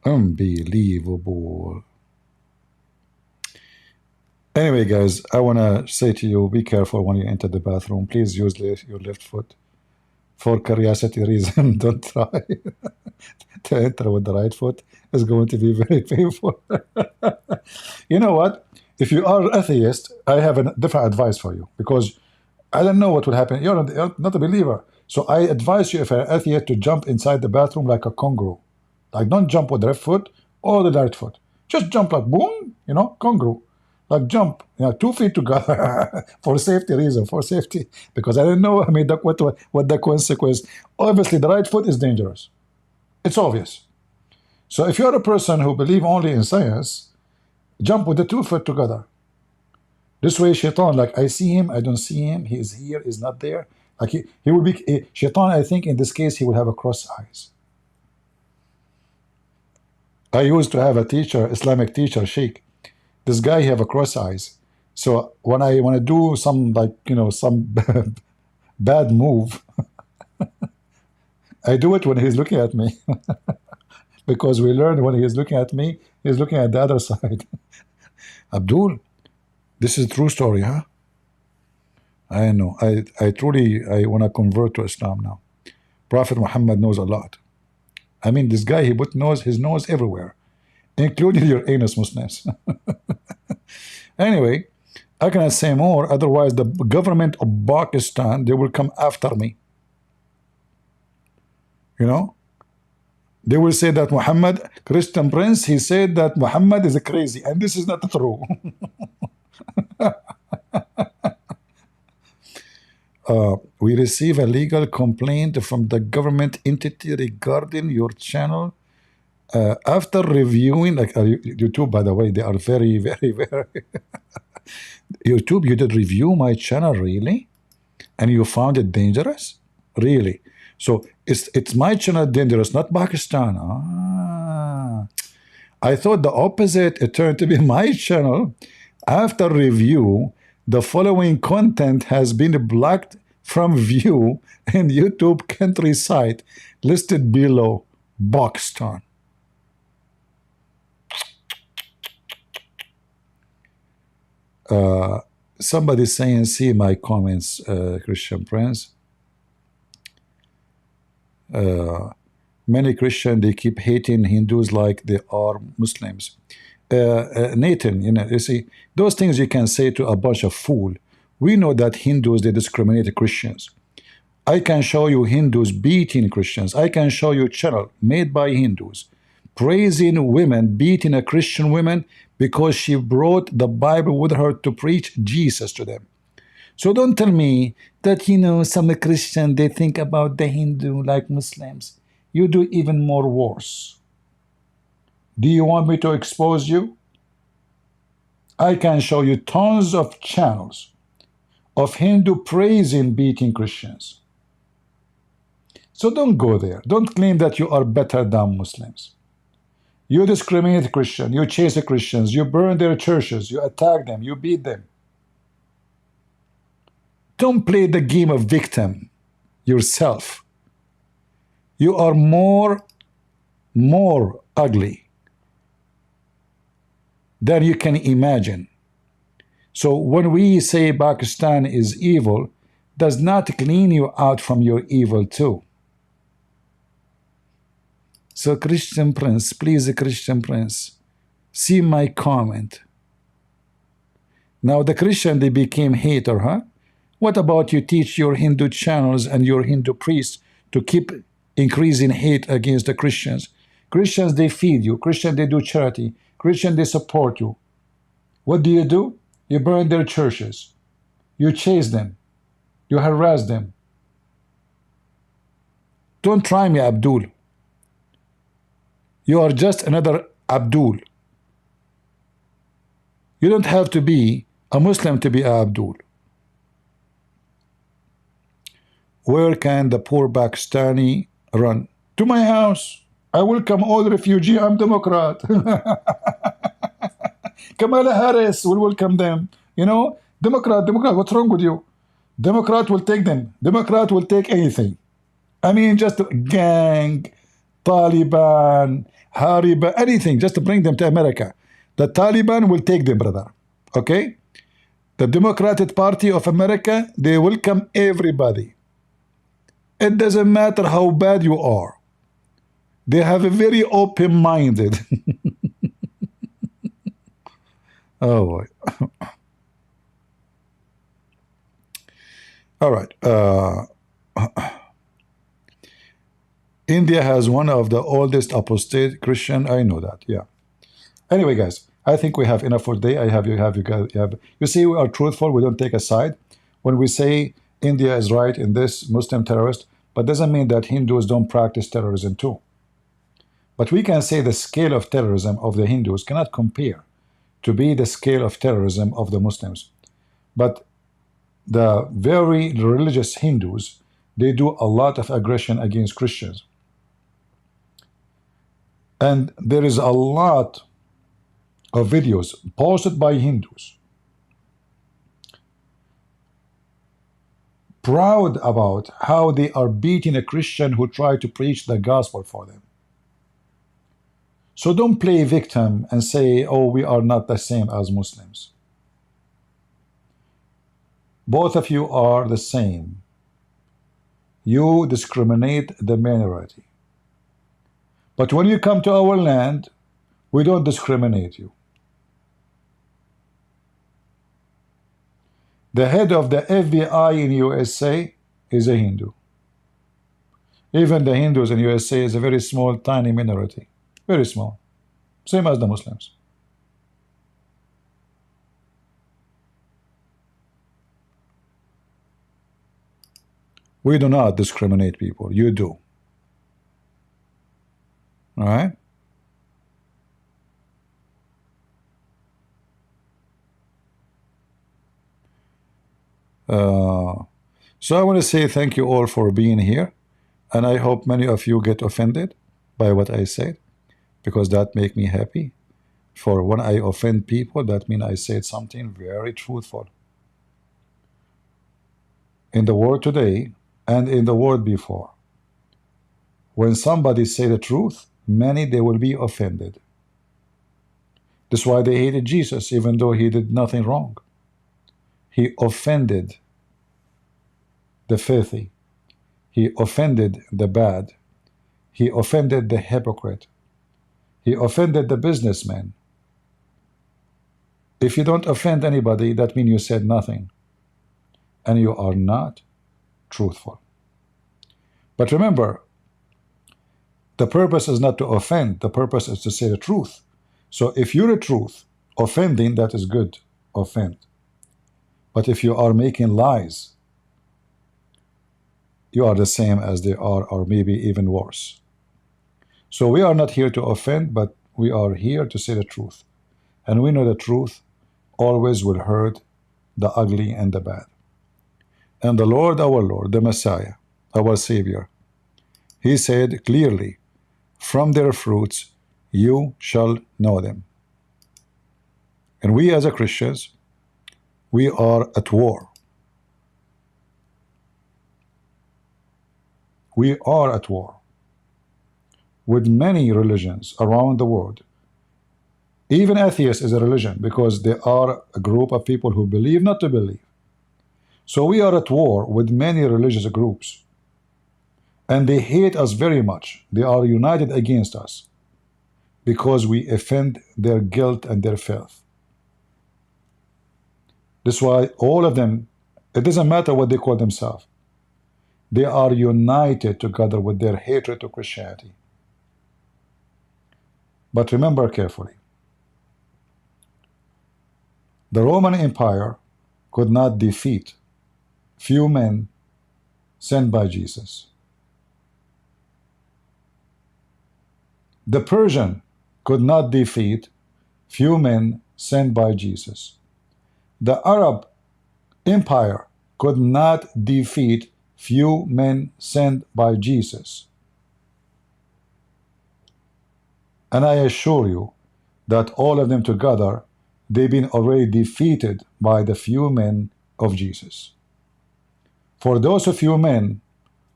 Unbelievable. Anyway, guys, I want to say to you, be careful when you enter the bathroom. Please use your left foot. For curiosity reason, don't try to enter with the right foot. It's going to be very painful. You know what? If you are atheist, I have a different advice for you, because I don't know what will happen. You're not a believer. So I advise you, if you're an atheist, to jump inside the bathroom like a kangaroo. Like, don't jump with the left foot or the right foot. Just jump like boom, you know, kangaroo. Like jump, 2 feet together for safety reason, for safety. Because I don't know, what the consequence. Obviously, the right foot is dangerous. It's obvious. So if you're a person who believe only in science, jump with the 2 foot together. This way, Shaitan, like, I see him, I don't see him, he is here, he's not there. Like he will be, Shaitan, I think in this case, he will have a cross eyes. I used to have a teacher, Islamic teacher, Sheikh. This guy, he have a cross eyes. So when I want to do some, like, some bad move, I do it when he's looking at me. Because we learned when he's looking at me, he's looking at the other side. Abdul, this is a true story, huh? I know. I truly want to convert to Islam now. Prophet Muhammad knows a lot. I mean, this guy, he put his nose everywhere, including your anus Muslims. Anyway, I cannot say more, otherwise the government of Pakistan, they will come after me. They will say that Muhammad, Christian Prince, he said that Muhammad is crazy, and this is not true. We receive a legal complaint from the government entity regarding your channel. After reviewing, like YouTube, by the way, they are very, very, very. YouTube, you did review my channel, really? And you found it dangerous? Really? So it's my channel dangerous, not Pakistan. I thought the opposite. It turned to be my channel. After review, the following content has been blocked from view in YouTube country site listed below. Pakistan. Somebody saying, see my comments, Christian Prince. Many Christians, they keep hating Hindus like they are Muslims. Nathan, you see, those things you can say to a bunch of fools. We know that Hindus, they discriminate Christians. I can show you Hindus beating Christians. I can show you a channel made by Hindus praising women, beating a Christian woman because she brought the Bible with her to preach Jesus to them. So don't tell me that, some Christian, they think about the Hindu like Muslims. You do even more worse. Do you want me to expose you? I can show you tons of channels of Hindu praising beating Christians. So don't go there. Don't claim that you are better than Muslims. You discriminate Christians, you chase the Christians, you burn their churches, you attack them, you beat them. Don't play the game of victim yourself. You are more ugly than you can imagine. So when we say Pakistan is evil, does not clean you out from your evil too. So Christian Prince, please, Christian Prince, see my comment. Now the Christian, they became hater, huh? What about you teach your Hindu channels and your Hindu priests to keep increasing hate against the Christians? Christians, they feed you. Christians, they do charity. Christians, they support you. What do? You burn their churches. You chase them. You harass them. Don't try me, Abdul. You are just another Abdul. You don't have to be a Muslim to be a Abdul. Where can the poor Pakistani run? To my house. I welcome all refugee. I'm Democrat. Kamala Harris will welcome them. You know, Democrat, what's wrong with you? Democrat will take them. Democrat will take anything. I mean, just gang, Taliban, Hariba, anything, just to bring them to America. The Taliban will take them, brother. Okay? The Democratic Party of America, they welcome everybody. It doesn't matter how bad you are. They have a very open-minded. Oh boy. All right. India has one of the oldest apostate Christian. I know that. Yeah. Anyway, guys, I think we have enough for today. You see, we are truthful. We don't take a side. When we say India is right in this Muslim terrorist, but doesn't mean that Hindus don't practice terrorism too. But we can say the scale of terrorism of the Hindus cannot compare to be the scale of terrorism of the Muslims. But the very religious Hindus, they do a lot of aggression against Christians. And there is a lot of videos posted by Hindus proud about how they are beating a Christian who tried to preach the gospel for them. So don't play victim and say, oh, we are not the same as Muslims. Both of you are the same. You discriminate the minority. But when you come to our land, we don't discriminate you. The head of the FBI in USA is a Hindu. Even the Hindus in USA is a very small, tiny minority. Very small. Same as the Muslims. We do not discriminate people. You do. All right? So I want to say thank you all for being here, and I hope many of you get offended by what I said, because that make me happy. For when I offend people, that means I said something very truthful. In the world today and in the world before, when somebody say the truth, many they will be offended. That's why they hated Jesus, even though he did nothing wrong. He offended the filthy. He offended the bad. He offended the hypocrite. He offended the businessman. If you don't offend anybody, that means you said nothing. And you are not truthful. But remember, the purpose is not to offend. The purpose is to say the truth. So if you're the truth, offending, that is good. Offend. But if you are making lies, you are the same as they are, or maybe even worse. So we are not here to offend, but we are here to say the truth. And we know the truth always will hurt the ugly and the bad. And the Lord, our Lord, the Messiah, our Savior, he said clearly, from their fruits you shall know them. And we as a Christians, we are at war. We are at war with many religions around the world. Even atheists is a religion, because they are a group of people who believe not to believe. So we are at war with many religious groups. And they hate us very much. They are united against us because we offend their guilt and their filth. That's why all of them, it doesn't matter what they call themselves, they are united together with their hatred to Christianity. But remember carefully, the Roman Empire could not defeat few men sent by Jesus. The Persian could not defeat few men sent by Jesus. The Arab Empire could not defeat few men sent by Jesus. And I assure you that all of them together, they've been already defeated by the few men of Jesus. For those few men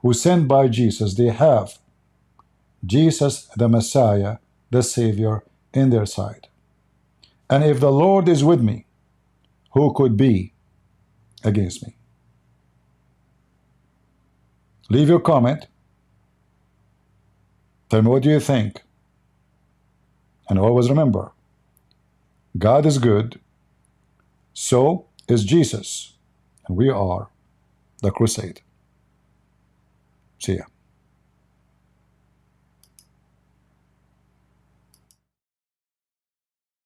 who sent by Jesus, they have Jesus the Messiah, the Savior, in their side. And if the Lord is with me, who could be against me? Leave your comment. Tell me what do you think. And always remember, God is good, so is Jesus, and we are the crusade. See ya.